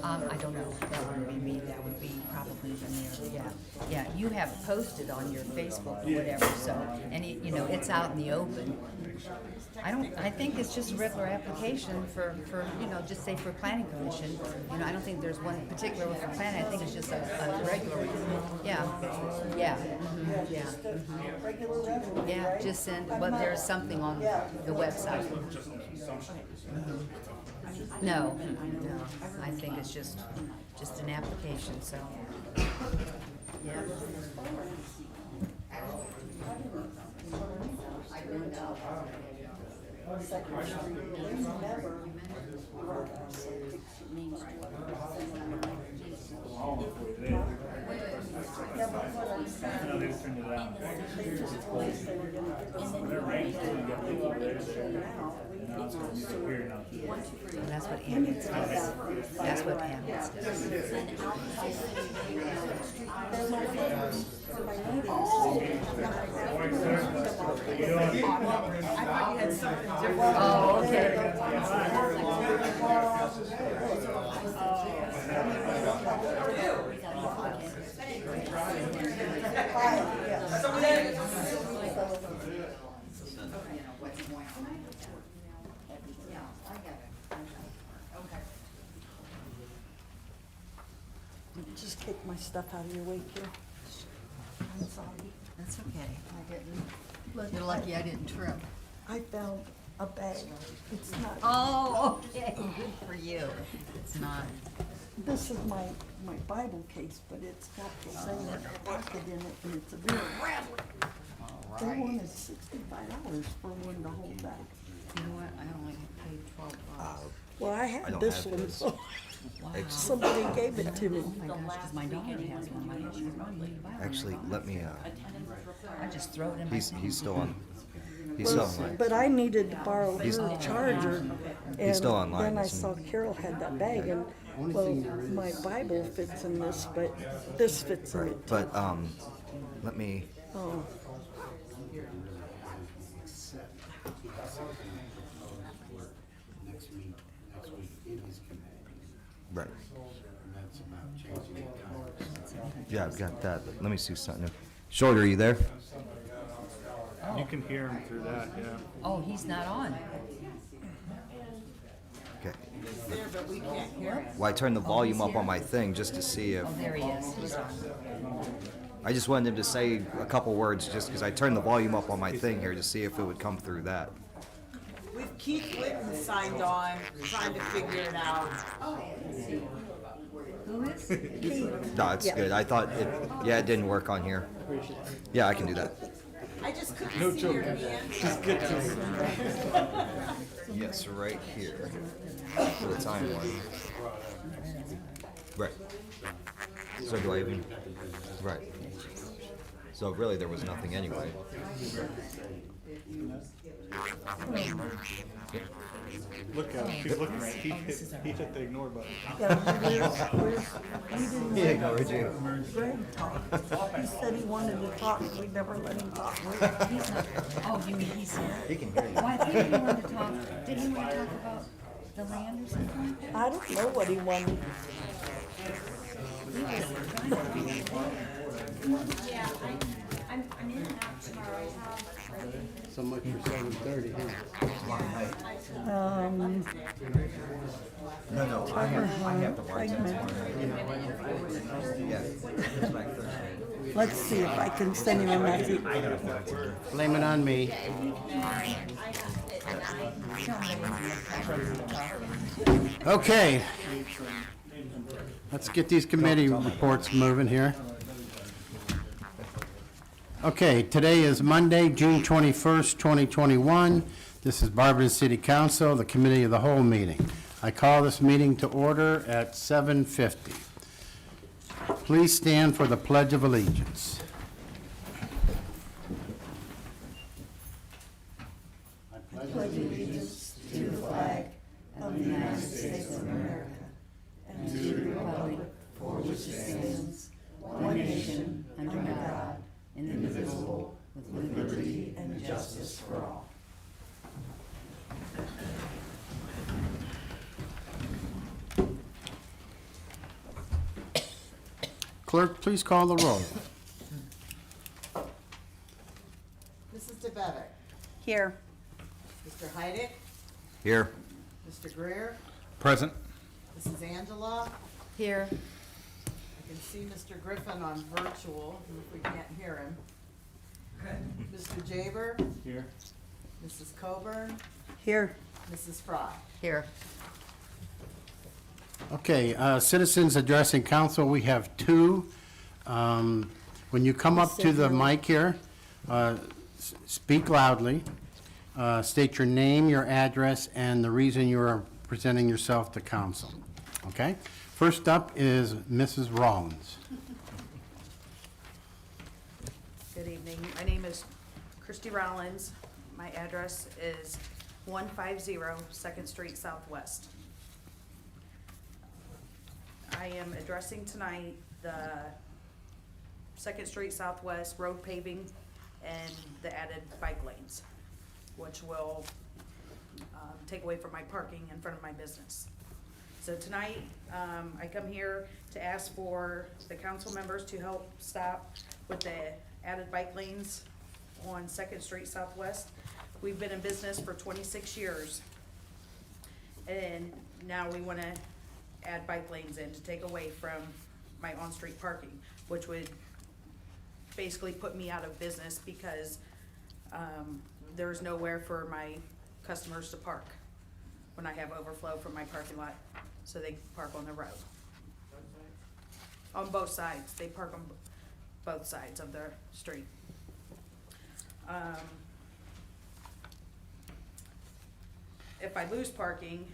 I don't know, that wouldn't be me, that would be probably the mayor, yeah. Yeah, you have posted on your Facebook or whatever, so, and you know, it's out in the open. I think it's just a regular application for, you know, just say for planning commission. You know, I don't think there's one particular one for planning, I think it's just a regular, yeah, yeah, mhm, yeah. Mhm. Yeah, just send, but there's something on the website. No, no, I think it's just an application, so, yeah. No, they just turned it out. They're ranked, so you got people over there. Now it's gonna disappear now. That's what Amex does. That's what Amex does. Oh, okay. Just take my stuff out of your way, Carol. I'm sorry. That's okay. I didn't, you're lucky I didn't trim. I found a bag. It's not. Oh, okay, good for you. It's not. This is my Bible case, but it's got the same pocket in it, and it's a bit rattling. They wanted $65 for one to hold back. You know what, I only paid $12. Well, I I had don't this have one, it. so Wow. somebody gave it to me. Oh my gosh, because my daughter has one. My daughter, she's running to buy one. Actually, let me, I just throw it in my. he's still on, he's still online. But I needed to borrow He's- her charger. He's still And online, then I isn't saw he? Carol had that bag, and, well, my Bible fits in this, but this fits in it too. But, let me, Oh, Next week it is committee, right. and that's about changing the times. Yeah, I've got that. Let me see something. Shorter, are you there? You can hear him through that, yeah. Oh, he's not on. Okay. He's there, but we can't hear him. Well, I turned the volume up on my thing just to see if, Oh, there he is. He's on. I just wanted him to say a couple words just because I turned the volume up on my thing here to see if it would come through that. With Keith Litton signed on, trying to figure it out. Who is? No, it's good. I thought it, yeah, it didn't work on here. Yeah, I can do that. I just couldn't see your hand. Yes, right here. For the timeline. Right. So do I even, right. So really, there was nothing anyway. Look at him, he's looking right, he hit the ignore button. He ignored you. Greg talked. He said he wanted to talk, we never let him talk. He's not. Oh, you mean he's here? He can hear you. Well, I think he wanted to talk, didn't he want to talk about the land or something like that? I don't know what he wanted. Yeah, I'm in and out tomorrow. So much for 7:30, huh? No, I have to watch it. Yeah. Let's see if I can send him a message. Blame it on me. Okay. Let's get these committee reports moving here. Okay, today is Monday, June 21st, 2021. This is Barberton City Council, the Committee of the Whole meeting. I call this meeting to order at 7:50. Please stand for the Pledge of Allegiance. Under God, indivisible, with liberty and justice for all. Clerk, please call the roll. Mrs. DeBevick, Here. Mr. Heidick, Here. Mr. Greer, Present. Mrs. Angela. Here. I can see Mr. Griffin on virtual, if we can't hear him. Mr. Jaber, Here. Mrs. Coburn, Here, Mrs. Fry. Here. Okay, citizens addressing council, we have two. When you come up to the mic here, speak loudly, state your name, your address, and the reason you are presenting yourself to council. Okay? First up is Mrs. Rollins. Good evening. My name is Christy Rollins. My address is 150 2nd Street Southwest. I am addressing tonight the 2nd Street Southwest road paving and the added bike lanes, which will take away from my parking in front of my business. So tonight, I come here to ask for the council members to help stop with the added bike lanes on Second Street Southwest. We've been in business for 26 years. And now we wanna add bike lanes in to take away from my on-street parking, which would basically put me out of business because, there's nowhere for my customers to park when I have overflow from my parking lot, so they park on the road. On both sides, they park on both sides of the street. If I lose parking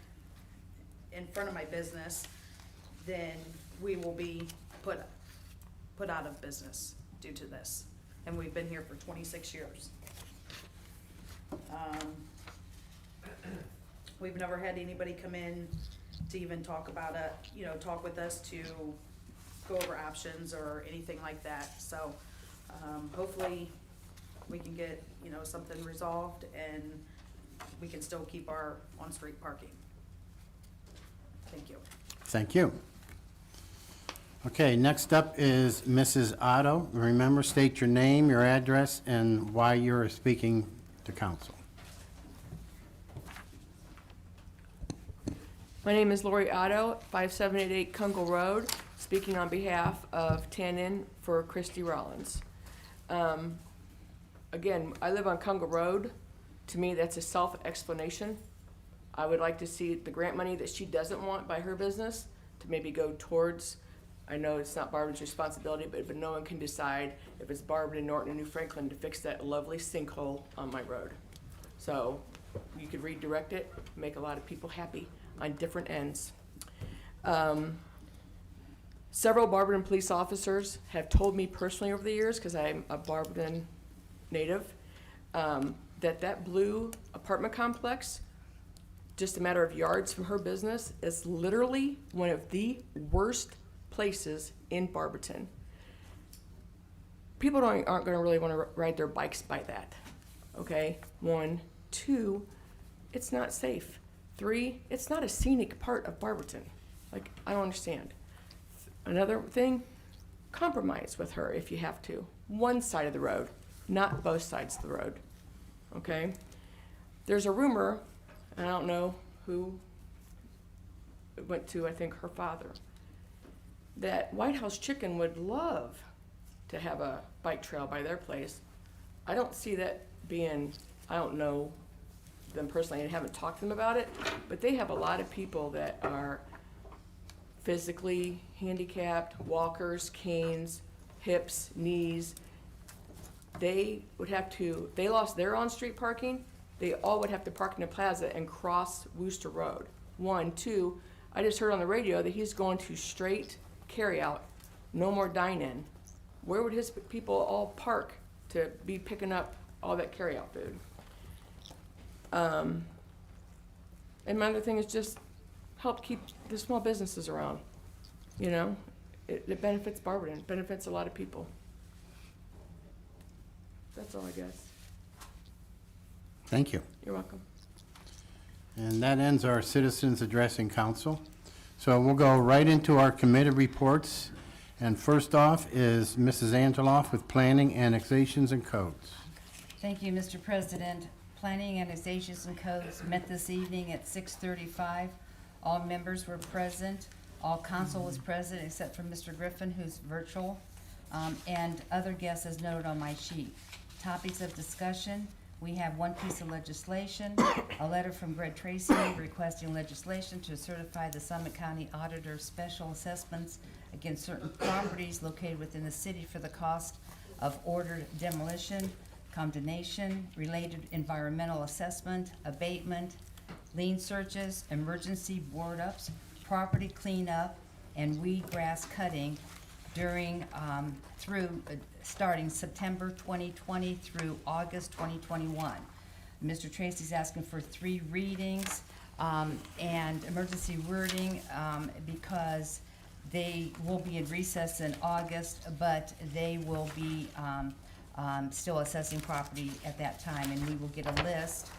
in front of my business, then we will be put out of business due to this. And we've been here for 26 years. We've never had anybody come in to even talk about it, talk with us to go over options or anything like that. So, hopefully we can get, something resolved and we can still keep our on-street parking. Thank you. Thank you. Okay, next up is Mrs. Otto. Remember, state your name, your address, and why you're speaking to council. My name is Lori Otto, 5788 Kungle Road, speaking on behalf of Tannen for Christy Rollins. Again, I live on Kungle Road. To me, that's a self-explanation. I would like to see the grant money that she doesn't want by her business to maybe go towards, I know it's not Barberton's responsibility, but no one can decide if it's Barberton, Norton, and New Franklin to fix that lovely sinkhole on my road. So you could redirect it, make a lot of people happy on different ends. Several Barberton police officers have told me personally over the years, because I'm a Barberton native, that blue apartment complex, just a matter of yards from her business, is literally one of the worst places in Barberton. People aren't gonna really wanna ride their bikes by that, okay? 1, 2, it's not safe. 3, it's not a scenic part of Barberton. Like, I don't understand. Another thing, compromise with her if you have to. One side of the road, not both sides of the road, okay? There's a rumor, and I don't know who it went to, I think her father, that White House Chicken would love to have a bike trail by their place. I don't see that being, I don't know them personally and haven't talked to them about it, but they have a lot of people that are physically handicapped, walkers, canes, hips, knees. They would have to, they lost their on-street parking, they all would have to park in the plaza and cross Wooster Road. 1, 2, I just heard on the radio that he's going to straight carry out, no more dine-in. Where would his people all park to be picking up all that carry-out food? And my other thing is just help keep the small businesses around, It benefits Barberton, it benefits a lot of people. That's all I guess. Thank you. You're welcome. And that ends our citizens addressing council. So we'll go right into our committee reports. And first off is Mrs. Angeloff with Planning, Annexations, and Codes. Thank you, Mr. President. Planning, Annexations, and Codes met this evening at 6:35. All members were present. All council was present except for Mr. Griffin, who's virtual, and other guests as noted on my sheet. Topics of discussion: we have one piece of legislation, a letter from Greg Tracy requesting legislation to certify the Summit County Auditor's special assessments against certain properties located within the city for the cost of ordered demolition, condemnation, related environmental assessment, abatement, lien searches, emergency board ups, property cleanup, and weed grass cutting during, starting September 2020 through August 2021. Mr. Tracy's asking for 3 readings, and emergency wording, because they will be in recess in August, but they will be, still assessing property at that time, and we will get a list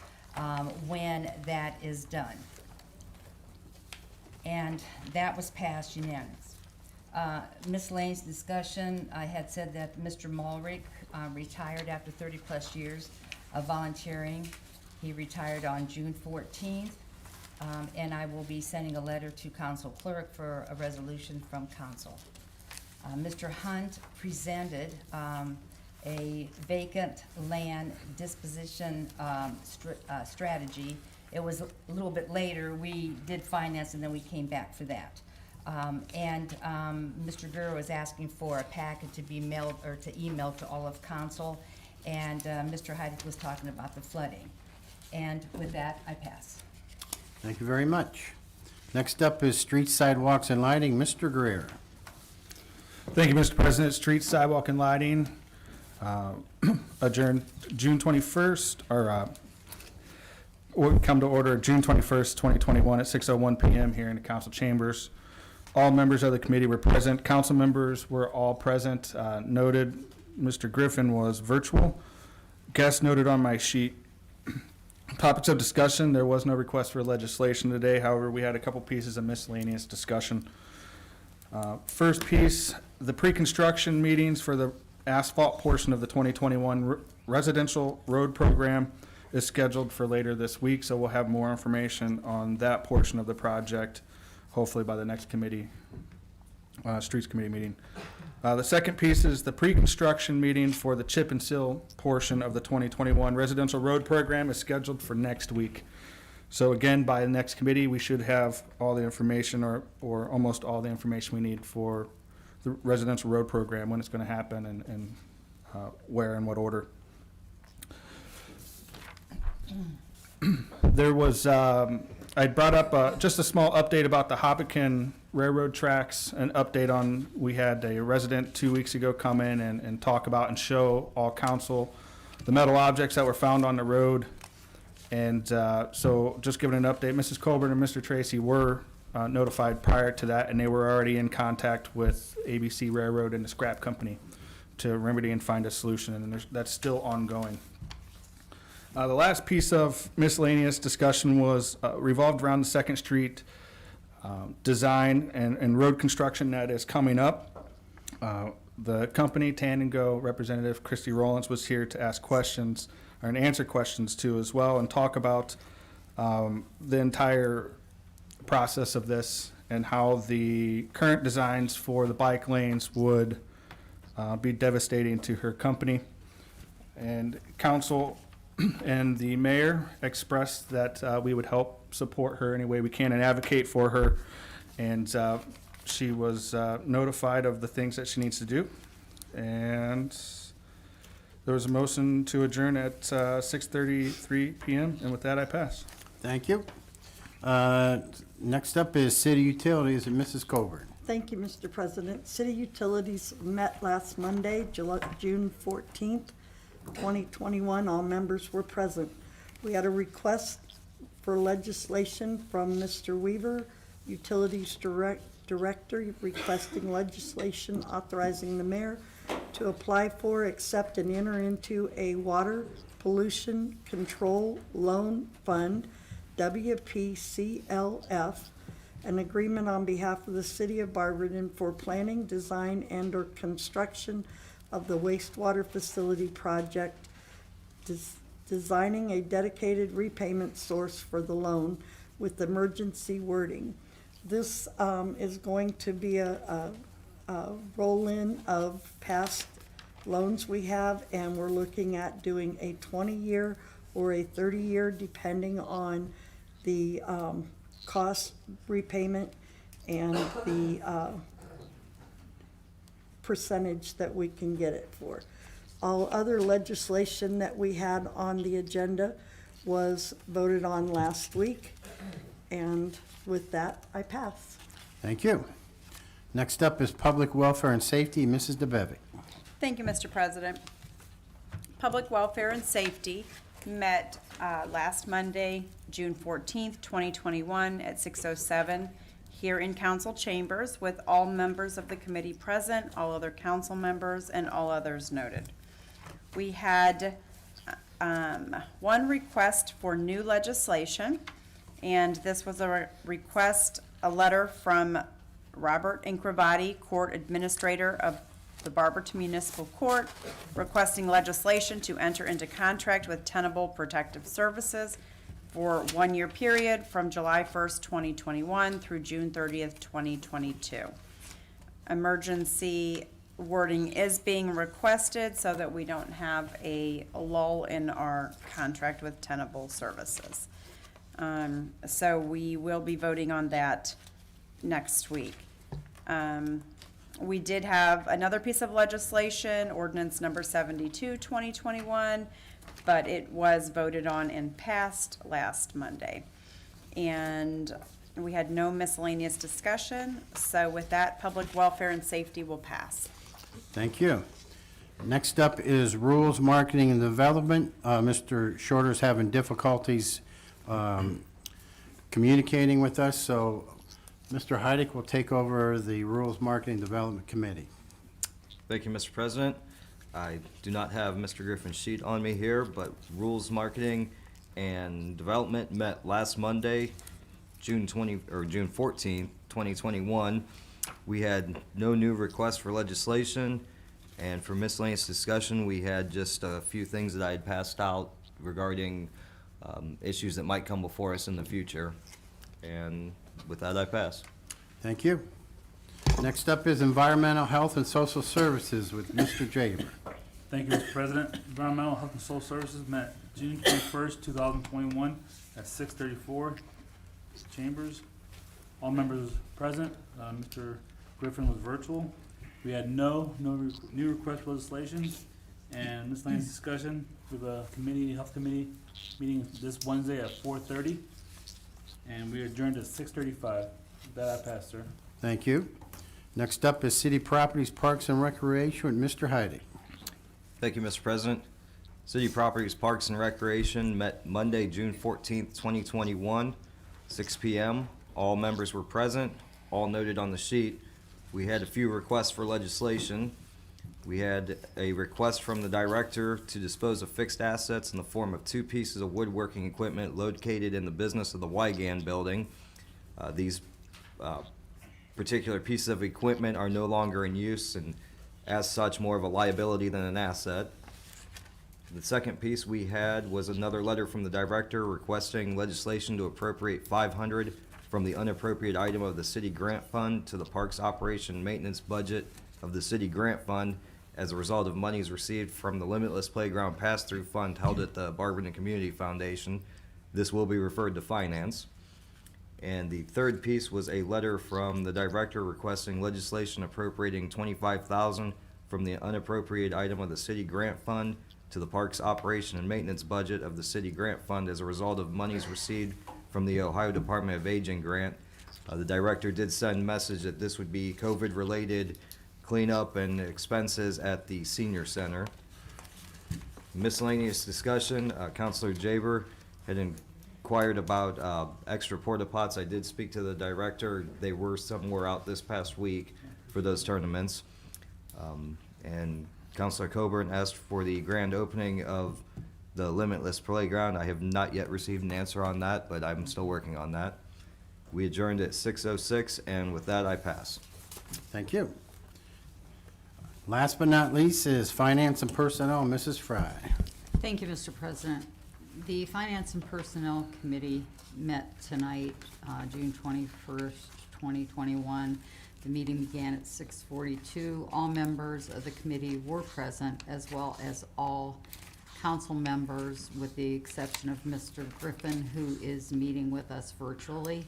when that is done. and that was passed unanimous. Miscellaneous discussion, I had said that Mr. Mulrick retired after 30-plus years of volunteering. He retired on June 14th, and I will be sending a letter to council clerk for a resolution from council. Mr. Hunt presented a vacant land disposition strategy. It was a little bit later. We did finance and then we came back for that. Mr. Gurr was asking for a packet to be mailed or to email to all of council, and Mr. Heidick was talking about the flooding. And with that, I pass. Thank you very much. Next up is streets, sidewalks, and lighting. Mr. Greer. Thank you, Mr. President. Street, sidewalk, and lighting adjourned June 21st, or will come to order June 21st, 2021 at 6:01 p.m. here in the council chambers. All members of the committee were present. Council members were all present. Noted Mr. Griffin was virtual. Guests noted on my sheet. Topics of discussion, there was no request for legislation today. However, we had a couple pieces of miscellaneous discussion. First piece, the pre-construction meetings for the asphalt portion of the 2021 residential road program is scheduled for later this week, so we'll have more information on that portion of the project, hopefully by the next committee, streets committee meeting. The second piece is the pre-construction meeting for the chip and seal portion of the 2021 residential road program is scheduled for next week. So again, by the next committee, we should have all the information or almost all the information we need for the residential road program, when it's going to happen and where and what order. There was, I brought up just a small update about the Hopkinton Railroad tracks, an update on, we had a resident 2 weeks ago come in and talk about and show all council the metal objects that were found on the road. And so just giving an update, Mrs. Colburn and Mr. Tracy were notified prior to that, and they were already in contact with ABC Railroad and the scrap company to remedy and find a solution, and that's still ongoing. The last piece of miscellaneous discussion was revolved around the 2nd Street design and road construction that is coming up. The company, Tan & Go representative Christy Rollins, was here to ask questions and answer questions too as well, and talk about the entire process of this and how the current designs for the bike lanes would be devastating to her company. And council and the mayor expressed that we would help support her any way we can and advocate for her. And she was notified of the things that she needs to do. And there was a motion to adjourn at 6:33 p.m. And with that, I pass. Thank you. Next up is city utilities and Mrs. Colburn. Thank you, Mr. President. City Utilities met last Monday, June 14th, 2021. All members were present. We had a request for legislation from Mr. Weaver, Utilities Director, requesting legislation authorizing the mayor to apply for, accept, and enter into a water pollution control loan fund, WPCLF, an agreement on behalf of the city of Barberton for planning, design, and/or construction of the wastewater facility project, designing a dedicated repayment source for the loan with emergency wording. This is going to be a roll-in of past loans we have, and we're looking at doing a 20-year or a 30-year, depending on the cost repayment and the percentage that we can get it for. All other legislation that we had on the agenda was voted on last week, and with that, I pass. Thank you. Next up is public welfare and safety, Mrs. DeBevick. Thank you, Mr. President. Public Welfare and Safety met last Monday, June 14th, 2021 at 6:07 here in council chambers with all members of the committee present, all other council members, and all others noted. We had one request for new legislation, and this was a request a letter from Robert Incravati, Court Administrator of the Barberton Municipal Court, requesting legislation to enter into contract with Tenable Protective Services for 1-year period from July 1st, 2021 through June 30th, 2022. Emergency wording is being requested so that we don't have a lull in our contract with Tenable Services. So we will be voting on that next week. We did have another piece of legislation, ordinance number 72, 2021, but it was voted on and passed last Monday. And we had no miscellaneous discussion, so with that, public welfare and safety will pass. Thank you. Next up is Rules, Marketing, and Development. Mr. Shorter's having difficulties communicating with us, so Mr. Heidick will take over the Rules, Marketing, Development Committee. Thank you, Mr. President. I do not have Mr. Griffin's sheet on me here, but Rules, Marketing, and Development met last Monday, June 14th, 2021. We had no new requests for legislation, and for miscellaneous discussion, we had just a few things that I had passed out regarding issues that might come before us in the future. And with that, I pass. Thank you. Next up is Environmental Health and Social Services with Mr. Jaber. Thank you, Mr. President. Environmental Health and Social Services met June 21st, 2021 at 6:34 Chambers. All members present. Mr. Griffin was virtual. We had no new request for legislation and miscellaneous discussion. We have a health committee meeting this Wednesday at 4:30, and we adjourned at 6:35. With that, I pass, sir. Thank you. Next up is City Properties, Parks, and Recreation with Mr. Heidi. Thank you, Mr. President. City Properties, Parks, and Recreation met Monday, June 14th, 2021, 6 p.m. All members were present, all noted on the sheet. We had a few requests for legislation. We had a request from the director to dispose of fixed assets in the form of 2 pieces of woodworking equipment located in the business of the Wygan building. These particular pieces of equipment are no longer in use and as such more of a liability than an asset. The second piece we had was another letter from the director requesting legislation to appropriate $500 from the unappropriated item of the city grant fund to the parks operation and maintenance budget of the city grant fund as a result of monies received from the Limitless Playground Pass-Through Fund held at the Barberton Community Foundation. This will be referred to finance. And the third piece was a letter from the director requesting legislation appropriating $25,000 from the unappropriated item of the city grant fund to the parks operation and maintenance budget of the city grant fund as a result of monies received from the Ohio Department of Aging grant. The director did send a message that this would be COVID-related cleanup and expenses at the senior center. Miscellaneous discussion, Councilor Jaber had inquired about extra porta pots. I did speak to the director. They were somewhere out this past week for those tournaments. And Councilor Coburn asked for the grand opening of the Limitless Playground. I have not yet received an answer on that, but I'm still working on that. We adjourned at 6:06, and with that, I pass. Thank you. Last but not least is Finance and Personnel, Mrs. Fry. Thank you, Mr. President. The Finance and Personnel Committee met tonight, June 21st, 2021. The meeting began at 6:42. All members of the committee were present, as well as all council members, with the exception of Mr. Griffin, who is meeting with us virtually,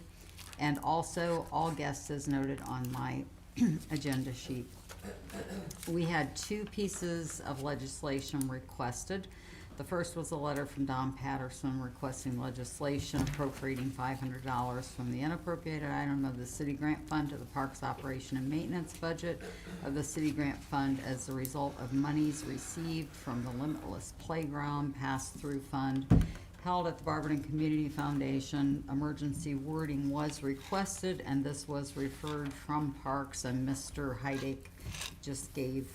and also all guests as noted on my agenda sheet. We had 2 pieces of legislation requested. The first was a letter from Don Patterson requesting legislation appropriating $500 from the unappropriated item of the city grant fund to the parks operation and maintenance budget of the city grant fund as a result of monies received from the Limitless Playground Pass-Through Fund held at the Barberton Community Foundation. Emergency wording was requested, and this was referred from Parks, and Mr. Heidick just gave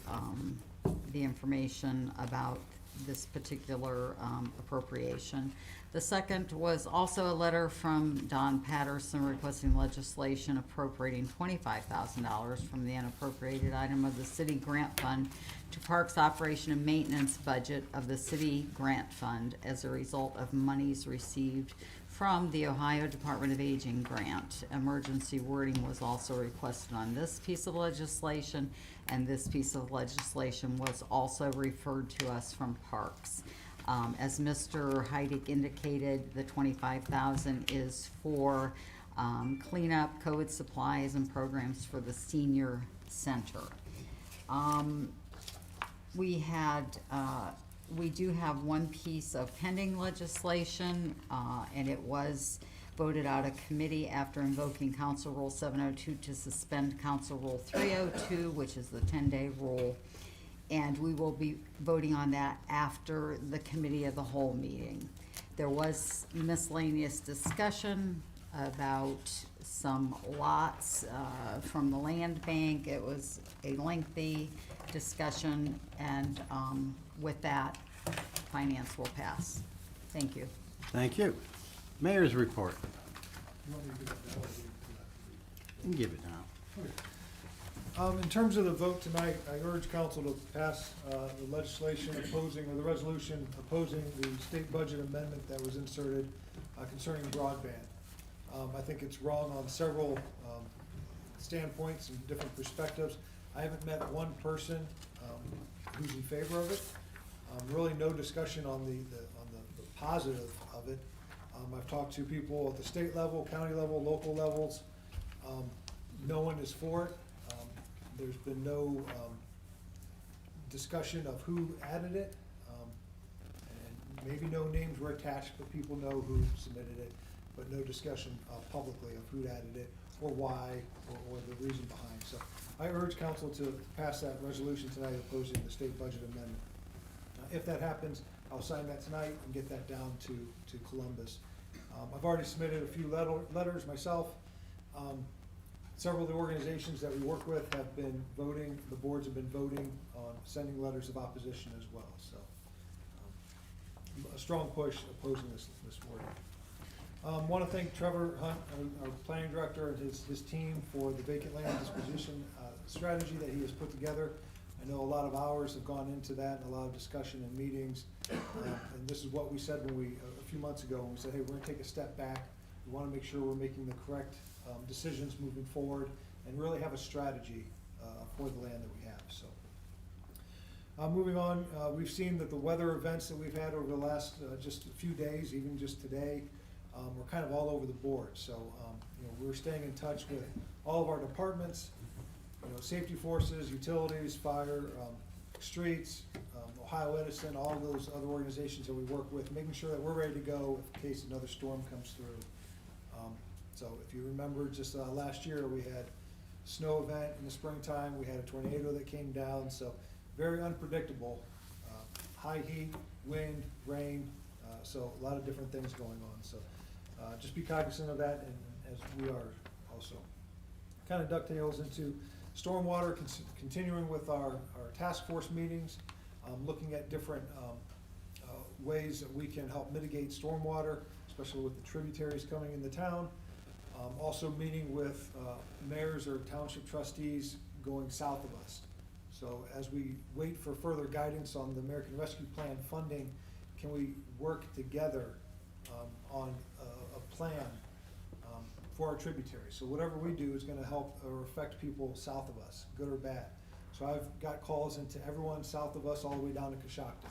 the information about this particular appropriation. The second was also a letter from Don Patterson requesting legislation appropriating $25,000 from the unappropriated item of the city grant fund to Parks Operation and Maintenance budget of the city grant fund as a result of monies received from the Ohio Department of Aging grant. Emergency wording was also requested on this piece of legislation, and this piece of legislation was also referred to us from Parks. As Mr. Heidig indicated, the $25,000 is for cleanup, COVID supplies, and programs for the senior center. We do have one piece of pending legislation, and it was voted out of committee after invoking Council Rule 702 to suspend Council Rule 302, which is the 10-day rule. And we will be voting on that after the committee of the whole meeting. There was miscellaneous discussion about some lots from the land bank. It was a lengthy discussion, and with that, finance will pass. Thank you. Thank you. Mayor's report. You want me to give it now or give it to You can give it now. In terms of the vote tonight, I urge council to pass the legislation opposing, or the resolution opposing the state budget amendment that was inserted concerning broadband. I think it's wrong on several standpoints and different perspectives. I haven't met one person who's in favor of it. Really no discussion on the positive of it. I've talked to people at the state level, county level, local levels. No one is for it. There's been no discussion of who added it, and maybe no names were attached, but people know who submitted it, but no discussion publicly of who added it, or why, or the reason behind. So I urge council to pass that resolution tonight opposing the state budget amendment. If that happens, I'll sign that tonight and get that down to Columbus. I've already submitted a few letters myself. Several of the organizations that we work with have been voting, the boards have been voting on sending letters of opposition as well. So a strong push opposing this wording. Want to thank Trevor Hunt, our planning director, and his team for the vacant land disposition strategy that he has put together. I know a lot of hours have gone into that and a lot of discussion and meetings. And this is what we said when a few months ago, when we said, hey, we're going to take a step back. We want to make sure we're making the correct decisions moving forward and really have a strategy for the land that we have. So moving on, we've seen that the weather events that we've had over the last just a few days, even just today, we're kind of all over the board. So we're staying in touch with all of our departments, safety forces, utilities, fire, streets, Ohio Edison, all of those other organizations that we work with, making sure that we're ready to go in case another storm comes through. So if you remember, just last year we had a snow event in the springtime, we had a tornado that came down, so very unpredictable. High heat, wind, rain, so a lot of different things going on. So just be cognizant of that, and as we are also. Kind of ducktails into stormwater, continuing with our task force meetings, looking at different ways that we can help mitigate stormwater, especially with the tributaries coming into town. Also meeting with mayors or township trustees going south of us. So as we wait for further guidance on the American Rescue Plan funding, can we work together on a plan for our tributaries? So whatever we do is going to help or affect people south of us, good or bad. So I've got calls into everyone south of us all the way down to Coshocton.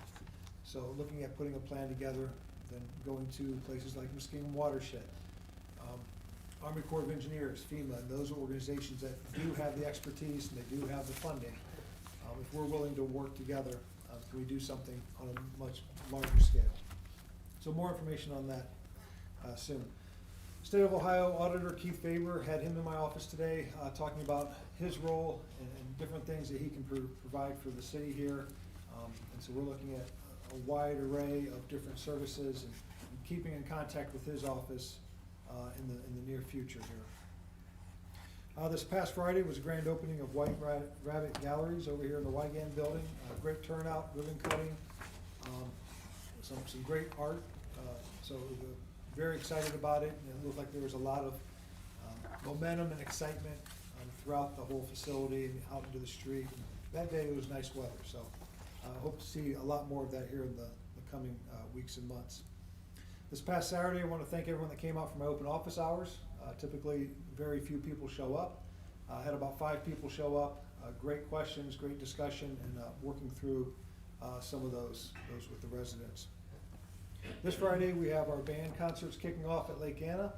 So looking at putting a plan together, then going to places like Muskegon Watershed, Army Corps of Engineers, FEMA, and those organizations that do have the expertise and they do have the funding. If we're willing to work together, can we do something on a much larger scale? So more information on that soon. State of Ohio Auditor Keith Faber, had him in my office today talking about his role and different things that he can provide for the city here. And so we're looking at a wide array of different services and keeping in contact with his office in the near future here. This past Friday was a grand opening of White Rabbit Galleries over here in the Wygan building. Great turnout, ribbon cutting. some great art, so we're very excited about it, and it looked like there was a lot of momentum and excitement throughout the whole facility and out into the street. And that day it was nice weather, so I hope to see a lot more of that here in the coming weeks and months. This past Saturday, I want to thank everyone that came out for my open office hours. Typically, very few people show up. I had about 5 people show up. Great questions, great discussion, and working through some of those with the residents. This Friday, we have our band concerts kicking off at Lake Anna.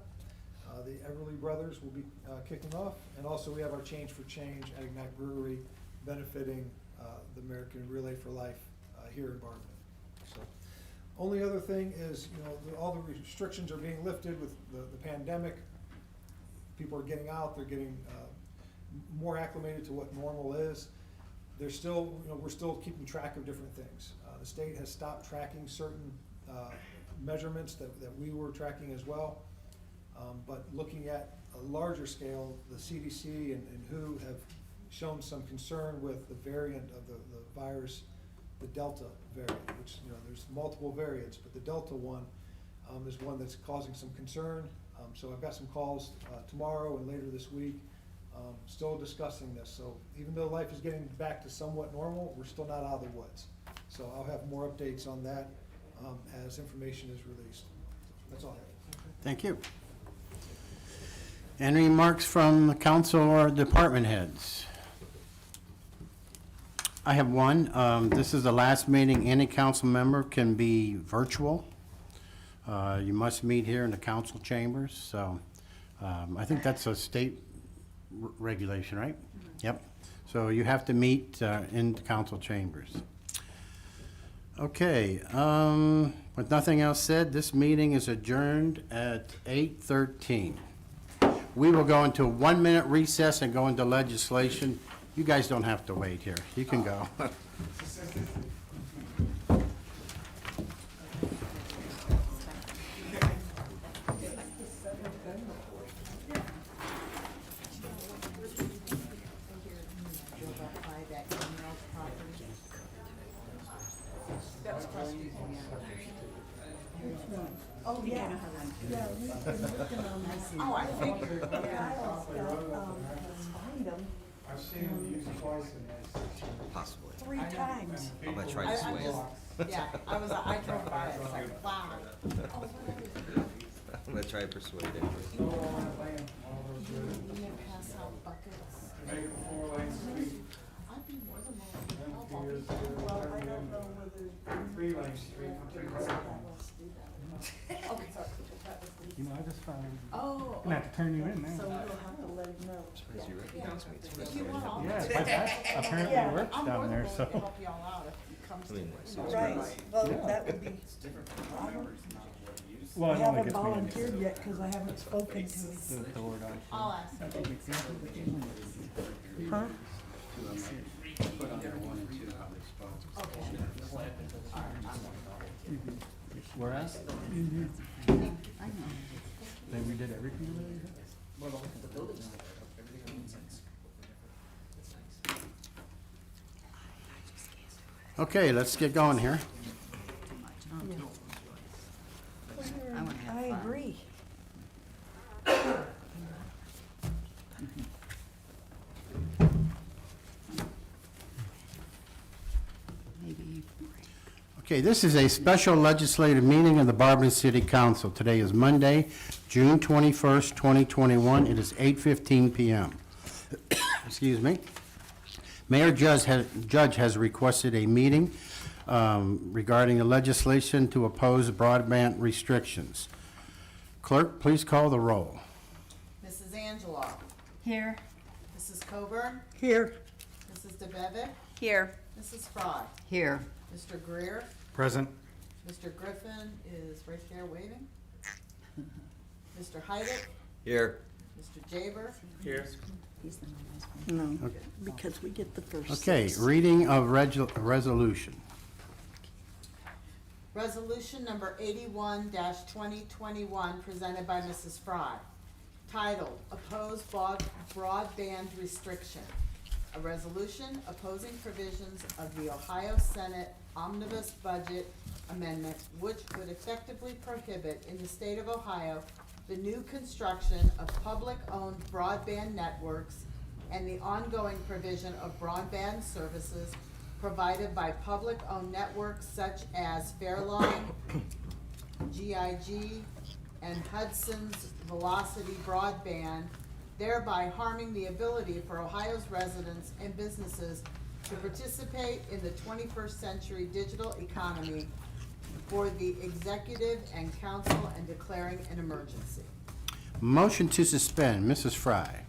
The Everly Brothers will be kicking off, and also we have our Change for Change at Ignite Brewery benefiting the American Relay for Life here in Barberton. So, only other thing is, all the restrictions are being lifted with the pandemic. People are getting out, they're getting more acclimated to what normal is. There's still, we're still keeping track of different things. The state has stopped tracking certain measurements that we were tracking as well. But looking at a larger scale, the CDC and WHO have shown some concern with the variant of the virus, the Delta variant, which, there's multiple variants, but the Delta one is one that's causing some concern. So I've got some calls tomorrow and later this week, still discussing this. So even though life is getting back to somewhat normal, we're still not out of the woods. So I'll have more updates on that as information is released. That's all I have. Thank you. Any remarks from the council or department heads? I have one. This is the last meeting any council member can be virtual. You must meet here in the council chambers, so I think that's a state regulation, right? Yep. So you have to meet in the council chambers. Okay, with nothing else said, this meeting is adjourned at 8:13. We will go into a 1-minute recess and go into legislation. You guys don't have to wait here. You can go. Oh, yeah. Yeah, we've been looking on this. Oh, I figured. Kyle's got, find them I've seen them used twice Possibly. 3 times. I'm gonna try to sway it. Yeah, I drove by it, it's like, wow. I'm gonna try to persuade it. You can pass out buckets. Make a 4-lane street. I'd be more than willing to help. Well, I don't know whether. 3-lane street for 2 cars. Okay. I just found, Oh. gonna have to turn you in now. So we'll have to let him know. Surprised you recognize me. It's the first If you time want, I'll. Yeah, my dad apparently works I'm down more there, than willing so. to help y'all out if it comes I to mean, it. so it's Right, well, Yeah. that would be. Well, I it only haven't gets me in. volunteered yet because I haven't spoken to him. The door down. I'll ask. Huh? Where at? They redid everything there? Okay, let's get going here. I I agree. Okay, this is a special legislative meeting of the Barberton City Council. Today is Monday, June 21st, 2021. It is 8:15 p.m. Excuse me. Mayor Judge has requested a meeting regarding the legislation to oppose broadband restrictions. Clerk, please call the roll. Mrs. Angelo. Here. Mrs. Coburn. Here. Mrs. DeBevick. Here. Mrs. Fry. Here. Mr. Greer. Present. Mr. Griffin is right there waving. Mr. Heidick. Here. Mr. Jaber. Here. No, because we get the first. Okay, 6. reading of resolution. Resolution number 81-2021, presented by Mrs. Fry. Titled, Oppose Broadband Restriction. a resolution opposing provisions of the Ohio Senate Omnibus Budget Amendment, which would effectively prohibit in the state of Ohio the new construction of public-owned broadband networks and the ongoing provision of broadband services provided by public-owned networks such as Fairline, GIG, and Hudson's Velocity Broadband, thereby harming the ability for Ohio's residents and businesses to participate in the 21st century digital economy for the executive and council and declaring an emergency. Motion to suspend, Mrs. Fry.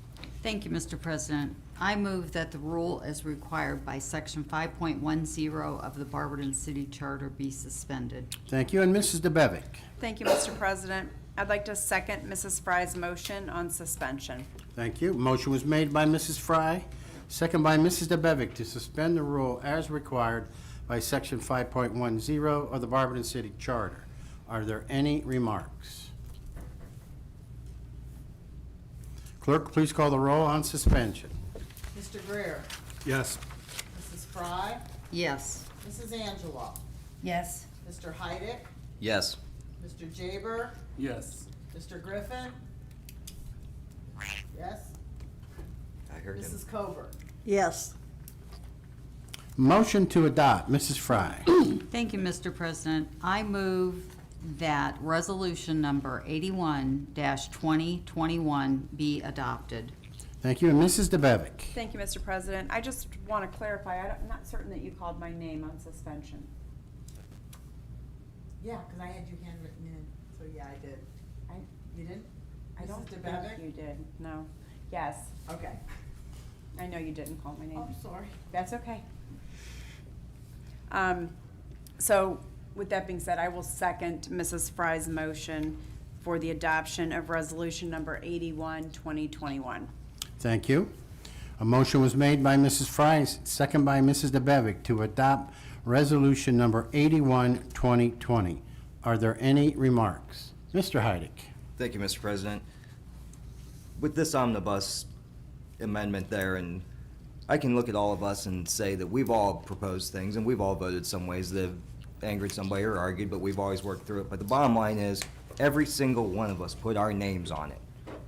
Thank you, Mr. President. I move that the rule as required by Section 5.10 of the Barberton City Charter be suspended. Thank you, and Mrs. DeBevick. Thank you, Mr. President. I'd like to second Mrs. Fry's motion on suspension. Thank you. Motion was made by Mrs. Fry, second by Mrs. DeBevick to suspend the rule as required by Section 5.10 of the Barberton City Charter. Are there any remarks? Clerk, please call the roll on suspension. Mr. Greer, Yes. Mrs. Fry, Yes. Mrs. Angela, Yes. Mr. Heidick, Yes. Mr. Jaber, Yes. Mr. Griffin? Yes? I heard him. Mrs. Coburn? Yes. Motion to adopt, Mrs. Fry. Thank you, Mr. President. I move that resolution number 81-2021 be adopted. Thank you, and Mrs. DeBevick. Thank you, Mr. President. I just want to clarify, I'm not certain that you called my name on suspension. Yeah, because I had you handwritten in, so yeah, I did. You didn't? I don't Mrs. think DeBevick? you did, no. Yes, Okay. I know you didn't call my name. I'm sorry. That's okay. So with that being said, I will second Mrs. Fry's motion for the adoption of resolution number 81, 2021. Thank you. A motion was made by Mrs. Fry, second by Mrs. DeBevick to adopt resolution number 81, 2020. Are there any remarks? Mr. Heidick. Thank you, Mr. President. With this omnibus amendment there, and I can look at all of us and say that we've all proposed things and we've all voted some ways that have angered somebody or argued, but we've always worked through it. But the bottom line is, every single one of us put our names on it.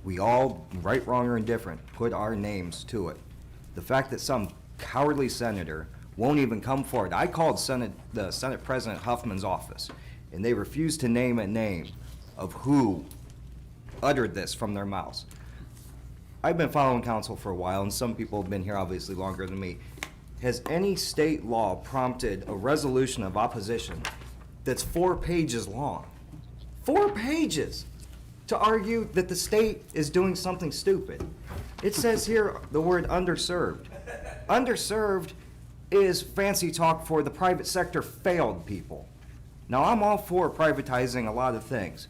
We all, right, wrong, or indifferent, put our names to it. The fact that some cowardly senator won't even come forward. I called the Senate President Huffman's office, and they refused to name a name of who uttered this from their mouths. I've been following council for a while, and some people have been here obviously longer than me. Has any state law prompted a resolution of opposition that's 4 pages long? 4 pages to argue that the state is doing something stupid. It says here the word underserved. Underserved is fancy talk for the private sector failed people. Now, I'm all for privatizing a lot of things.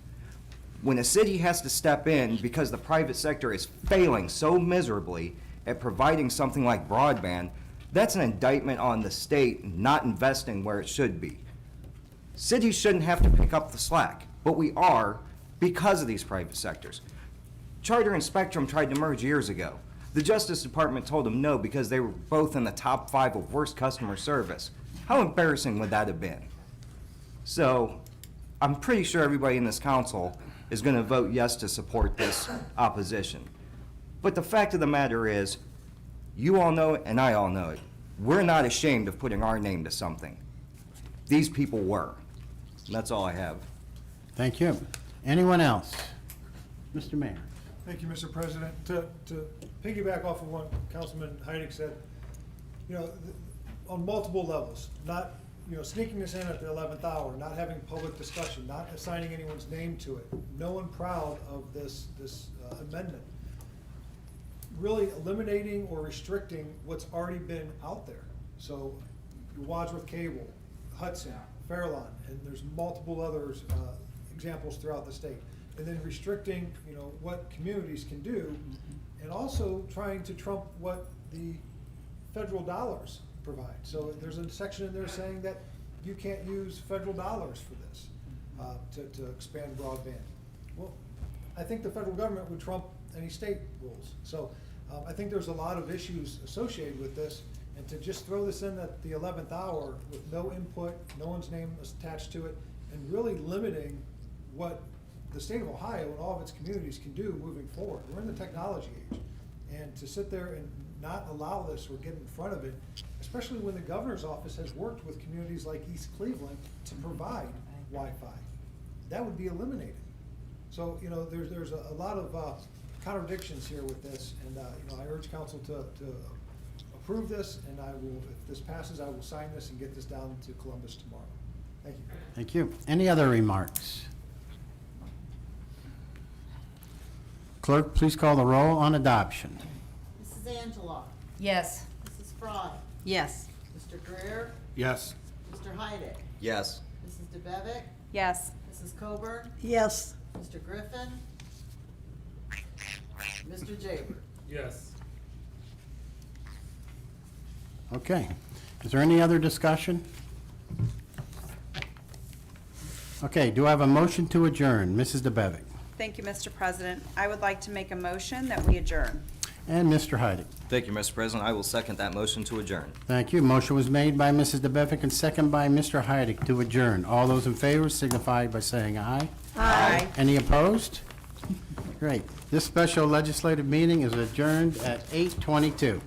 When a city has to step in because the private sector is failing so miserably at providing something like broadband, that's an indictment on the state not investing where it should be. Cities shouldn't have to pick up the slack, but we are because of these private sectors. Charter and Spectrum tried to merge years ago. The Justice Department told them no because they were both in the top 5 of worst customer service. How embarrassing would that have been? So, I'm pretty sure everybody in this council is going to vote yes to support this opposition. But the fact of the matter is, you all know it and I all know it. We're not ashamed of putting our name to something. These people were. And that's all I have. Thank you. Anyone else? Mr. Mayor. Thank you, Mr. President. To piggyback off of what Councilman Heidick said, on multiple levels, not, sneaking this in at the 11th hour, not having public discussion, not assigning anyone's name to it, no one proud of this amendment, really eliminating or restricting what's already been out there. So Wadsworth Cable, Hudson, Fairlawn, and there's multiple others, examples throughout the state. And then restricting, what communities can do, and also trying to trump what the federal dollars provide. So there's a section in there saying that you can't use federal dollars for this, to expand broadband. Well, I think the federal government would trump any state rules. So I think there's a lot of issues associated with this, and to just throw this in at the 11th hour with no input, no one's name is attached to it, and really limiting what the state of Ohio and all of its communities can do moving forward. We're in the technology age, and to sit there and not allow this or get in front of it, especially when the governor's office has worked with communities like East Cleveland to provide Wi-Fi, that would be eliminated. So, you know, there's a lot of contradictions here with this, and, you know, I urge council to approve this, and I will, if this passes, I will sign this and get this down to Columbus tomorrow. Thank you. Thank you. Any other remarks? Clerk, please call the roll on adoption. Mrs. Angela, Yes. Mrs. Fry, Yes. Mr. Greer, Yes. Mr. Heidick, Yes. Mrs. DeBevick, Yes. Mrs. Coburn, Yes. Mr. Griffin, Mr. Jaber. Yes. Okay. Is there any other discussion? Okay, do I have a motion to adjourn? Mrs. DeBevick. Thank you, Mr. President. I would like to make a motion that we adjourn. And Mr. Heidick. Thank you, Mr. President. I will second that motion to adjourn. Thank you. Motion was made by Mrs. DeBevick and second by Mr. Heidick to adjourn. All those in favor signify by saying aye. Aye. Any opposed? Great. This special legislative meeting is adjourned at 8:22.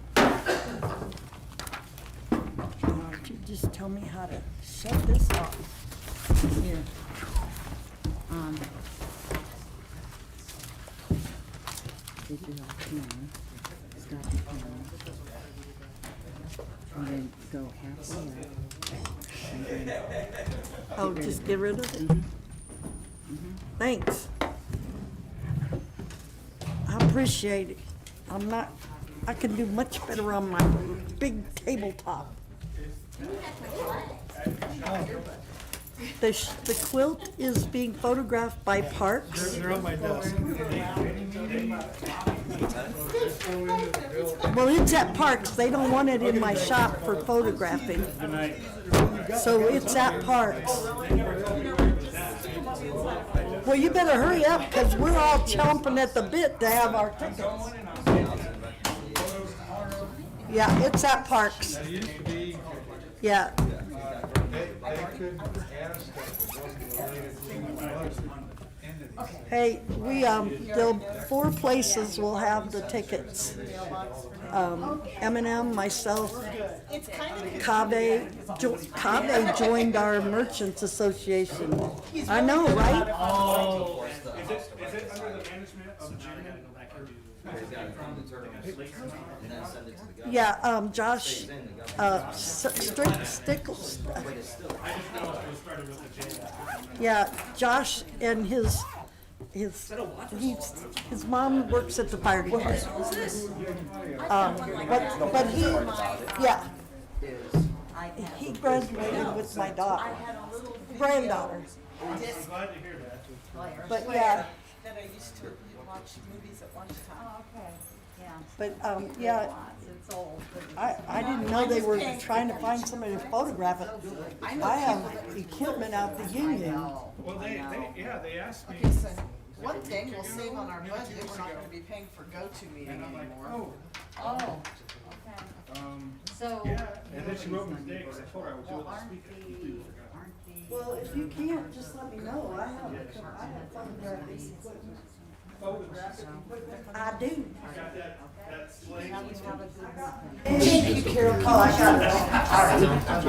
If you just tell me how to shut this off. Here. Did you have piano? Stop the piano. And then go halfway up. And then Oh, just get rid of it? Thanks. I appreciate it. I can do much better on my big tabletop. The quilt is being photographed by Parks. They're on my desk. Well, it's at Parks. They don't want it in my shop for photographing. So it's at Parks. Well, you better hurry up, because we're all chomping at the bit to have our tickets. Yeah, it's at Parks. Yeah. Hey, there'll 4 places will have the tickets. M&M, myself, Cave joined our Merchants Association. I know, right? Oh, is it under the management of Jim? Yeah, Josh, Stickles. Yeah, Josh and his mom works at the fire department. But he graduated with my daughter, granddaughter. I'm glad to hear that. But yeah, That I used to watch movies at lunchtime. but I didn't know they were trying to find somebody to photograph it. I have equipment out the union. Well, they asked me. Okay, so one thing, we'll save on our budget, we're not gonna be paying for GoToMeeting And I'm like, anymore. oh, Oh, okay. So. yeah, and then she wrote me today, because I told her I would do it this week. I completely forgot. Well, if you can't, just let me know. I have photographic equipment. Photographic equipment? I do. I got that sling. Thank you, Carol. Oh, I got it. All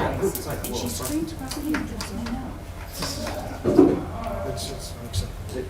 right.